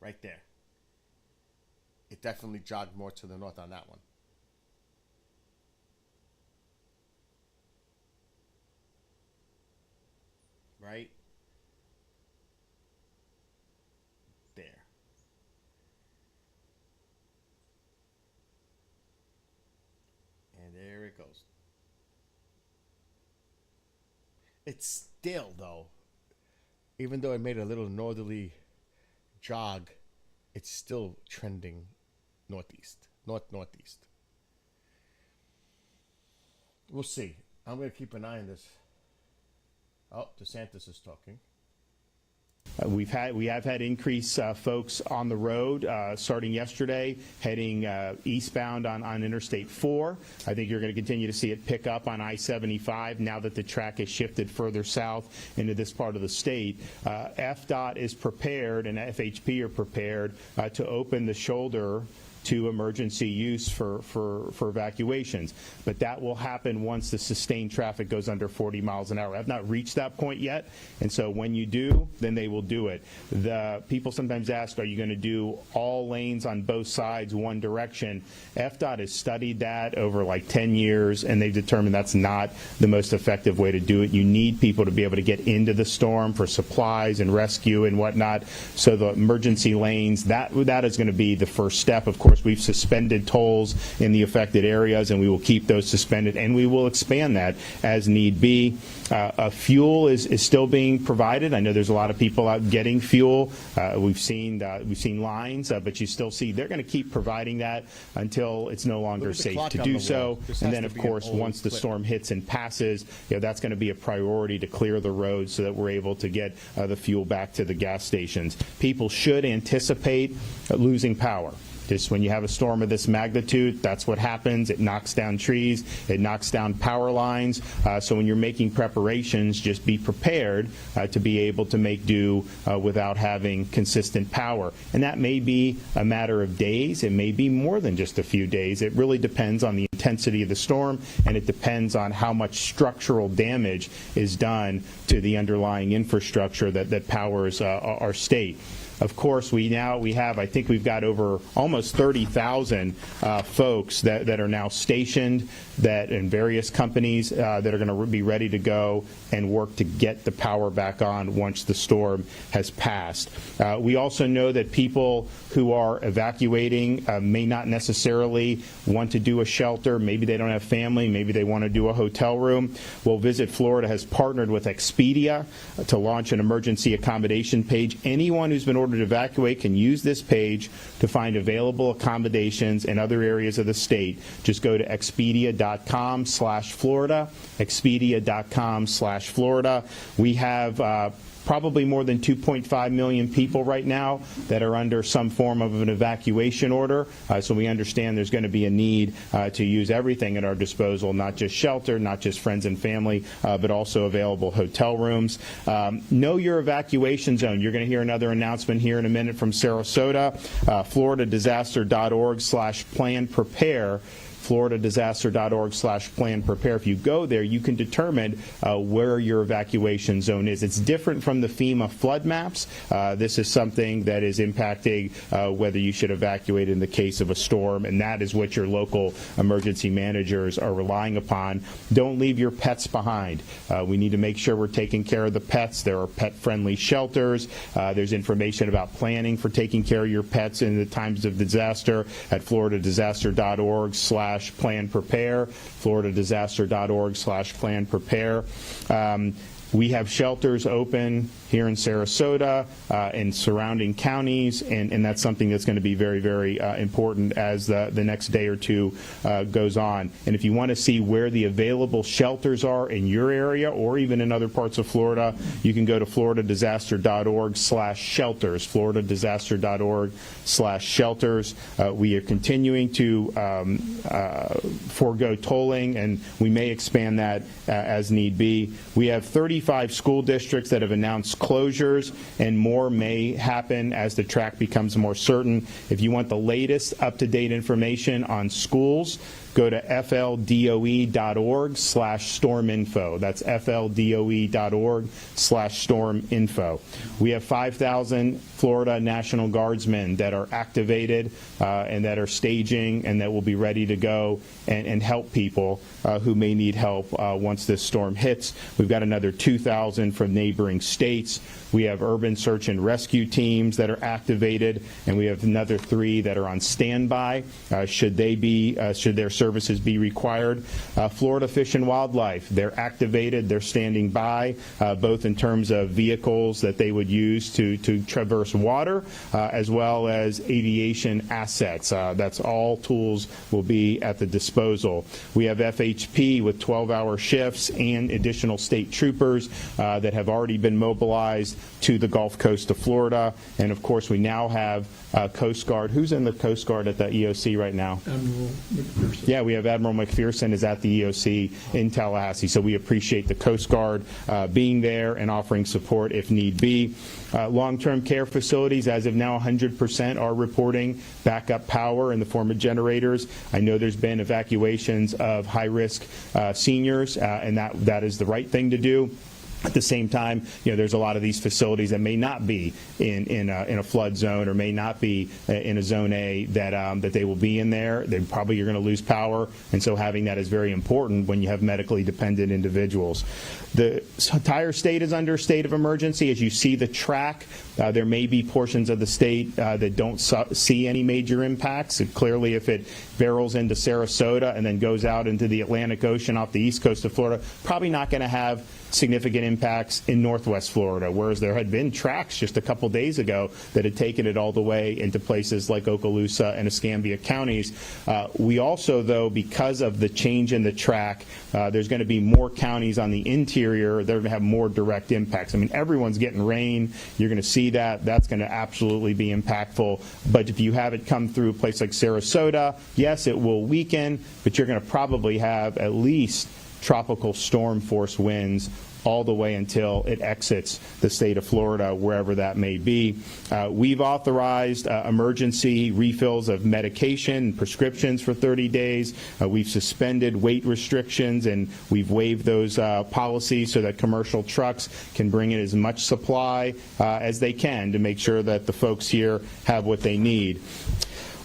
Right there. It definitely jogged more to the north on that one. Right? There. And there it goes. It's still, though, even though it made a little northerly jog, it's still trending northeast, northeast. We'll see. I'm going to keep an eye on this. Oh, DeSantis is talking. We have had increased folks on the road starting yesterday, heading eastbound on Interstate 4. I think you're going to continue to see it pick up on I-75 now that the track has shifted further south into this part of the state. FDOT is prepared and FHP are prepared to open the shoulder to emergency use for evacuations. But that will happen once the sustained traffic goes under 40 miles an hour. I've not reached that point yet, and so when you do, then they will do it. The people sometimes ask, are you going to do all lanes on both sides one direction? FDOT has studied that over like 10 years, and they've determined that's not the most effective way to do it. You need people to be able to get into the storm for supplies and rescue and whatnot. So the emergency lanes, that is going to be the first step. Of course, we've suspended tolls in the affected areas, and we will keep those suspended, and we will expand that as need be. Fuel is still being provided. I know there's a lot of people out getting fuel. We've seen lines, but you still see they're going to keep providing that until it's no longer safe to do so. And then, of course, once the storm hits and passes, that's going to be a priority to clear the roads so that we're able to get the fuel back to the gas stations. People should anticipate losing power. Just when you have a storm of this magnitude, that's what happens. It knocks down trees, it knocks down power lines. So when you're making preparations, just be prepared to be able to make do without having consistent power. And that may be a matter of days. It may be more than just a few days. It really depends on the intensity of the storm, and it depends on how much structural damage is done to the underlying infrastructure that powers our state. Of course, we have, I think we've got over almost 30,000 folks that are now stationed in various companies that are going to be ready to go and work to get the power back on once the storm has passed. We also know that people who are evacuating may not necessarily want to do a shelter. Maybe they don't have family. Maybe they want to do a hotel room. Well, Visit Florida has partnered with Expedia to launch an emergency accommodation page. Anyone who's been ordered to evacuate can use this page to find available accommodations in other areas of the state. Just go to expedia.com/Florida, expedia.com/Florida. We have probably more than 2.5 million people right now that are under some form of an evacuation order. So we understand there's going to be a need to use everything at our disposal, not just shelter, not just friends and family, but also available hotel rooms. Know your evacuation zone. You're going to hear another announcement here in a minute from Sarasota. FloridaDisaster.org/plan-prepare. FloridaDisaster.org/plan-prepare. If you go there, you can determine where your evacuation zone is. It's different from the FEMA flood maps. This is something that is impacting whether you should evacuate in the case of a storm, and that is what your local emergency managers are relying upon. Don't leave your pets behind. We need to make sure we're taking care of the pets. There are pet-friendly shelters. There's information about planning for taking care of your pets in the times of disaster at FloridaDisaster.org/plan-prepare, FloridaDisaster.org/plan-prepare. We have shelters open here in Sarasota and surrounding counties, and that's something that's going to be very, very important as the next day or two goes on. And if you want to see where the available shelters are in your area or even in other parts of Florida, you can go to FloridaDisaster.org/shelters, FloridaDisaster.org/shelters. We are continuing to forego tolling, and we may expand that as need be. We have 35 school districts that have announced closures, and more may happen as the track becomes more certain. If you want the latest up-to-date information on schools, go to FLDOE.org/storminfo. That's FLDOE.org/storminfo. We have 5,000 Florida National Guardsmen that are activated and that are staging and that will be ready to go and help people who may need help once this storm hits. We've got another 2,000 from neighboring states. We have urban search and rescue teams that are activated, and we have another 3 that are on standby should their services be required. Florida Fish and Wildlife, they're activated, they're standing by, both in terms of vehicles that they would use to traverse water, as well as aviation assets. That's all tools will be at the disposal. We have FHP with 12-hour shifts and additional state troopers that have already been mobilized to the Gulf Coast of Florida. And of course, we now have Coast Guard. Who's in the Coast Guard at the EOC right now? Admiral McPherson. Yeah, we have Admiral McPherson is at the EOC in Tallahassee. So we appreciate the Coast Guard being there and offering support if need be. Long-term care facilities, as of now, 100% are reporting backup power in the form of generators. I know there's been evacuations of high-risk seniors, and that is the right thing to do. At the same time, there's a lot of these facilities that may not be in a flood zone or may not be in a zone A that they will be in there. They probably are going to lose power, and so having that is very important when you have medically dependent individuals. The entire state is under a state of emergency. As you see the track, there may be portions of the state that don't see any major impacts. Clearly, if it barrels into Sarasota and then goes out into the Atlantic Ocean off the east coast of Florida, probably not going to have significant impacts in Northwest Florida, whereas there had been tracks just a couple days ago that had taken it all the way into places like Okaloosa and Escambia counties. We also, though, because of the change in the track, there's going to be more counties on the interior that are going to have more direct impacts. I mean, everyone's getting rain. You're going to see that. That's going to absolutely be impactful. But if you have it come through a place like Sarasota, yes, it will weaken, but you're going to probably have at least tropical storm force winds all the way until it exits the state of Florida, wherever that may be. We've authorized emergency refills of medication and prescriptions for 30 days. We've suspended weight restrictions, and we've waived those policies so that commercial trucks can bring in as much supply as they can to make sure that the folks here have what they need.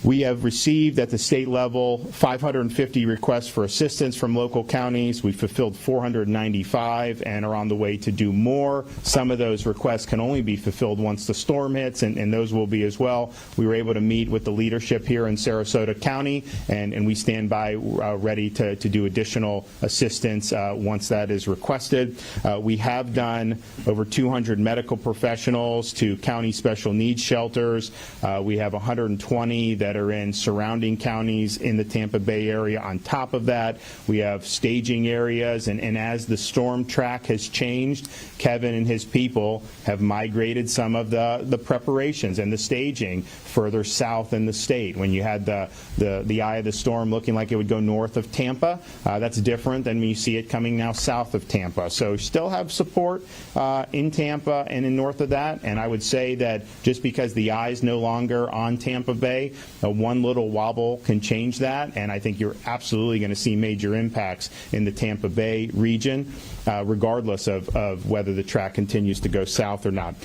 We have received at the state level 550 requests for assistance from local counties. We fulfilled 495 and are on the way to do more. Some of those requests can only be fulfilled once the storm hits, and those will be as well. We were able to meet with the leadership here in Sarasota County, and we stand by ready to do additional assistance once that is requested. We have done over 200 medical professionals to county special needs shelters. We have 120 that are in surrounding counties in the Tampa Bay area. On top of that, we have staging areas, and as the storm track has changed, Kevin and his people have migrated some of the preparations and the staging further south in the state. When you had the eye of the storm looking like it would go north of Tampa, that's different than when you see it coming now south of Tampa. So still have support in Tampa and in north of that, and I would say that just because the eye is no longer on Tampa Bay, one little wobble can change that, and I think you're absolutely going to see major impacts in the Tampa Bay region, regardless of whether the track continues to go south or not.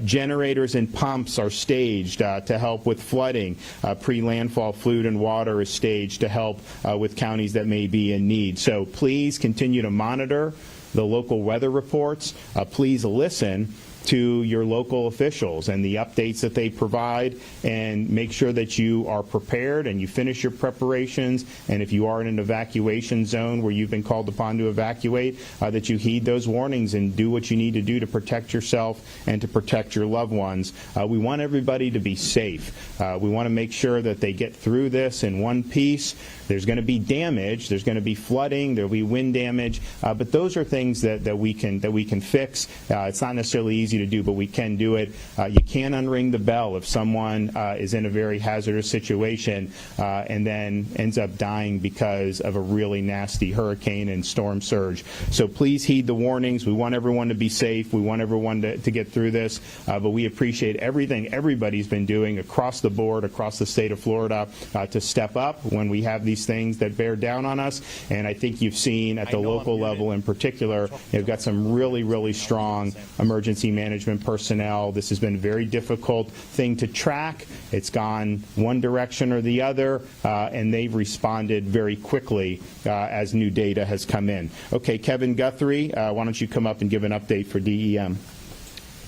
Generators and pumps are staged to help with flooding. Pre-landfall fluid and water is staged to help with counties that may be in need. So please continue to monitor the local weather reports. Please listen to your local officials and the updates that they provide, and make sure that you are prepared and you finish your preparations. And if you are in an evacuation zone where you've been called upon to evacuate, that you heed those warnings and do what you need to do to protect yourself and to protect your loved ones. We want everybody to be safe. We want to make sure that they get through this in one piece. There's going to be damage. There's going to be flooding. There'll be wind damage. But those are things that we can fix. It's not necessarily easy to do, but we can do it. You can unring the bell if someone is in a very hazardous situation and then ends up dying because of a really nasty hurricane and storm surge. So please heed the warnings. We want everyone to be safe. We want everyone to get through this. But we appreciate everything everybody's been doing across the board, across the state of Florida, to step up when we have these things that bear down on us. And I think you've seen at the local level in particular, you've got some really, really strong emergency management personnel. This has been a very difficult thing to track. It's gone one direction or the other, and they've responded very quickly as new data has come in. Okay, Kevin Guthrie, why don't you come up and give an update for DEM?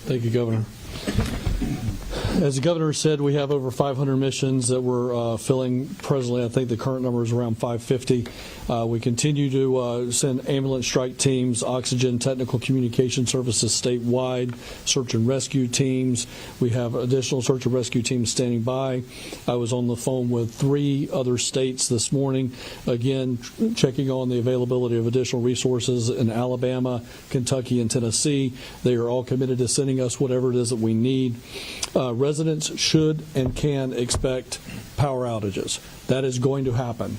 Thank you, Governor. As the governor said, we have over 500 missions that we're filling presently. I think the current number is around 550. We continue to send ambulance strike teams, oxygen, technical communication services statewide, search and rescue teams. We have additional search and rescue teams standing by. I was on the phone with 3 other states this morning, again, checking on the availability of additional resources in Alabama, Kentucky, and Tennessee. They are all committed to sending us whatever it is that we need. Residents should and can expect power outages. That is going to happen.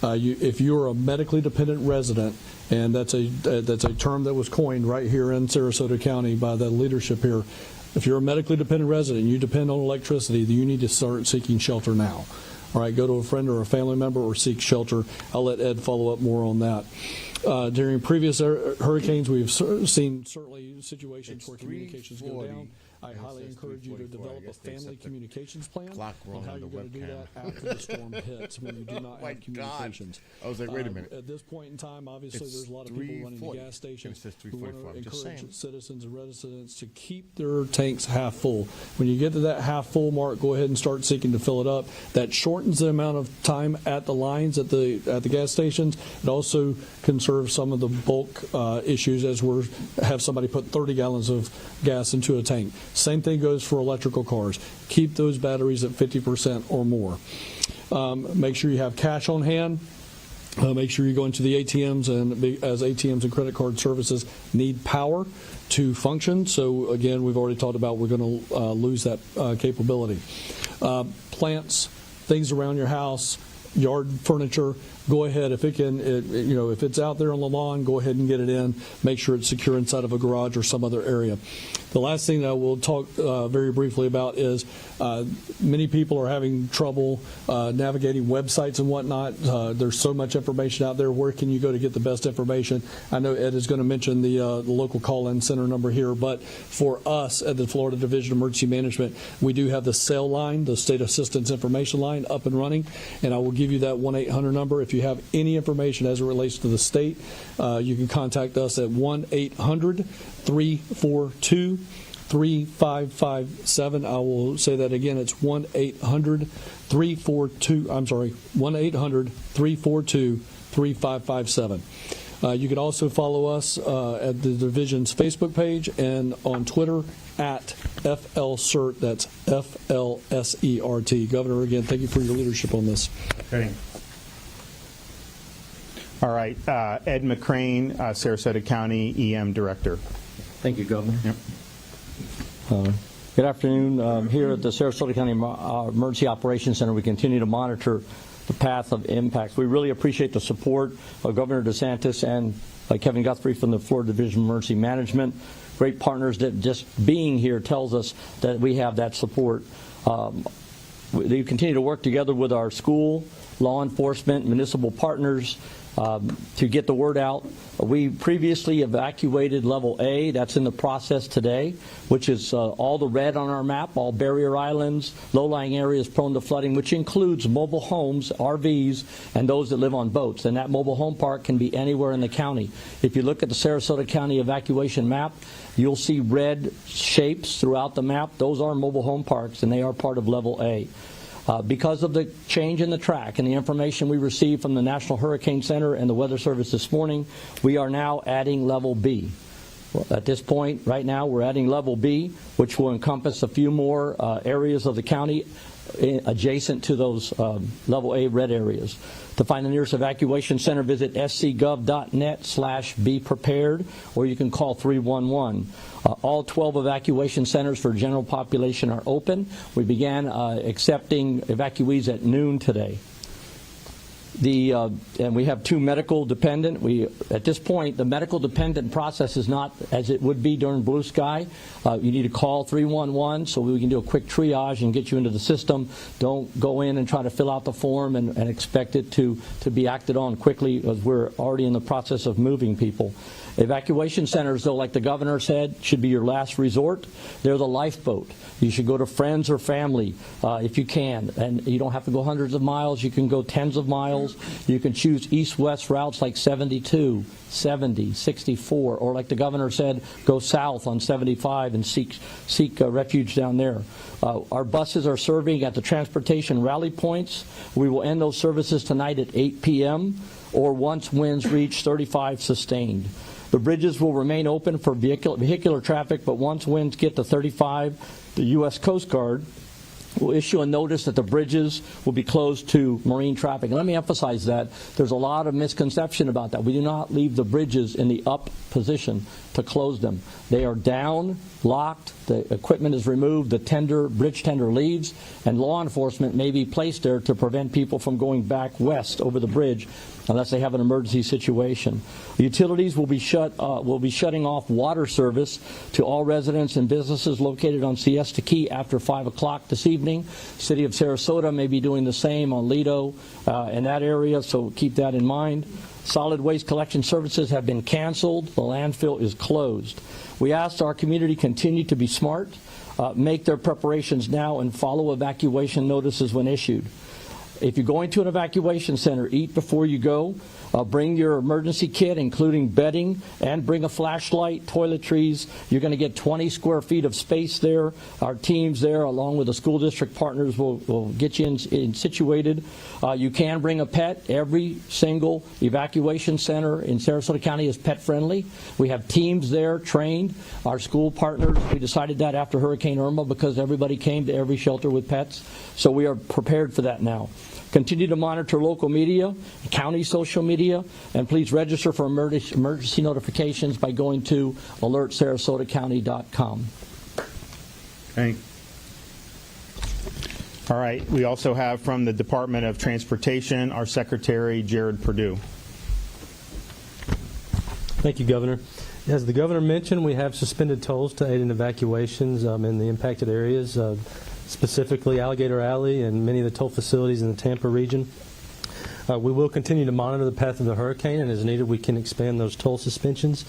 If you're a medically dependent resident, and that's a term that was coined right here in Sarasota County by the leadership here. If you're a medically dependent resident and you depend on electricity, then you need to start seeking shelter now. All right, go to a friend or a family member or seek shelter. I'll let Ed follow up more on that. During previous hurricanes, we've seen certainly situations where communications go down. I highly encourage you to develop a family communications plan on how you're going to do that after the storm hits when you do not have communications. I was like, wait a minute. At this point in time, obviously, there's a lot of people running the gas stations who want to encourage citizens and residents to keep their tanks half full. When you get to that half full mark, go ahead and start seeking to fill it up. That shortens the amount of time at the lines at the gas stations. It also conserves serve some of the bulk issues as we have somebody put 30 gallons of gas into a tank. Same thing goes for electrical cars. Keep those batteries at 50% or more. Make sure you have cash on hand. Make sure you go into the ATMs, and as ATMs and credit card services need power to function. So again, we've already talked about we're going to lose that capability. Plants, things around your house, yard furniture, go ahead. If it can, if it's out there on the lawn, go ahead and get it in. Make sure it's secure inside of a garage or some other area. The last thing that we'll talk very briefly about is many people are having trouble navigating websites and whatnot. There's so much information out there. Where can you go to get the best information? I know Ed is going to mention the local call-in center number here, but for us at the Florida Division of Emergency Management, we do have the SAIL line, the State Assistance Information Line, up and running, and I will give you that 1-800 number. If you have any information as it relates to the state, you can contact us at 1-800-342-3557. I will say that again. It's 1-800-342-3557. You can also follow us at the Division's Facebook page and on Twitter at FLCERT. That's FLSERT. Governor, again, thank you for your leadership on this. Okay. All right. Ed McCrane, Sarasota County EM Director. Thank you, Governor. Yep. Good afternoon. Here at the Sarasota County Emergency Operations Center, we continue to monitor the path of impacts. We really appreciate the support of Governor DeSantis and Kevin Guthrie from the Florida Division of Emergency Management. Great partners that just being here tells us that we have that support. They continue to work together with our school, law enforcement, municipal partners to get the word out. We previously evacuated level A. That's in the process today, which is all the red on our map, all barrier islands, low-lying areas prone to flooding, which includes mobile homes, RVs, and those that live on boats. And that mobile home park can be anywhere in the county. If you look at the Sarasota County evacuation map, you'll see red shapes throughout the map. Those are mobile home parks, and they are part of level A. Because of the change in the track and the information we received from the National Hurricane Center and the Weather Service this morning, we are now adding level B. Well, at this point, right now, we're adding level B, which will encompass a few more areas of the county adjacent to those level A red areas. To find the nearest evacuation center, visit scgov.net/beprepared, or you can call 311. All 12 evacuation centers for general population are open. We began accepting evacuees at noon today. And we have two medical dependent. At this point, the medical dependent process is not as it would be during blue sky. You need to call 311 so we can do a quick triage and get you into the system. Don't go in and try to fill out the form and expect it to be acted on quickly, as we're already in the process of moving people. Evacuation centers, though, like the governor said, should be your last resort. They're the lifeboat. You should go to friends or family if you can. And you don't have to go hundreds of miles. You can go tens of miles. You can choose east-west routes like 72, 70, 64, or like the governor said, go south on 75 and seek refuge down there. Our buses are serving at the transportation rally points. We will end those services tonight at 8 p.m. or once winds reach 35 sustained. The bridges will remain open for vehicular traffic, but once winds get to 35, the U.S. Coast Guard will issue a notice that the bridges will be closed to marine traffic. And let me emphasize that. There's a lot of misconception about that. We do not leave the bridges in the up position to close them. They are down, locked, the equipment is removed, the bridge tender leaves, and law enforcement may be placed there to prevent people from going back west over the bridge unless they have an emergency situation. Utilities will be shutting off water service to all residents and businesses located on Siesta Key after 5 o'clock this evening. City of Sarasota may be doing the same on Lido and that area, so keep that in mind. Solid waste collection services have been canceled. The landfill is closed. We asked our community continue to be smart, make their preparations now, and follow evacuation notices when issued. If you're going to an evacuation center, eat before you go. Bring your emergency kit, including bedding, and bring a flashlight, toiletries. You're going to get 20 square feet of space there. Our teams there, along with the school district partners, will get you in situated. You can bring a pet. Every single evacuation center in Sarasota County is pet friendly. We have teams there trained. Our school partners, we decided that after Hurricane Irma because everybody came to every shelter with pets. So we are prepared for that now. Continue to monitor local media, county social media, and please register for emergency notifications by going to alertsarasotacounty.com. Okay. All right. We also have from the Department of Transportation, our Secretary, Jared Perdue. Thank you, Governor. As the Governor mentioned, we have suspended tolls to aid in evacuations in the impacted areas, specifically Alligator Alley and many of the toll facilities in the Tampa region. We will continue to monitor the path of the hurricane, and as needed, we can expand those toll suspensions.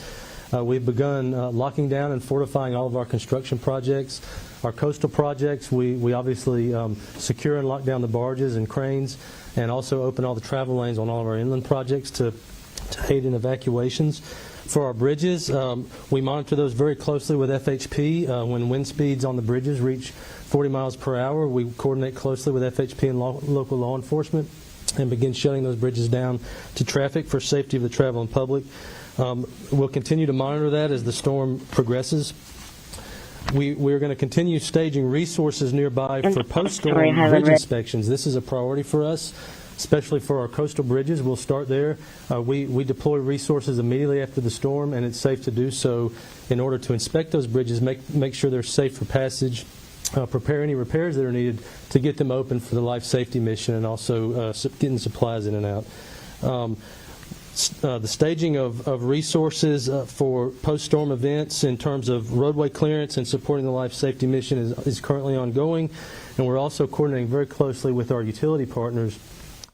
We've begun locking down and fortifying all of our construction projects. Our coastal projects, we obviously secure and lock down the barges and cranes, and also open all the travel lanes on all of our inland projects to aid in evacuations. For our bridges, we monitor those very closely with FHP. When wind speeds on the bridges reach 40 miles per hour, we coordinate closely with FHP and local law enforcement and begin shutting those bridges down to traffic for safety of the traveling public. We'll continue to monitor that as the storm progresses. We're going to continue staging resources nearby for post-storm bridge inspections. This is a priority for us, especially for our coastal bridges. We'll start there. We deploy resources immediately after the storm, and it's safe to do so in order to inspect those bridges, make sure they're safe for passage, prepare any repairs that are needed to get them open for the life safety mission, and also getting supplies in and out. The staging of resources for post-storm events in terms of roadway clearance and supporting the life safety mission is currently ongoing, and we're also coordinating very closely with our utility partners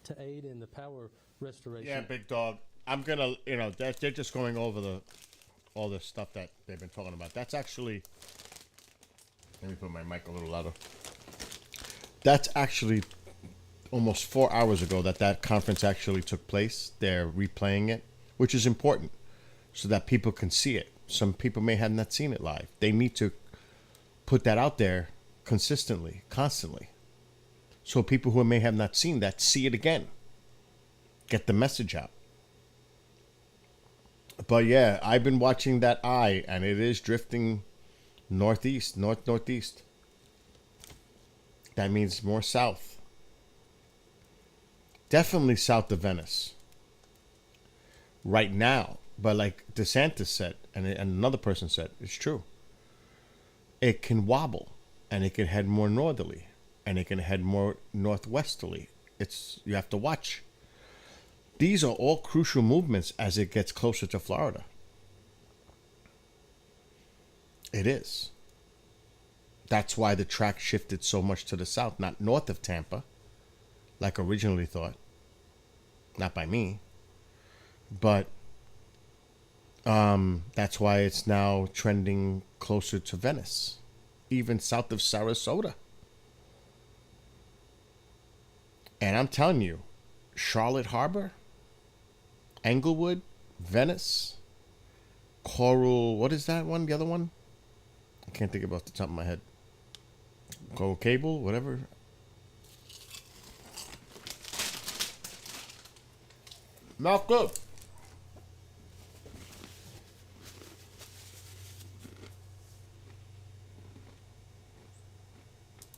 to aid in the power restoration. Yeah, big dog. I'm gonna, they're just going over all the stuff that they've been talking about. That's actually, let me put my mic a little louder. That's actually almost 4 hours ago that conference actually took place. They're replaying it, which is important so that people can see it. Some people may have not seen it live. They need to put that out there consistently, constantly. So people who may have not seen that see it again. Get the message out. But yeah, I've been watching that eye, and it is drifting northeast. That means more south. Definitely south of Venice. Right now. But like DeSantis said, and another person said, it's true. It can wobble, and it can head more northerly, and it can head more northwesterly. You have to watch. These are all crucial movements as it gets closer to Florida. It is. That's why the track shifted so much to the south, not north of Tampa, like originally thought. Not by me. But that's why it's now trending closer to Venice, even south of Sarasota. And I'm telling you, Charlotte Harbor, Englewood, Venice, Coral, what is that one? The other one? I can't think of it off the top of my head. Coral Cable, whatever. Not good.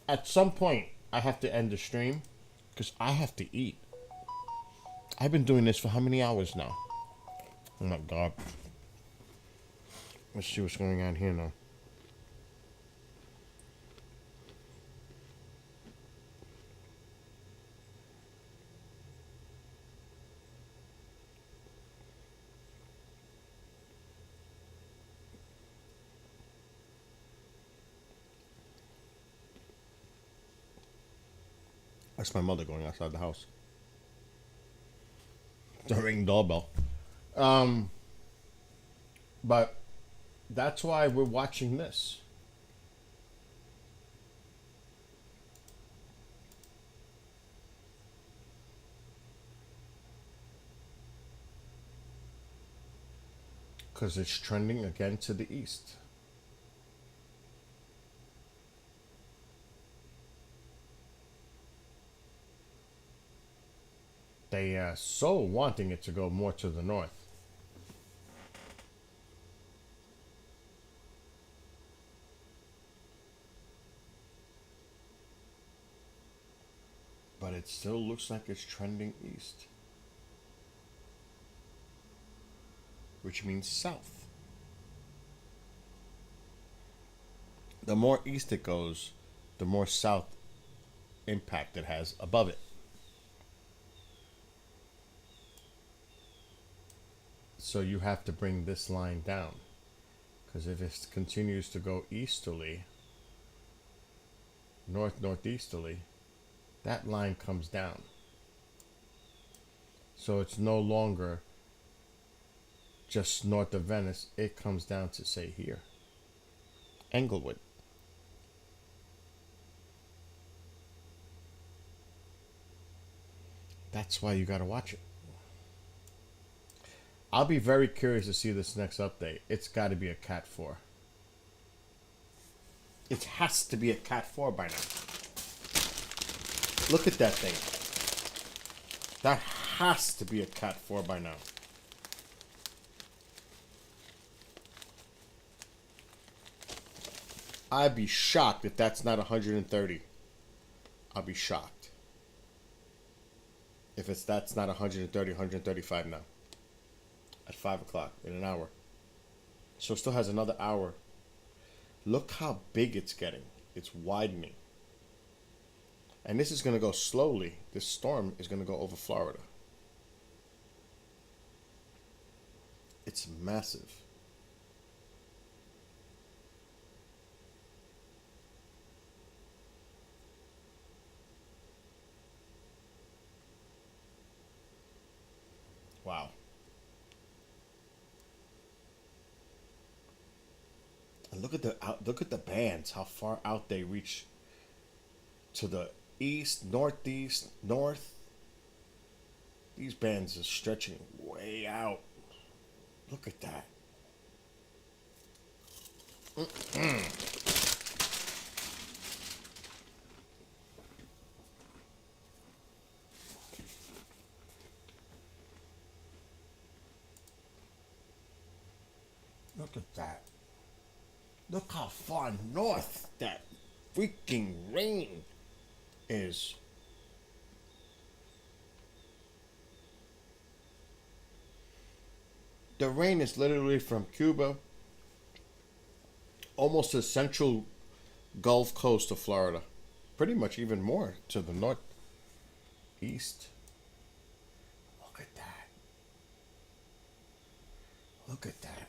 At some point, I have to end the stream because I have to eat. I've been doing this for how many hours now? Oh my God. Let's see what's going on here now. That's my mother going outside the house. The ring doorbell. But that's why we're watching this. because it's trending again to the east. They are so wanting it to go more to the north. But it still looks like it's trending east, which means south. The more east it goes, the more south impact it has above it. So you have to bring this line down, because if it continues to go easterly, northeasterly, that line comes down. So it's no longer just north of Venice. It comes down to, say, here, Englewood. That's why you got to watch it. I'll be very curious to see this next update. It's got to be a Cat 4. It has to be a Cat 4 by now. Look at that thing. That has to be a Cat 4 by now. I'd be shocked if that's not 130. I'll be shocked if that's not 130, 135 now. At 5 o'clock in an hour. So it still has another hour. Look how big it's getting. It's widening. And this is going to go slowly. This storm is going to go over Florida. It's massive. Wow. And look at the bands, how far out they reach to the east, northeast, north. These bands are stretching way out. Look at that. Look at that. Look how far north that freaking rain is. The rain is literally from Cuba almost to the central Gulf Coast of Florida. Pretty much even more to the northeast. Look at that. Look at that.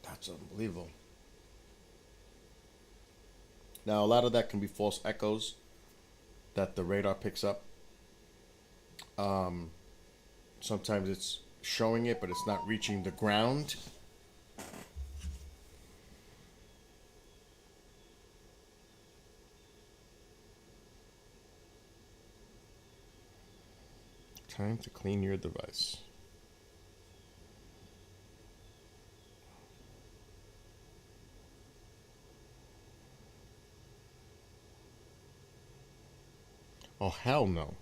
That's unbelievable. Now, a lot of that can be false echoes that the radar picks up. Sometimes it's showing it, but it's not reaching the ground. Time to clean your device. Oh, hell no.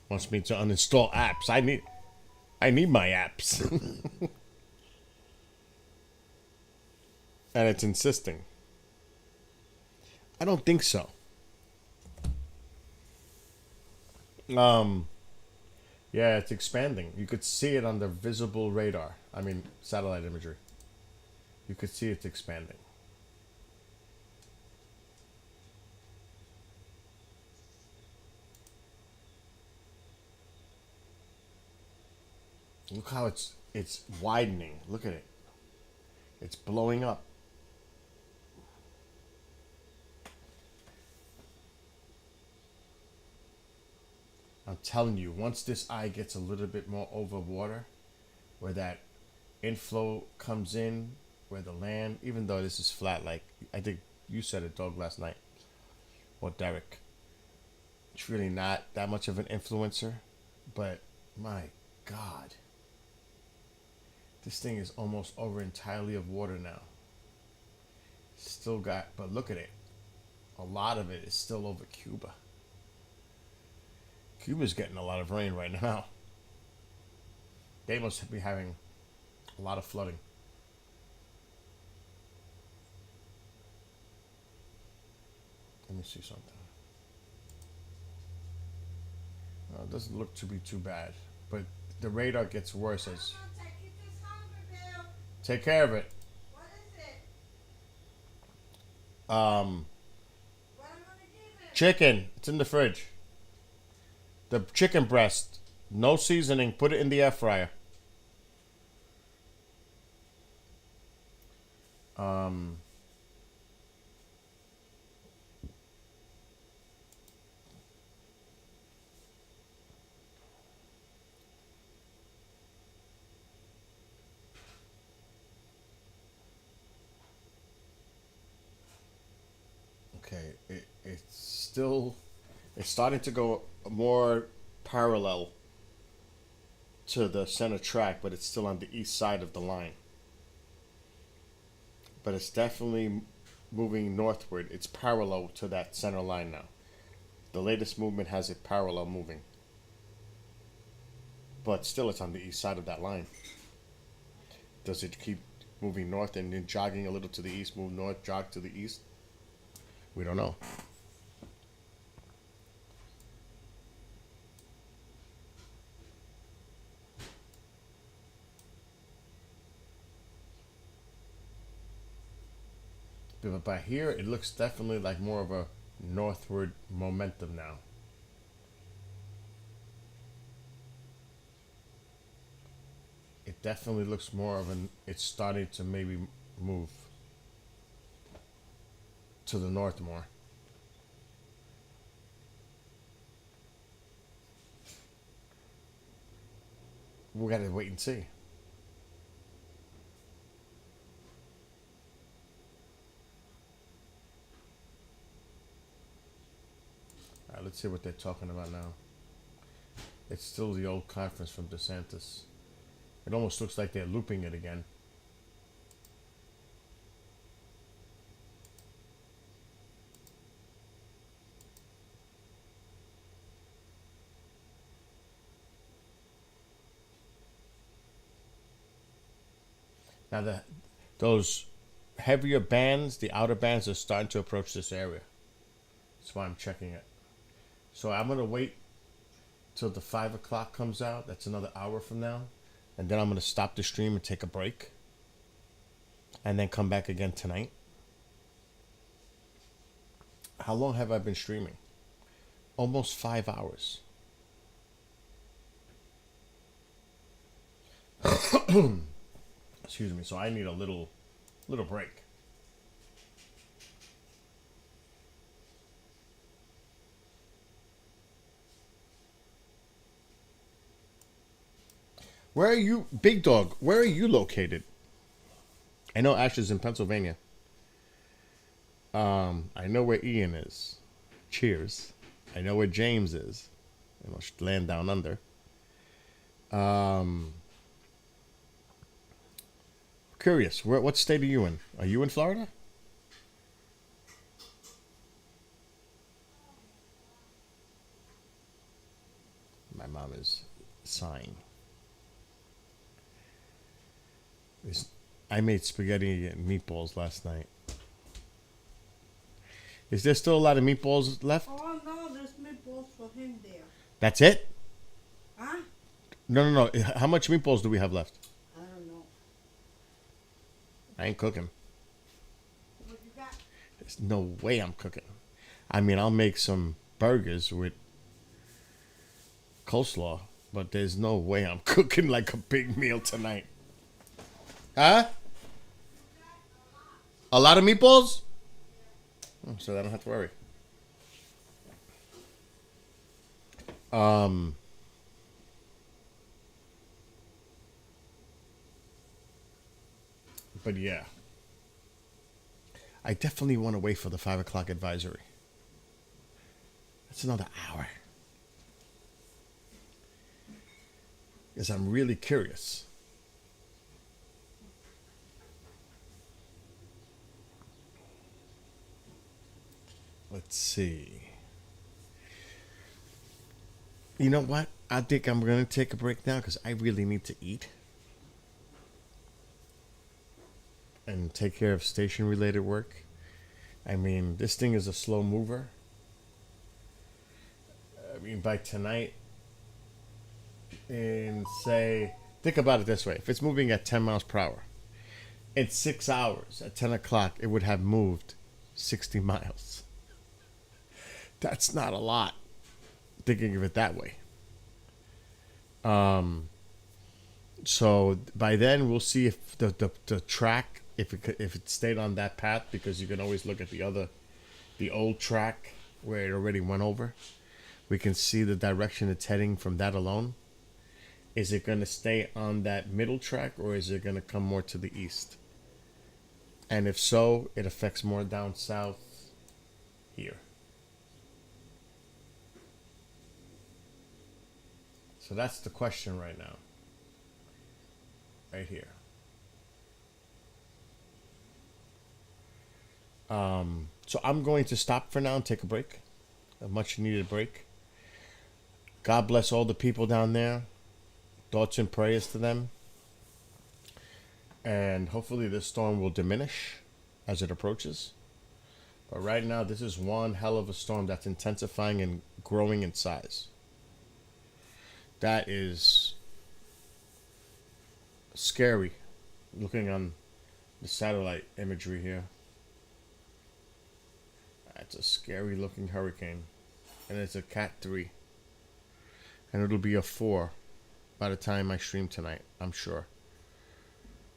Wants me to uninstall apps. I need my apps. And it's insisting. I don't think so. Yeah, it's expanding. You could see it on the visible radar. I mean, satellite imagery. You could see it's expanding. Look how it's widening. Look at it. It's blowing up. I'm telling you, once this eye gets a little bit more over water, where that inflow comes in, where the land, even though this is flat, like I think you said it, Dog, last night, or Derek, It's really not that much of an influencer, but my God. This thing is almost over entirely of water now. Still got, but look at it. A lot of it is still over Cuba. Cuba's getting a lot of rain right now. They must be having a lot of flooding. Let me see something. It doesn't look to be too bad, but the radar gets worse as. Take care of it. What is it? Um, What am I gonna give it? Chicken. It's in the fridge. The chicken breast, no seasoning. Put it in the air fryer. Okay, it's starting to go more parallel to the center track, but it's still on the east side of the line. But it's definitely moving northward. It's parallel to that center line now. The latest movement has it parallel moving. But still, it's on the east side of that line. Does it keep moving north and then jogging a little to the east, move north, jog to the east? We don't know. But by here, it looks definitely like more of a northward momentum now. It definitely looks more of an, it's starting to maybe move to the north more. We gotta wait and see. Alright, let's see what they're talking about now. It's still the old conference from DeSantis. It almost looks like they're looping it again. Now those heavier bands, the outer bands, are starting to approach this area. That's why I'm checking it. So I'm gonna wait till the 5 o'clock comes out. That's another hour from now. And then I'm gonna stop the stream and take a break. And then come back again tonight. How long have I been streaming? Almost 5 hours. Excuse me, so I need a little break. Where are you, Big Dog? Where are you located? I know Ash is in Pennsylvania. I know where Ian is. Cheers. I know where James is. You know, land down under. Curious, what state are you in? Are you in Florida? My mom is sighing. I made spaghetti and meatballs last night. Is there still a lot of meatballs left? Oh no, there's meatballs for him there. That's it? Huh? No. How much meatballs do we have left? I don't know. I ain't cooking. What you got? There's no way I'm cooking. I mean, I'll make some burgers with coleslaw, but there's no way I'm cooking like a big meal tonight. Huh? A lot of meatballs? Oh, so I don't have to worry. But yeah. I definitely want to wait for the 5 o'clock advisory. That's another hour. Because I'm really curious. Let's see. You know what? I think I'm going to take a break now because I really need to eat. And take care of station-related work. I mean, this thing is a slow mover. I mean, by tonight, and say, think about it this way. If it's moving at 10 miles per hour, in 6 hours, at 10 o'clock, it would have moved 60 miles. That's not a lot, thinking of it that way. So by then, we'll see if the track, if it stayed on that path, because you can always look at the old track where it already went over. We can see the direction it's heading from that alone. Is it going to stay on that middle track, or is it going to come more to the east? And if so, it affects more down south here. So that's the question right now. Right here. So I'm going to stop for now and take a break. A much needed break. God bless all the people down there. Thoughts and prayers to them. And hopefully this storm will diminish as it approaches. But right now, this is one hell of a storm that's intensifying and growing in size. That is scary, looking on the satellite imagery here. That's a scary looking hurricane. And it's a Cat 3. And it'll be a 4 by the time I stream tonight, I'm sure.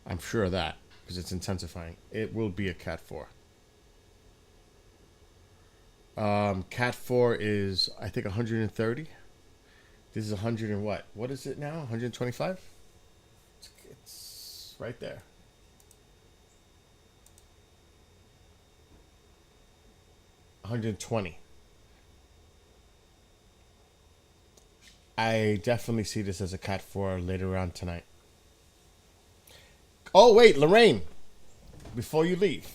I'm sure of that, because it's intensifying. It will be a Cat 4. Cat 4 is, I think, 130. This is 100 and what? What is it now? 125? It's right there. $120. I definitely see this as a Cat 4 later on tonight. Oh, wait, Lorraine. Before you leave,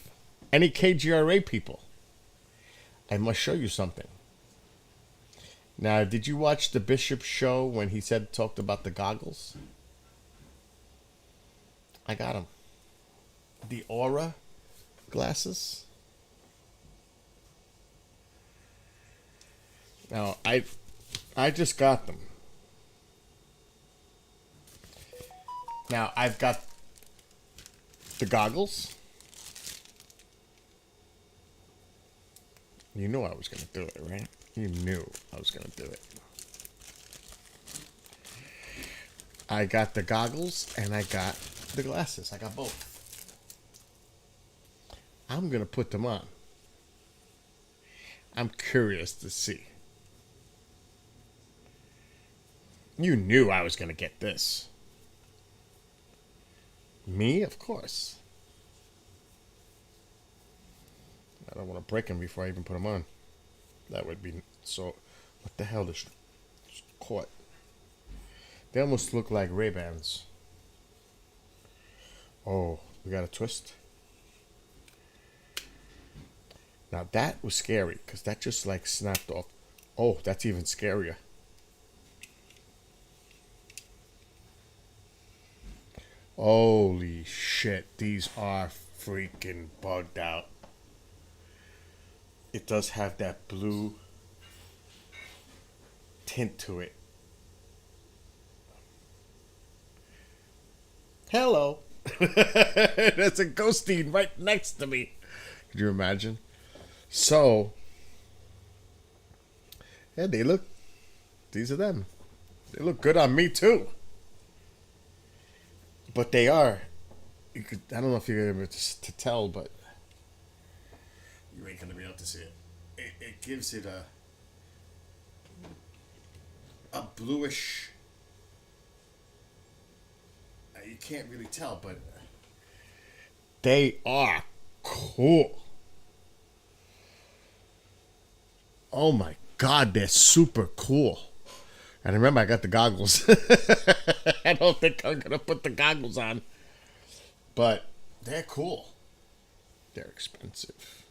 any KGRA people, I must show you something. Now, did you watch the Bishop show when he talked about the goggles? I got them. The Aura glasses. Now, I just got them. Now, I've got the goggles. You knew I was going to do it, right? You knew I was going to do it. I got the goggles and I got the glasses. I got both. I'm going to put them on. I'm curious to see. You knew I was going to get this. Me? Of course. I don't want to break them before I even put them on. That would be so... What the hell? This caught. They almost look like Ray-Bans. Oh, we got a twist. Now that was scary, because that just like snapped off. Oh, that's even scarier. Holy shit, these are freaking bugged out. It does have that blue tint to it. Hello. There's a ghosting right next to me. Could you imagine? So, yeah, these are them. They look good on me too. But they are, I don't know if you're able to tell, but you ain't going to be able to see it. It gives it a bluish, you can't really tell, but they are cool. Oh my God, they're super cool. And remember, I got the goggles. I don't think I'm going to put the goggles on. But they're cool. They're expensive.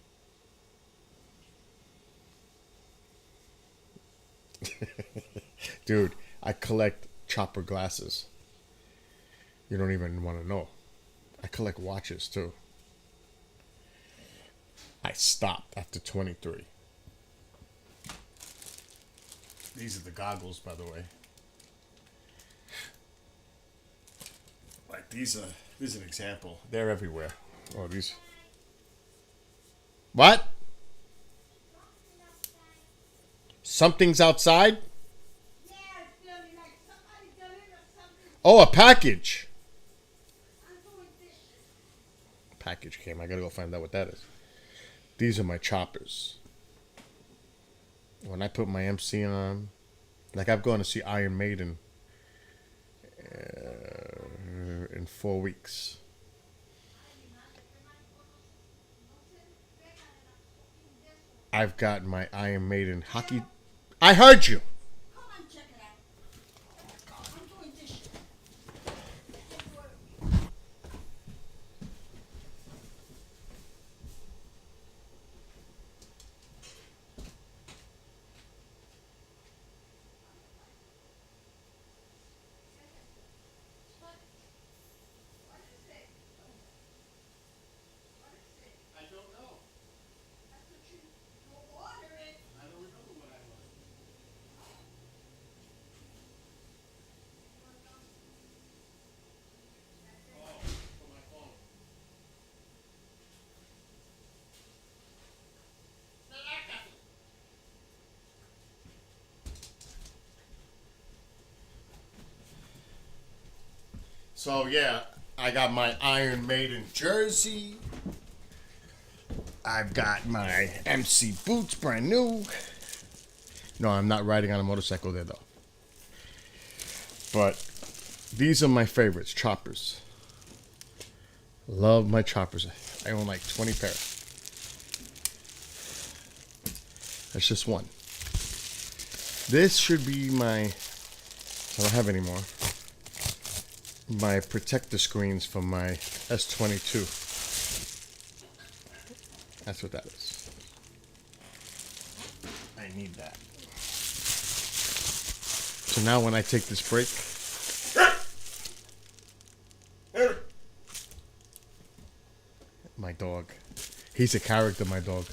Dude, I collect chopper glasses. You don't even want to know. I collect watches, too. I stopped after 23. These are the goggles, by the way. Like these are. This is an example. They're everywhere. Oh, these. What? Something's outside? Oh, a package. Package came. I gotta go find out what that is. These are my choppers. When I put my MC on, like I'm going to see Iron Maiden in 4 weeks. I've got my Iron Maiden hockey. I heard you. So yeah, I got my Iron Maiden jersey. I've got my MC boots, brand new. No, I'm not riding on a motorcycle there though. But these are my favorites, choppers. Love my choppers. I own like 20 pairs. That's just one. This should be my, I don't have any more. My protector screens for my S22. That's what that is. I need that. So now when I take this break, my dog, he's a character, my dog.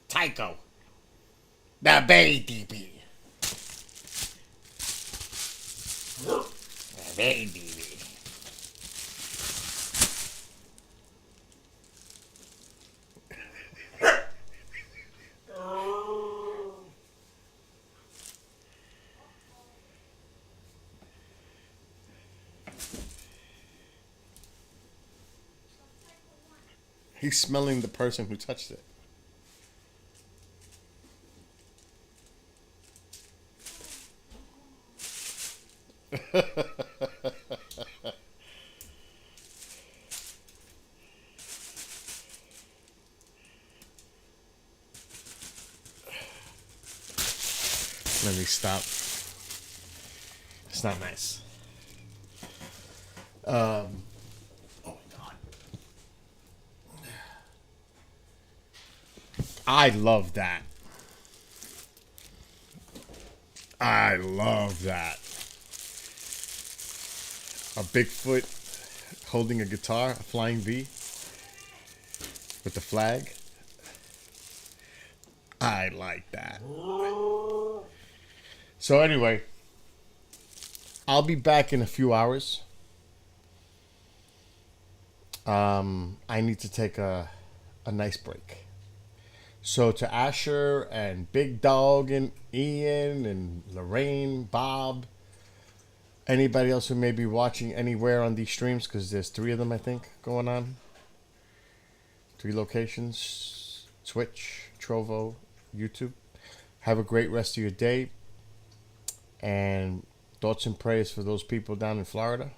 Tycho, the baby bee. The baby bee. He's smelling the person who touched it. Let me stop. It's not nice. Oh my God. I love that. I love that. A Bigfoot holding a guitar, a flying V with the flag. I like that. So anyway, I'll be back in a few hours. I need to take a nice break. So to Asher and Big Dog and Ian and Lorraine, Bob, Anybody else who may be watching anywhere on these streams, because there's 3 of them, I think, going on. 3 locations: Twitch, Trovo, YouTube. Have a great rest of your day. And thoughts and prayers for those people down in Florida.